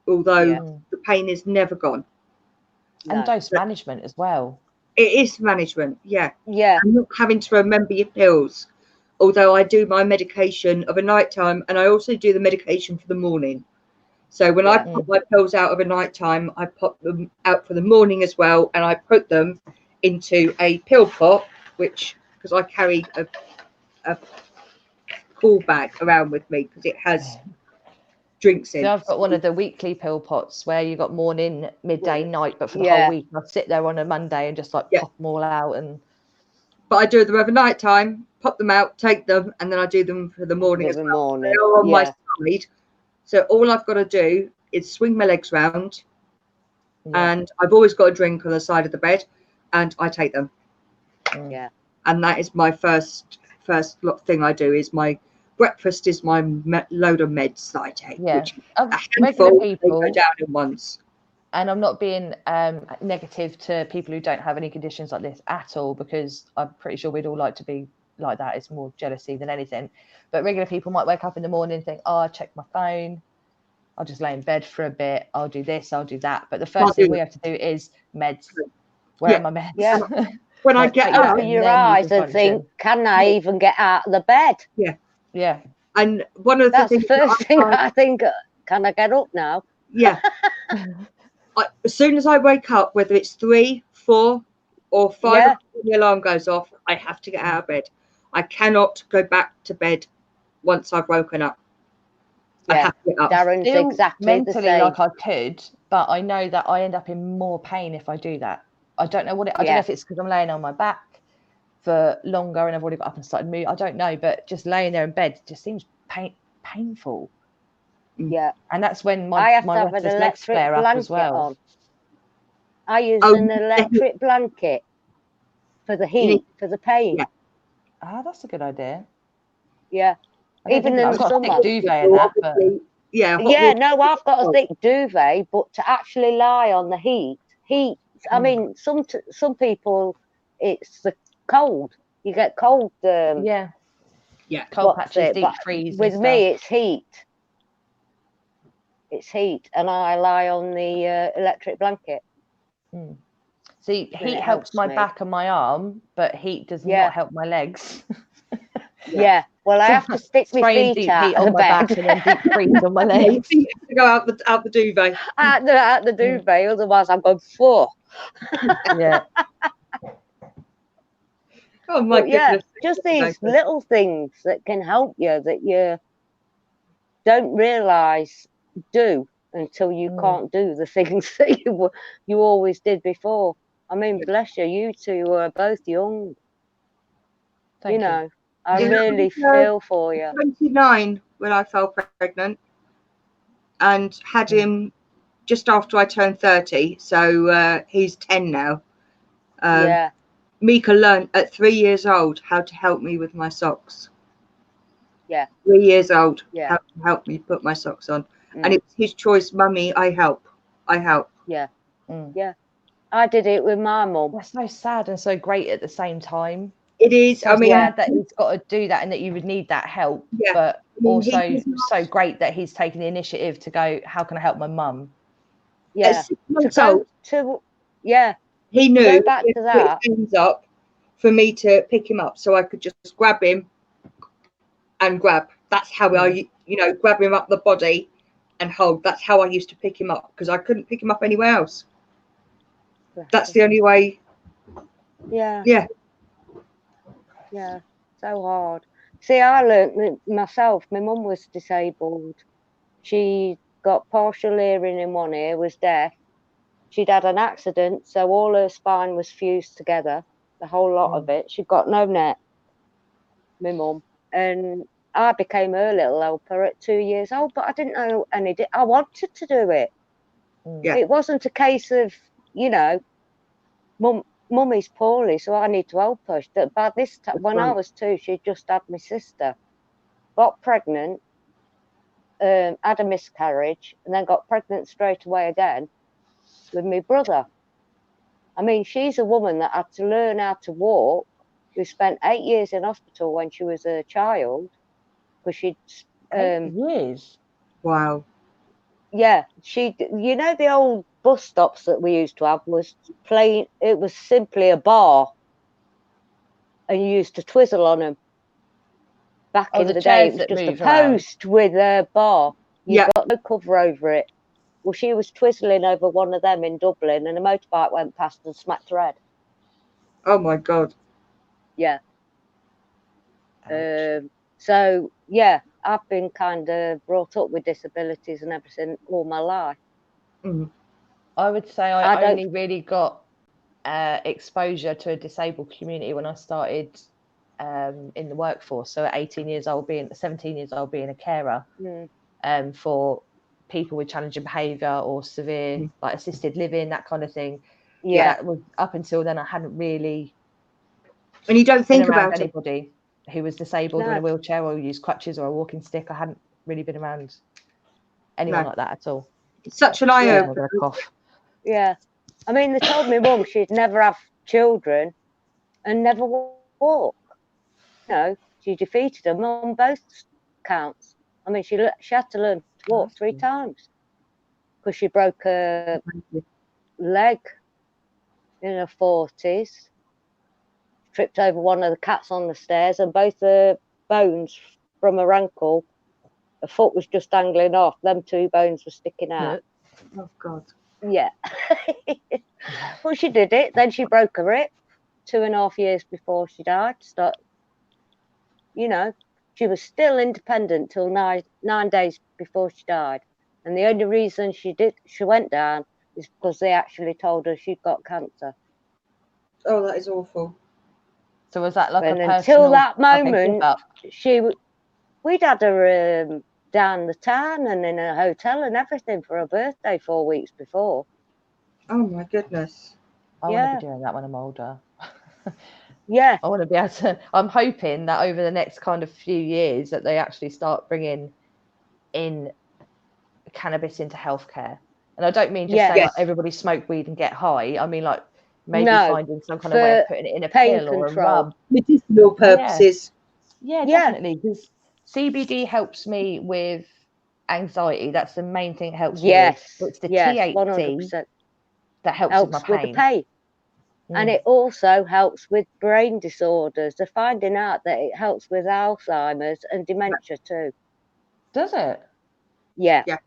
although the pain is never gone. And dose management as well. It is management, yeah. I'm not having to remember your pills, although I do my medication of a night time, and I also do the medication for the morning. So when I put my pills out of a night time, I pop them out for the morning as well, and I put them into a pill pot, because I carry a cool bag around with me, because it has drinks in. So I've got one of the weekly pill pots where you got morning, midday, night, but for the whole week I'd sit there on a Monday and just pop them all out. But I do them over night time, pop them out, take them, and then I do them for the morning as well. They're on my side, so all I've got to do is swing my legs round, and I've always got a drink on the side of the bed, and I take them. And that is my first thing I do. Is my breakfast is my load of meds that I take, which a handful, they go down in once. And I'm not being negative to people who don't have any conditions like this at all, because I'm pretty sure we'd all like to be like that. It's more jealousy than anything. But regular people might wake up in the morning and think, I checked my phone, I'll just lay in bed for a bit. I'll do this, I'll do that. But the first thing we have to do is meds. Where are my meds? Yeah. When I get up, open your eyes and think, can I even get out of the bed? Yeah. Yeah. And one of That's the the things first thing I think, can I get up now? Yeah. As soon as I wake up, whether it's 3, 4 or 5 o'clock when the alarm goes off, I have to get out of bed. I cannot go back to bed once I've woken up. I have to get up. Darren's Feel exactly mentally the same. like I could, but I know that I end up in more pain if I do that. I don't know what I don't know if it's because I'm laying on my back for longer and I've already got up and started moving. I don't know, but just laying there in bed just seems painful. Yeah. And that's when I have my to have an restless legs electric flare up as blanket well. on. I use an electric blanket for the heat, for the pain. Yeah. Ah, that's a good idea. Yeah. Even in I've the got summer. a thick duvet and that, but No, I've got a thick duvet, but to actually lie on the heat. I mean, some people, it's the cold. You get cold. Cold patches, deep freeze. With me, it's heat. It's heat, and I lie on the electric blanket. See, heat helps my back and my arm, but heat does not help my legs. Yeah. Well, I have to stick my feet deep out heat of on the my bed. back and then deep freeze on my legs. You have to go out the duvet. Out the duvet, otherwise I'm going full. Yeah. Oh my goodness. Just these little things that can help you that you don't realise do until you can't do the things that you always did before. I mean, bless you, you two are both young. Thank you. Know, I really feel for you. 29 when I fell pregnant and had him just after I turned 30. So he's 10 now. Mika learned at 3 years old how to help me with my socks. 3 years old, how to help me put my socks on. And it was his choice, Mummy, I help. Yeah. I did it with my mum. That's so sad and so great at the same time. It is. So sad that he's got to do that and that you would need that help. But also so great that he's taken the initiative to go, how can I help my mum? Yeah. At 6 months old, he knew go back to put that. his hands up for me to pick him up, so I could just grab him and grab. That's how I, grab him up the body and hold. That's how I used to pick him up because I couldn't pick him up anywhere else. That's the only way. Yeah. So hard. See, I learned myself. My mum was disabled. She got partial hearing in one ear, was deaf. She'd had an accident, so all her spine was fused together, the whole lot of it. She'd got no neck, my mum. And I became her little helper at 2 years old, but I didn't know any. I wanted to do it. It wasn't a case of, Mummy's poorly, so I need to help her. By this time, when I was 2, she'd just had my sister, got pregnant, had a miscarriage, and then got pregnant straight away again with my brother. I mean, she's a woman that had to learn how to walk. We spent 8 years in hospital when she was a child because she'd 8 years. Wow. Yeah, the old bus stops that we used to have was plain. It was simply a bar, and you used to twizzle on them. Back in the day, it was just a post with a bar. You got no cover over it. Well, she was twizzling over one of them in Dublin, and a motorbike went past and smacked her head. Oh my God. Yeah. So yeah, I've been kind of brought up with disabilities and everything all my life. I would say I only really got exposure to a disabled community when I started in the workforce. So at 17 years old, being a carer for people with challenging behaviour or severe like assisted living, that kind of thing. That was up until then I hadn't really. And you don't think about anybody who was disabled or in a wheelchair or used crutches or a walking stick. I hadn't really been around anyone like that at all. It's such an eye opener. Yeah. I mean, they told me mum she'd never have children and never walk. She defeated them on both counts. I mean, she had to learn to walked 3 times because she broke her leg in her 40s, tripped over one of the cats on the stairs, and both the bones from her ankle, her foot was just dangling off, them 2 bones were sticking out. Oh God. Yeah. Well, she did it. Then she broke her hip 2.5 years before she died. You know, she was still independent till 9 days before she died. And the only reason she went down is because they actually told her she'd got cancer. Oh, that is awful. So was that like and a until personal, that moment, okay, we'd had her down the town and in a hotel and everything for her birthday 4 weeks before. Oh my goodness. I want to be doing that when I'm older. Yeah. I want to be able to, I'm hoping that over the next kind of few years that they actually start bringing in cannabis into healthcare. And I don't mean just saying like everybody smoke weed and get high. I mean like maybe finding some kind of way of putting it in a pill or a rub. Medicinal purposes. Yeah, definitely. Because CBD helps me with anxiety. That's the main thing it helps me with. It's the THC 100%. that helps with my pain. With the pain. And it also helps with brain disorders. They're finding out that it helps with Alzheimer's and dementia too. Does it? Yeah. Yeah.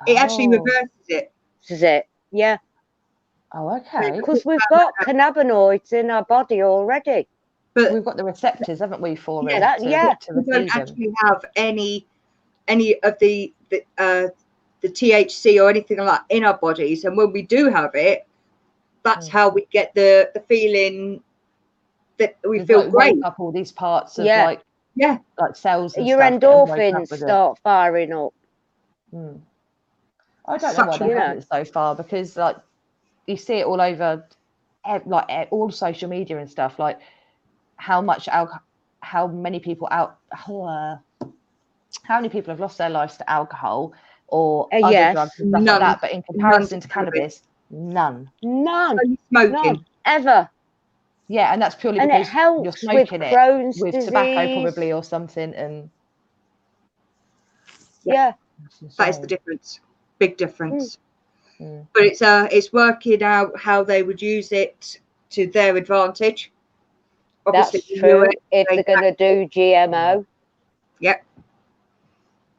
It actually reverses it. This is it. Yeah. Oh, okay. Because we've got cannabinoids in our body already. But we've got the receptors, haven't we, for we don't actually have any of the THC or anything like that in our bodies. And when we do have it, that's how we get the feeling that we feel like great. Wake up all these parts of like cells and your stuff endorphins start firing up. I don't know why they haven't so far, because like you see it all over like all social media and stuff, like how many people how many people have lost their lives to alcohol or other drugs and stuff like that, but in comparison to cannabis, none Only smoking ever. Yeah, and that's purely and because it helps you're smoking with Crohn's with disease. tobacco probably or something, and that is the difference, big difference. But it's working out how they would use it to their advantage. Obviously, that's true. If they're going to do GMO,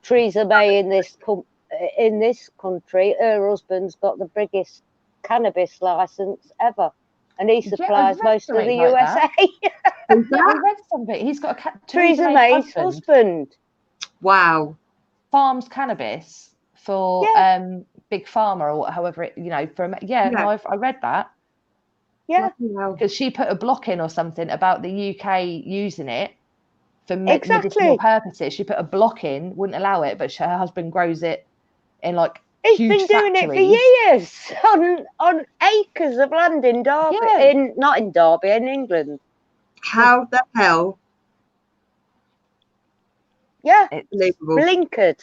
Theresa May in this country, her husband's got the biggest cannabis license ever, and he supplies most of the USA. I read something. He's got Theresa May's husband. Wow. Farms cannabis for Big Pharma or however it, for no, I read that. Yeah, because she put a block in or something about the UK using it for medicinal purposes. She put a block in, wouldn't allow it, but her husband grows it in like he's huge been doing factories. It for years on acres of land in Derby, not in Derby, in England. How the hell? Yeah, it's unbelievable. Blinkered.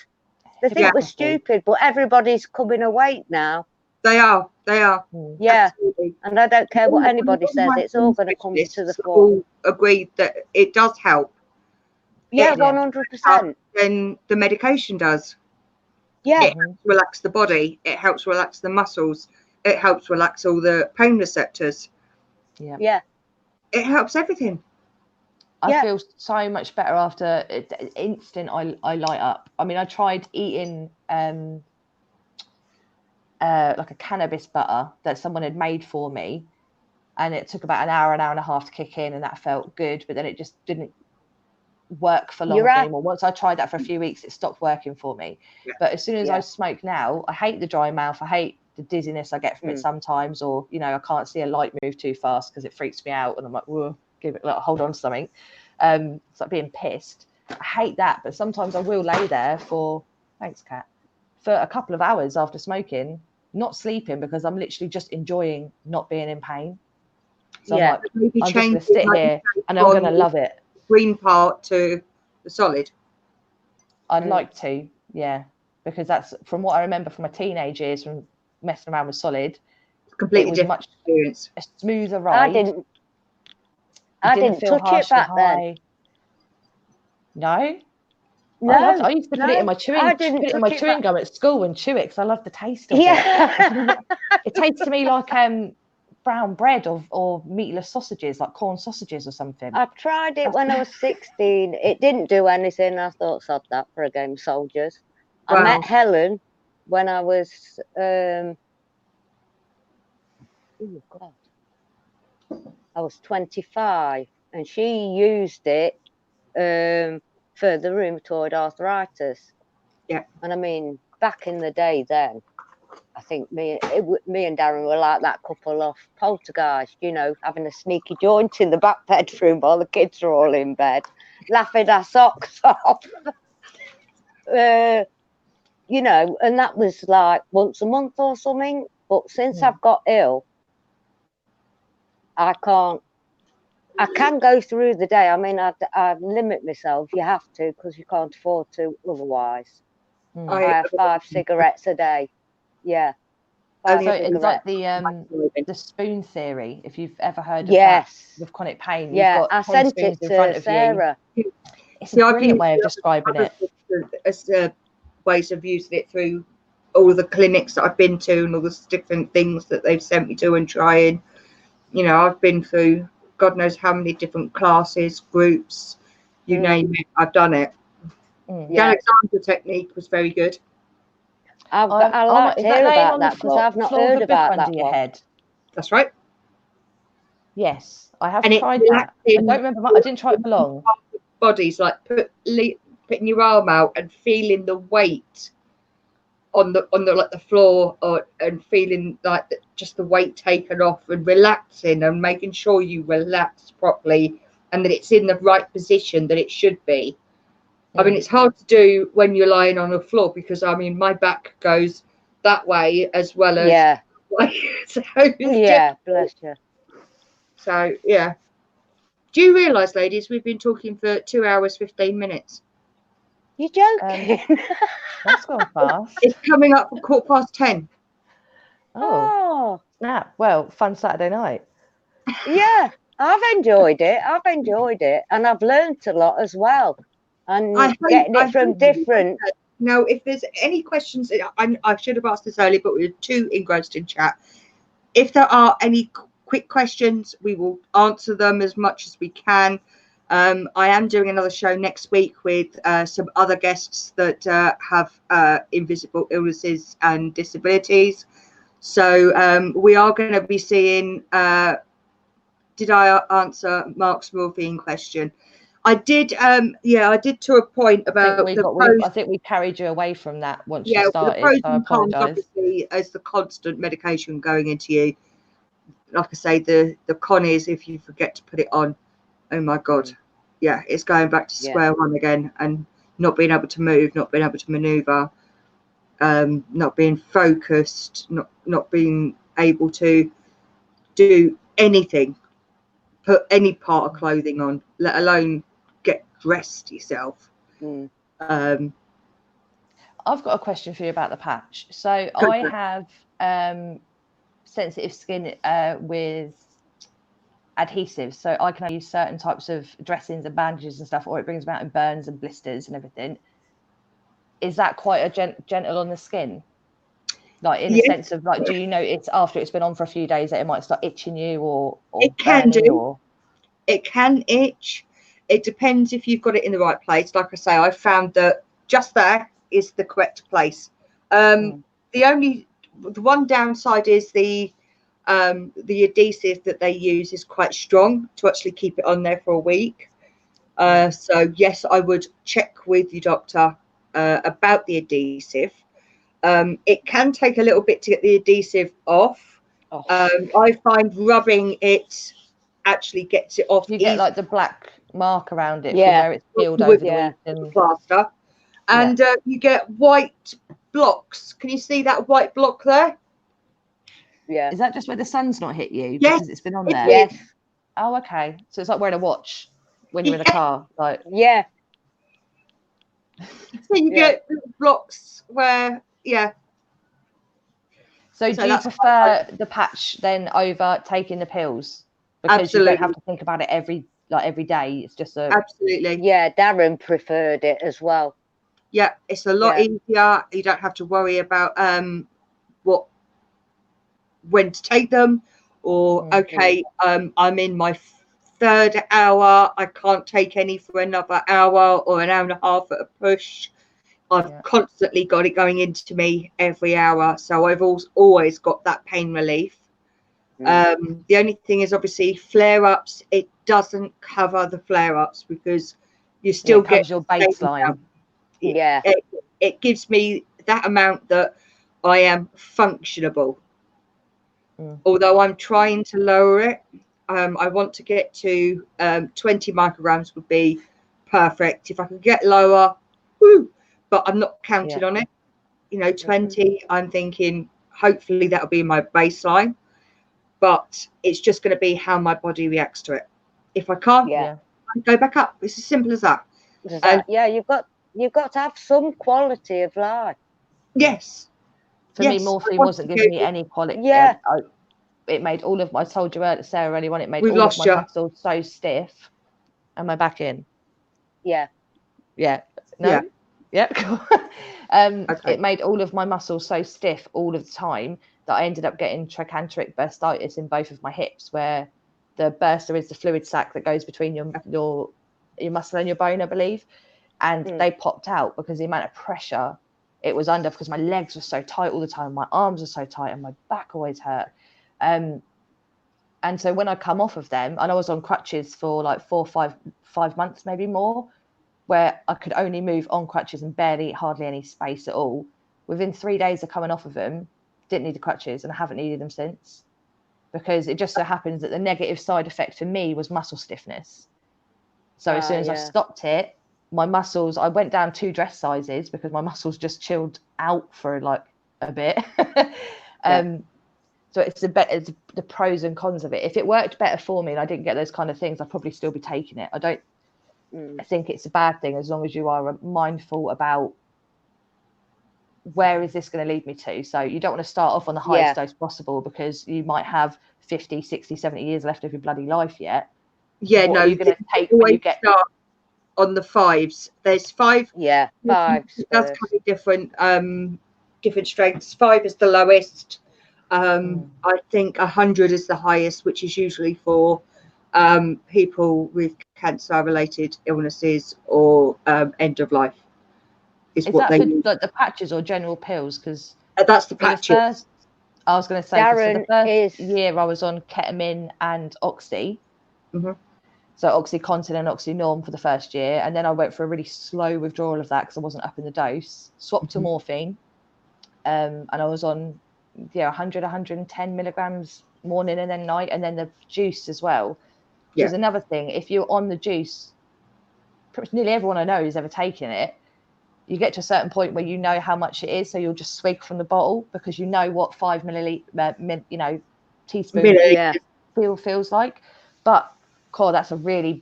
They think we're stupid, but everybody's coming awake now. They are. Yeah. Absolutely. And I don't care what anybody says, it's all going to come to the fore. All agreed that it does help. Yeah, 100%. Then the medication does. Yeah. It helps relax the body. It helps relax the muscles. It helps relax all the pain receptors. Yeah. It helps everything. I feel so much better after instant. I light up. I mean, I tried eating like a cannabis butter that someone had made for me, and it took about an hour and a half to kick in, and that felt good, but then it just didn't work for long anymore. Once I tried that for a few weeks, it stopped working for me. But as soon as I smoke now, I hate the dry mouth, I hate the dizziness I get from it sometimes, or I can't see a light move too fast because it freaks me out, and I'm like, whoa, give it, like, hold on to something. It's like being pissed. I hate that, but sometimes I will lay there for a couple of hours after smoking, not sleeping, because I'm literally just enjoying not being in pain. So I'm just going to sit here and I'm going to love it. Green part to the solid. I'd like to, because that's from what I remember from my teenage years, from messing around with solid. Completely different experience. A smoother ride. I didn't touch it back then. No? No, I used to put it in my chewing. I didn't Put it in my touch it chewing back. gum at school and chew it because I love the taste of Yeah. it. It tastes to me like brown bread or meatless sausages, like corn sausages or something. I tried it when I was 16. It didn't do anything. I thought, sod that for a game of soldiers. I Wow. met Helen when I was, oh God, I was 25, and she used it for the rheumatoid arthritis. Yeah. And I mean, back in the day then, I think me and Darren were like that couple off Poltergeist, you know, having a sneaky joint in the back bedroom while the kids are all in bed, laughing our socks off. You know, and that was like once a month or something. But since I've got ill, I can go through the day. I mean, I limit myself. You have to, because you can't afford to otherwise. I have 5 cigarettes a day. Yeah. So it's like the spoon theory. If you've ever heard of that with chronic pain, yeah, you've got I 10 sent spoons it in front to of Sarah. you. It's a brilliant way of describing it. As ways of using it through all the clinics that I've been to and all the different things that they've sent me to and trying. You know, I've been through God knows how many different classes, groups, you name it. I've done it. The Alexander technique was very good. I like to hear about that because I've not heard about that your one. head. That's right. Yes, I have And tried that. I don't remember. I didn't try it for long. Bodies like putting your arm out and feeling the weight on the like the floor, and feeling like just the weight taken off, and relaxing and making sure you relax properly and that it's in the right position that it should be. I mean, it's hard to do when you're lying on the floor because I mean my back goes that way as well as so bless you. So yeah. Do you realise, ladies, we've been talking for 2 hours 15 minutes? You're joking? That's gone fast. It's coming up for 10:15. Oh, snap! Well, fun Saturday night. Yeah, I've enjoyed it, and I've learnt a lot as well. And getting it from different. Now, if there's any questions, I should have asked this earlier, but we're too engrossed in chat. If there are any quick questions, we will answer them as much as we can. I am doing another show next week with some other guests that have invisible illnesses and disabilities. So we are going to be seeing. Did I answer Mark's morphine question? I did. I did to a point about I think we carried you away from that once you started. The pros so I and cons, apologise. obviously, as the constant medication going into you. Like I say, the con is if you forget to put it on, oh my God, yeah, it's going back to square one again, and not being able to move, not being able to manoeuvre, not being focused, not being able to do anything, put any part of clothing on, let alone get dressed yourself. I've got a question for you about the patch. So I have sensitive skin with adhesives, so I can use certain types of dressings and bandages and stuff, or it brings about in burns and blisters and everything. Is that quite a gentle on the skin, like in the sense of like, do you know it's after it's been on for a few days that it might start itching you or it can burning, do or it can itch? It depends if you've got it in the right place. Like I say, I found that just there is the correct place. The one downside is the adhesive that they use is quite strong to actually keep it on there for a week. So yes, I would check with your doctor about the adhesive. It can take a little bit to get the adhesive off. I find rubbing it actually gets it off. You get like the black mark around it from where it's peeled with over the week. Plaster, and you get white blocks. Can you see that white block there? Yeah. Is that just where the sun's not hit you Yes, because it's been on there? Yes. Oh, okay. So it's like wearing a watch when you're in a car, like. Yeah. So you get blocks where, So do you prefer the patch then over taking the pills? Because you don't have to think about it every day. It's just absolutely. Yeah, Darren preferred it as well. Yeah, it's a lot easier. You don't have to worry about when to take them, or okay, I'm in my third hour, I can't take any for another hour or an hour and a half at a push. I've constantly got it going into me every hour, so I've always got that pain relief. The only thing is obviously flare-ups, it doesn't cover the flare-ups because you still get your baseline. It gives me that amount that I am functionable. Although I'm trying to lower it, I want to get to 20 micrograms would be perfect. If I could get lower, woo, but I'm not counting on it. 20, I'm thinking hopefully that'll be my baseline, but it's just going to be how my body reacts to it. If I can't, I go back up. It's as simple as that. You've got to have some quality of life. Yes. For me, morphine wasn't giving me any quality. It made all of my, I told you earlier, Sarah, anyone, it made all of my muscles so stiff. Am I back in? Yeah. No? Yeah. Cool. It made all of my muscles so stiff all of the time that I ended up getting trochanteric bursitis in both of my hips, where the bursa is the fluid sac that goes between your muscle and your bone, I believe. And they popped out because the amount of pressure it was under, because my legs were so tight all the time, my arms were so tight, and my back always hurt. And so when I come off of them, and I was on crutches for like 5 months, maybe more, where I could only move on crutches and hardly any space at all. Within 3 days of coming off of them, didn't need the crutches, and I haven't needed them since, because it just so happens that the negative side effect for me was muscle stiffness. So as soon as I stopped it, my muscles, I went down 2 dress sizes because my muscles just chilled out for like a bit. So it's the pros and cons of it. If it worked better for me and I didn't get those kind of things, I'd probably still be taking it. I don't think it's a bad thing, as long as you are mindful about where is this going to lead me to. So you don't want to start off on the highest dose possible, because you might have 50, 60, 70 years left of your bloody life yet. What are you going to take when you get start on the 5s? There's 5. 5s. It does come in different strengths. 5 is the lowest. I think 100 is the highest, which is usually for people with cancer-related illnesses or end of life. Is what that they for like the patches or general pills? Because that's the patches. I was going to say, for the first year I was on ketamine and oxy. So OxyContin and OxyNorm for the first year, and then I went for a really slow withdrawal of that because I wasn't up in the dose. Swapped to morphine, and I was on 110 milligrams morning and then night, and then the juice as well. Which is another thing. If you're on the juice, pretty much nearly everyone I know who's ever taken it, you get to a certain point where you know how much it is, so you'll just swig from the bottle because you know what 5 milliliter, teaspoon feels like. But that's a really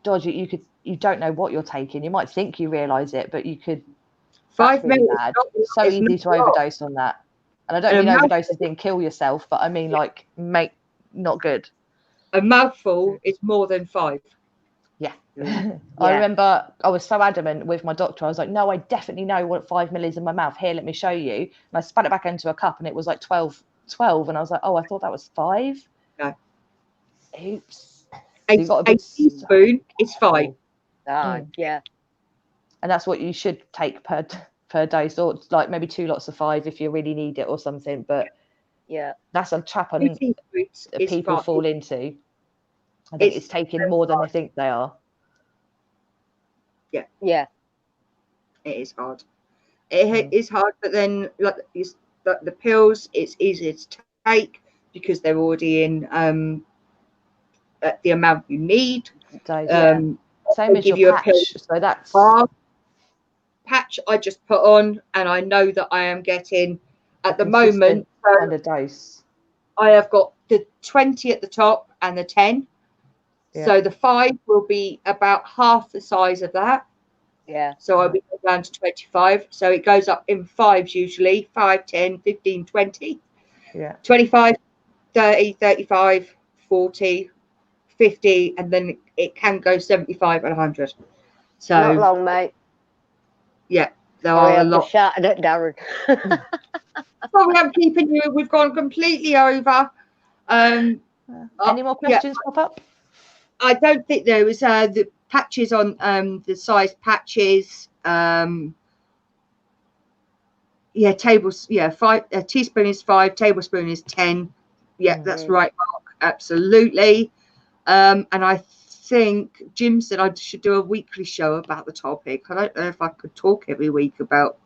dodgy. You don't know what you're taking. You might think you realise it, but you could. 5 really minutes. Bad. It's so easy to overdose on that. And I don't mean overdose as in kill yourself, but I mean like not good. A mouthful is more than 5. Yeah. I remember I was so adamant with my doctor. I was like, no, I definitely know what 5 ml is in my mouth. Here, let me show you. And I spat it back into a cup, and it was like 12. And I was like, oh, I thought that was 5. No. Oops. So a teaspoon is 5. Yeah. And that's what you should take per dose, or like maybe 2 lots of 5 if you really need it or something. But that's a trap that people fall into. I think it's taking more than they think they are. Yeah. It is hard. It is hard, but then like the pills, it's easier to take because they're already in at the amount you need. Same as your patch. So that's patch I just put on, and I know that I am getting at the moment kind of dose. I have got the 20 at the top and the 10. So the 5 will be about half the size of that. So I'll be down to 25. So it goes up in 5s usually, 5, 10, 15, 20. 25, 30, 35, 40, 50, and then it can go 75 and 100. So not long, mate. Yeah, there Sorry, are a I'm just lot. shouting at Darren. Sorry, I'm keeping you. We've gone completely over. Any more Yeah, questions pop up? I don't think there was the patches on the size patches. Yeah, tables. Yeah, 5. A teaspoon is 5. Tablespoon is 10. Yeah, that's right, Mark. Absolutely. And I think Jim said I should do a weekly show about the topic. I don't know if I could talk every week about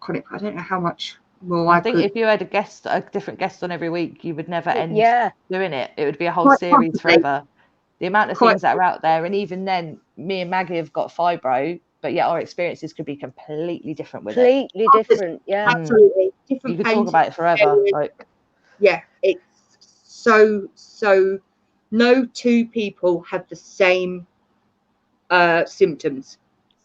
chronic. I don't know how much more I think could. if you had a different guest on every week, you would never end doing it. It would be a whole Quite series possibly. forever. The amount of things that are out there, and even then, me and Maggie have got fibro, but yet our experiences could be completely different with it. Completely different, yeah. Absolutely. Different You could pain talk about it forever. areas. Like, Yeah, it's so no two people have the same symptoms.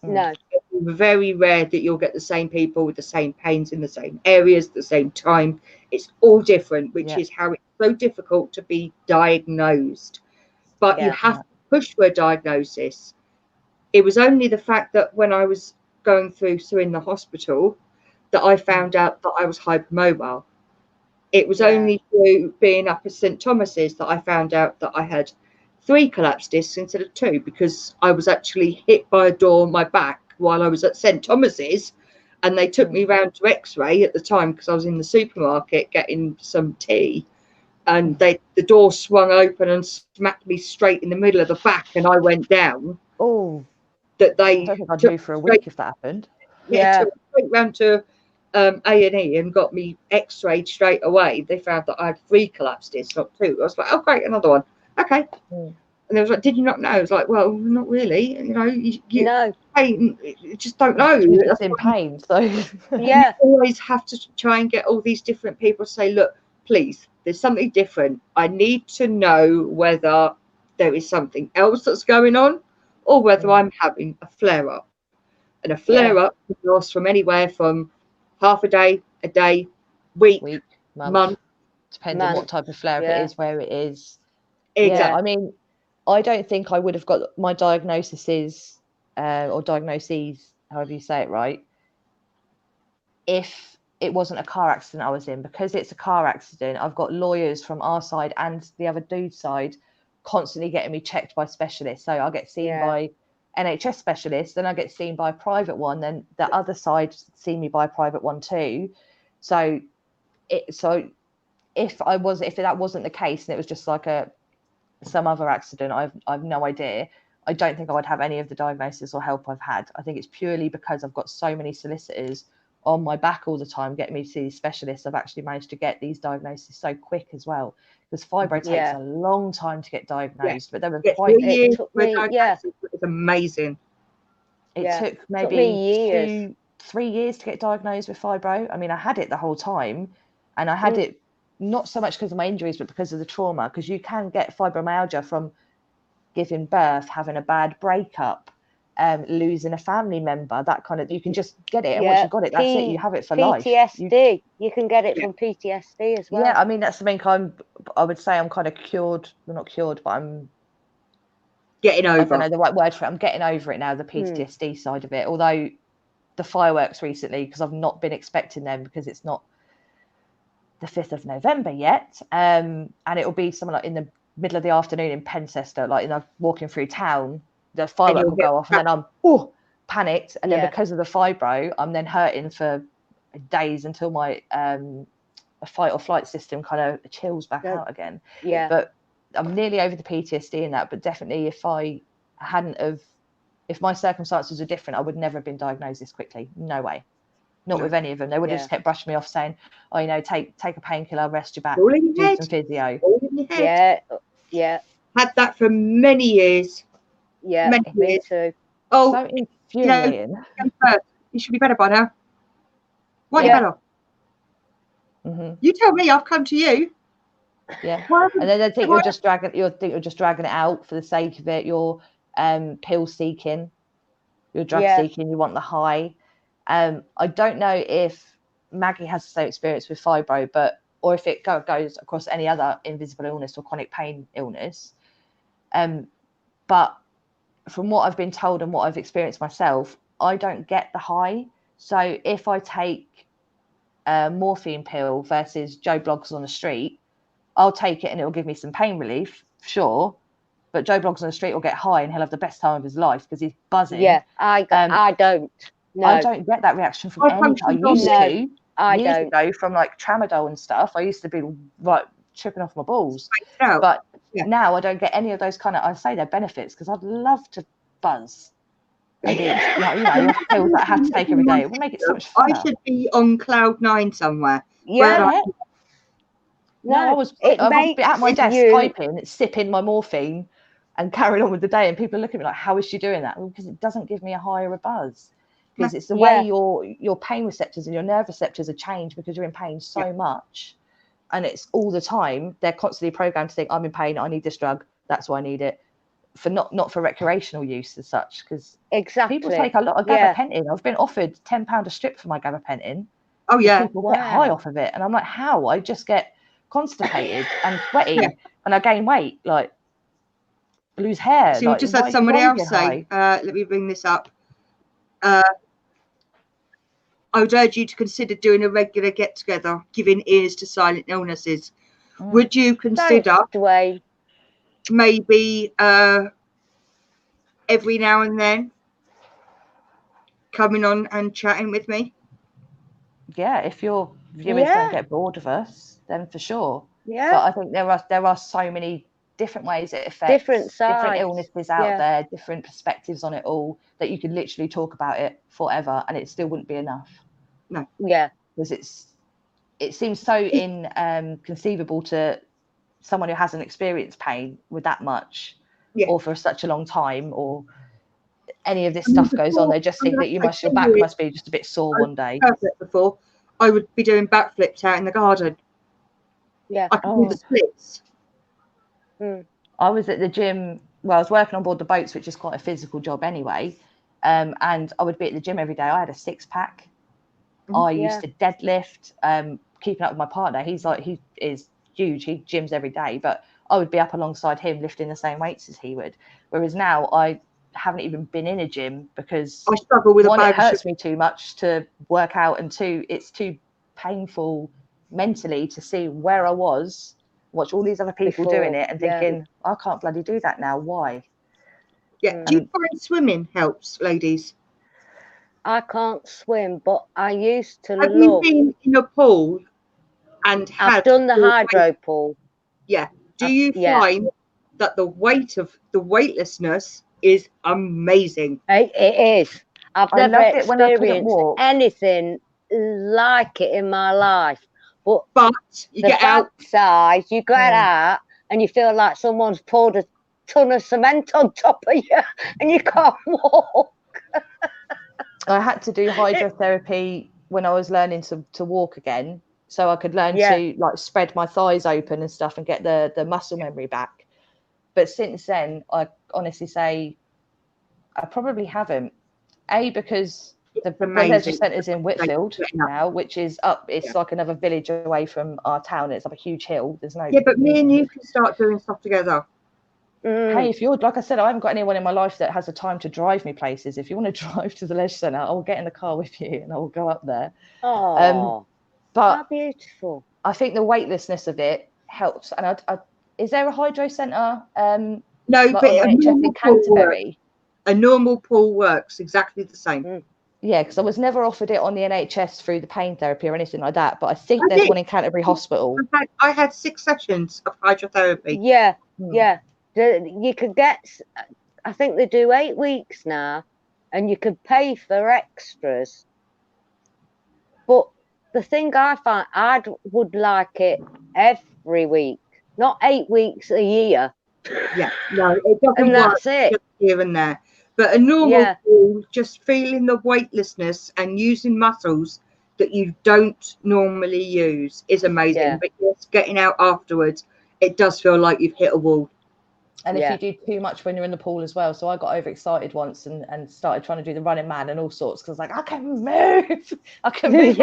No. It's very rare that you'll get the same people with the same pains in the same areas at the same time. It's all different, which is how it's so difficult to be diagnosed. But you have to push for a diagnosis. It was only the fact that when I was going through in the hospital that I found out that I was hypermobile. It was only through being up at St Thomas's that I found out that I had 3 collapsed discs instead of 2, because I was actually hit by a door on my back while I was at St Thomas's, and they took me round to X-ray at the time because I was in the supermarket getting some tea, and the door swung open and smacked me straight in the middle of the back, and I went down. oh, That they I don't think I'd took move for a week if that happened. took straight round to A&E and got me X-rayed straight away. They found that I had 3 collapsed discs, not 2. I was like, oh great, another one. Okay. And they was like, did you not know? I was like, well, not really. You know, you pain, you just don't know. You're just in pain, so you always have to try and get all these different people to say, look, please, there's something different. I need to know whether there is something else that's going on, or whether I'm having a flare-up. And a flare-up can last from anywhere from half a day, week, month. Depends on what type of flare-up it is, where it is. Exactly. Yeah, I mean, I don't think I would have got my diagnoses, or diagnoses, however you say it right, if it wasn't a car accident I was in. Because it's a car accident, I've got lawyers from our side and the other dude's side constantly getting me checked by specialists. So I get seen by NHS specialists, then I get seen by a private one, then the other side see me by a private one too. So if that wasn't the case and it was just like some other accident, I've no idea. I don't think I would have any of the diagnosis or help I've had. I think it's purely because I've got so many solicitors on my back all the time getting me to see these specialists. I've actually managed to get these diagnoses so quick as well, because fibro takes a long time to get diagnosed. But they were quite. It took me, it's amazing. It took maybe 2-3 years to get diagnosed with fibro. I mean, I had it the whole time, and I had it not so much because of my injuries, but because of the trauma. Because you can get fibromyalgia from giving birth, having a bad breakup, losing a family member, that kind of, you can just get it. And once you've got it, that's it. You have it for life. PTSD. You can get it from PTSD as well. Yeah, I mean, that's something I would say I'm kind of cured. Well, not cured, but I'm getting over. I don't know the right word for it. I'm getting over it now, the PTSD side of it. Although the fireworks recently, because I've not been expecting them, because it's not the 5th of November yet. And it'll be something like in the middle of the afternoon in Pencester, like walking through town, the firework will go off, and then I'm panicked, and then because of the fibro, I'm then hurting for days until my fight or flight system kind of chills back out again. But I'm nearly over the PTSD in that. But definitely, if my circumstances are different, I would never have been diagnosed this quickly. No way. Not with any of them. They would have just kept brushing me off, saying, oh, you know, take a painkiller, rest your back, do some physio. Yeah. Had that for many years. Yeah, many me years. too. Oh, so infuriating. You should be better by now. Why are you better? You tell me. I've come to you. Yeah. And then they think you're just dragging it out for the sake of it. You're pill seeking. You're drug seeking. You want the high. I don't know if Maggie has the same experience with fibro, or if it goes across any other invisible illness or chronic pain illness. But from what I've been told and what I've experienced myself, I don't get the high. So if I take a morphine pill versus Joe Bloggs on the street, I'll take it and it'll give me some pain relief, sure. But Joe Bloggs on the street will get high and he'll have the best time of his life because he's buzzing. Yeah, I don't. No. I don't get that reaction from anything. I used to years ago from like tramadol and stuff. I used to be like tripping off my balls. But now I don't get any of those kind of, I say they're benefits because I'd love to buzz. And it's like, you know, pills that I have to take every day. It would make it so much fun. I should be on cloud 9 somewhere. Yeah. No, I was at my desk typing, sipping my morphine and carrying on with the day. And people are looking at me like, how is she doing that? Well, because it doesn't give me a high or a buzz. Because it's the way your pain receptors and your nerve receptors are changed because you're in pain so much. And it's all the time. They're constantly programmed to think, I'm in pain, I need this drug. That's why I need it. For not for recreational use as such. Because people take a lot of gabapentin. I've been offered £10 a strip for my gabapentin. Oh, yeah. People get high off of it. And I'm like, how? I just get constipated and sweaty and I gain weight, like lose hair. So you just had somebody else say, let me bring this up. I would urge you to consider doing a regular get-together, giving ears to silent illnesses. Would you consider maybe every now and then coming on and chatting with me? Yeah, if your viewers don't get bored of us, then for sure. Yeah. But I think there are so many different ways it affects different illnesses out there, different perspectives on it all, that you could literally talk about it forever and it still wouldn't be enough. No. Yeah. Because it seems so inconceivable to someone who hasn't experienced pain with that much or for such a long time, or any of this stuff goes on. They just think that your back must be just a bit sore one day. Before, I would be doing backflips out in the garden. Yeah. I could do the splits. I was at the gym. Well, I was working on board the boats, which is quite a physical job anyway. And I would be at the gym every day. I had a 6-pack. I used to deadlift, keeping up with my partner. He is huge. He gyms every day, but I would be up alongside him lifting the same weights as he would. Whereas now I haven't even been in a gym because I struggle with one, it hurts me too much to work out, and two, it's too painful mentally to see where I was, watch all these other people doing it and thinking, I can't bloody do that now. Why? Yeah. Do you find swimming helps, ladies? I can't swim, but I used to Have you been in a pool and I've done the hydro pool? Yeah. Do you find that the weightlessness is amazing? It is. I've never experienced anything like it in my life. But you get outside, you get out, and you feel like someone's poured a ton of cement on top of you, and you can't walk. I had to do hydrotherapy when I was learning to walk again, so I could learn to like spread my thighs open and stuff and get the muscle memory back. But since then, I honestly say I probably haven't. Because the leisure centre is in Whitfield now, which is up. It's like another village away from our town. It's up a huge hill. There's no. Yeah, but me and you can start doing stuff together. Hey, if you're, like I said, I haven't got anyone in my life that has the time to drive me places. If you want to drive to the leisure centre, I will get in the car with you and I will go up there. Oh, but how beautiful! I think the weightlessness of it helps. And is there a hydro centre? No, like but in Canterbury. A normal pool works exactly the same. Yeah, because I was never offered it on the NHS through the pain therapy or anything like that. But I think there's one in Canterbury Hospital. I had 6 sessions of hydrotherapy. Yeah, yeah. You could get, I think they do 8 weeks now, and you could pay for extras. But the thing I find, I would like it every week, not 8 weeks a year. Yeah, no, it doesn't and work that's it. just here and there. But a normal pool, just feeling the weightlessness and using muscles that you don't normally use is amazing. Yeah. But just getting out afterwards, it does feel like you've hit a wall. And if you do too much when you're in the pool as well. So I got overexcited once and started trying to do the running man and all sorts, because I was like, I can move. I can move.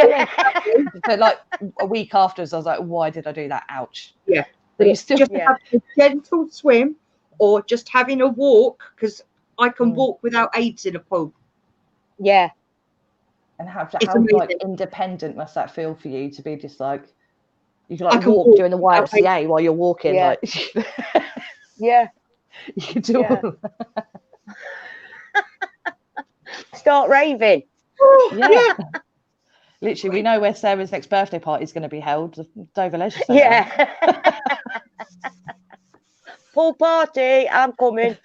But like a week afterwards, I was like, why did I do that? Ouch. Yeah. But you still just have a gentle swim or just having a walk, because I can walk without aids in a pool. Yeah. And how It's like amazing. independent must that feel for you to be just like, you can I like can walk walk during the without YMCA while you're walking, Yeah. like Yeah. you can do Yeah. all that. Start raving. Yeah. Literally, we know where Sarah's next birthday party is going to be held, the Dover Leisure Centre. Yeah. Pool party, I'm coming.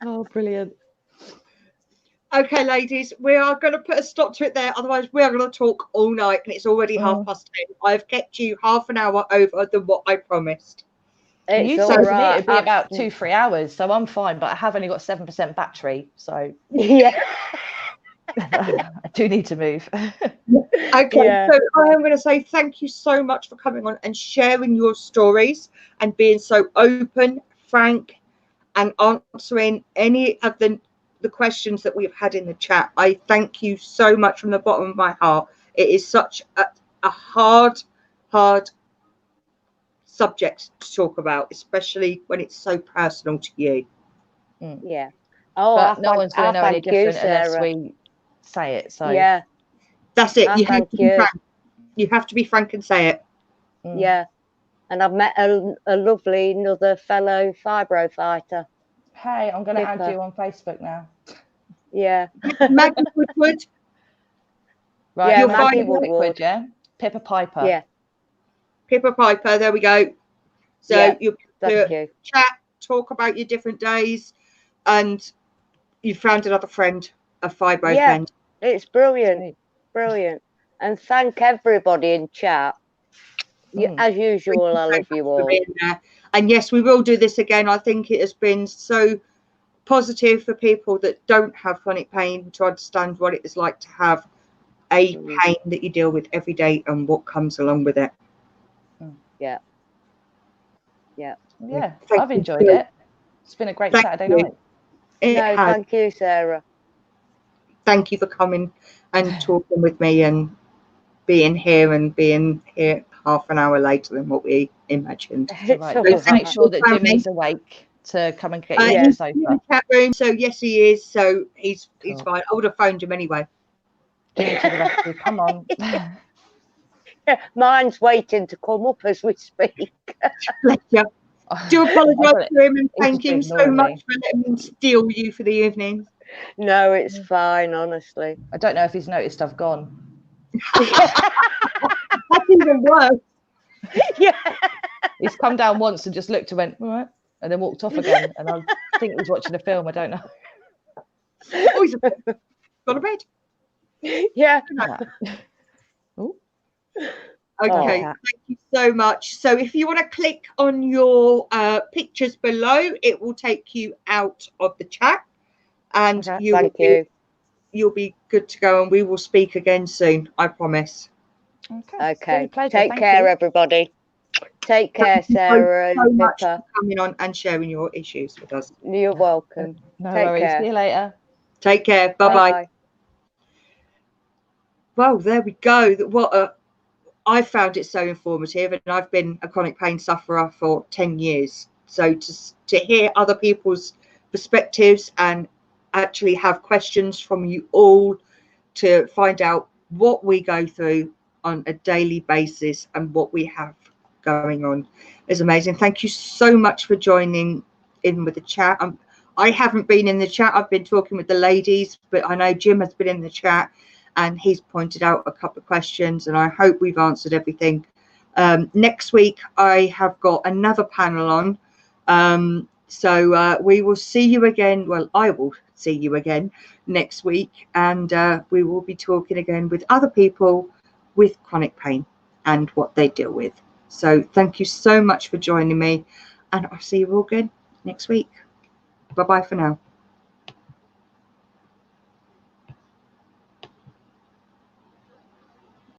Oh, brilliant. Okay, ladies, we are going to put a stop to it there. Otherwise, we are going to talk all night, and it's already 10:30. I've kept you half an hour over than what I promised. It's You all said to me right. it'd be about 2-3 hours, so I'm fine, but I have only got 7% battery, so Yeah. I do need to move. Okay, Yeah. so I am going to say thank you so much for coming on and sharing your stories and being so open, frank, and answering any of the questions that we've had in the chat. I thank you so much from the bottom of my heart. It is such a hard subject to talk about, especially when it's so personal to you. Yeah. Oh, But no one's going to know any different unless Sarah. we say it. So Yeah. That's it. I You have thank to be you. frank. You have to be frank and say it. Yeah. And I've met a lovely another fellow fibro fighter. Hey, I'm going to add Pippa. you on Facebook now. Yeah. Maggie Woodward. Right, Yeah, You'll Maggie find Woodward. Liquid, yeah? Pippa Piper. Yeah. Pippa Piper. There we go. So Yeah, you thank you. chat, talk about your different days, and you found another friend, a fibro friend. It's brilliant. Sweet. Brilliant. And thank everybody in chat. As usual, I love you all. And yes, we will do this again. I think it has been so positive for people that don't have chronic pain to understand what it is like to have a pain that you deal with every day and what comes along with it. Yeah. Yeah. Yeah, Thank I've you. enjoyed it. It's been a great Saturday night. It has. Thank you, Sarah. Thank you for coming and talking with me and being here half an hour later than what we imagined. Right. Let's make sure that Jimmy's awake to come and get you Yeah. on the sofa. He's in the chat room, so yes, he is. So he's fine. I would have phoned him anyway. Jimmy to the rescue. Come on. Mine's waiting to come up as we speak. Bless you. Do apologise to him and thank him just so ignoring much me. for letting me steal you for the evening. No, it's fine, honestly. I don't know if he's noticed I've gone. That's even worse. Yeah. He's come down once and just looked and went, all right, and then walked off again. And I think he was watching a film. I don't know. Oh, he's gone to bed. Yeah. Ooh. Okay, thank you so much. So if you want to click on your pictures below, it will take you out of the chat, and you'll be good to go. And we will speak again soon. I promise. Okay. Take care, everybody. Take care, Sarah and Pippa. Pippa. For coming on and sharing your issues with us. You're welcome. No Take worries. care. See you later. Take care. Bye-bye. Well, there we go. I found it so informative, and I've been a chronic pain sufferer for 10 years. So to hear other people's perspectives and actually have questions from you all to find out what we go through on a daily basis and what we have going on is amazing. Thank you so much for joining in with the chat. I haven't been in the chat. I've been talking with the ladies, but I know Jim has been in the chat and he's pointed out a couple of questions, and I hope we've answered everything. Next week, I have got another panel on. So we will see you again. Well, I will see you again next week, and we will be talking again with other people with chronic pain and what they deal with. So thank you so much for joining me, and I'll see you all again next week. Bye-bye for now.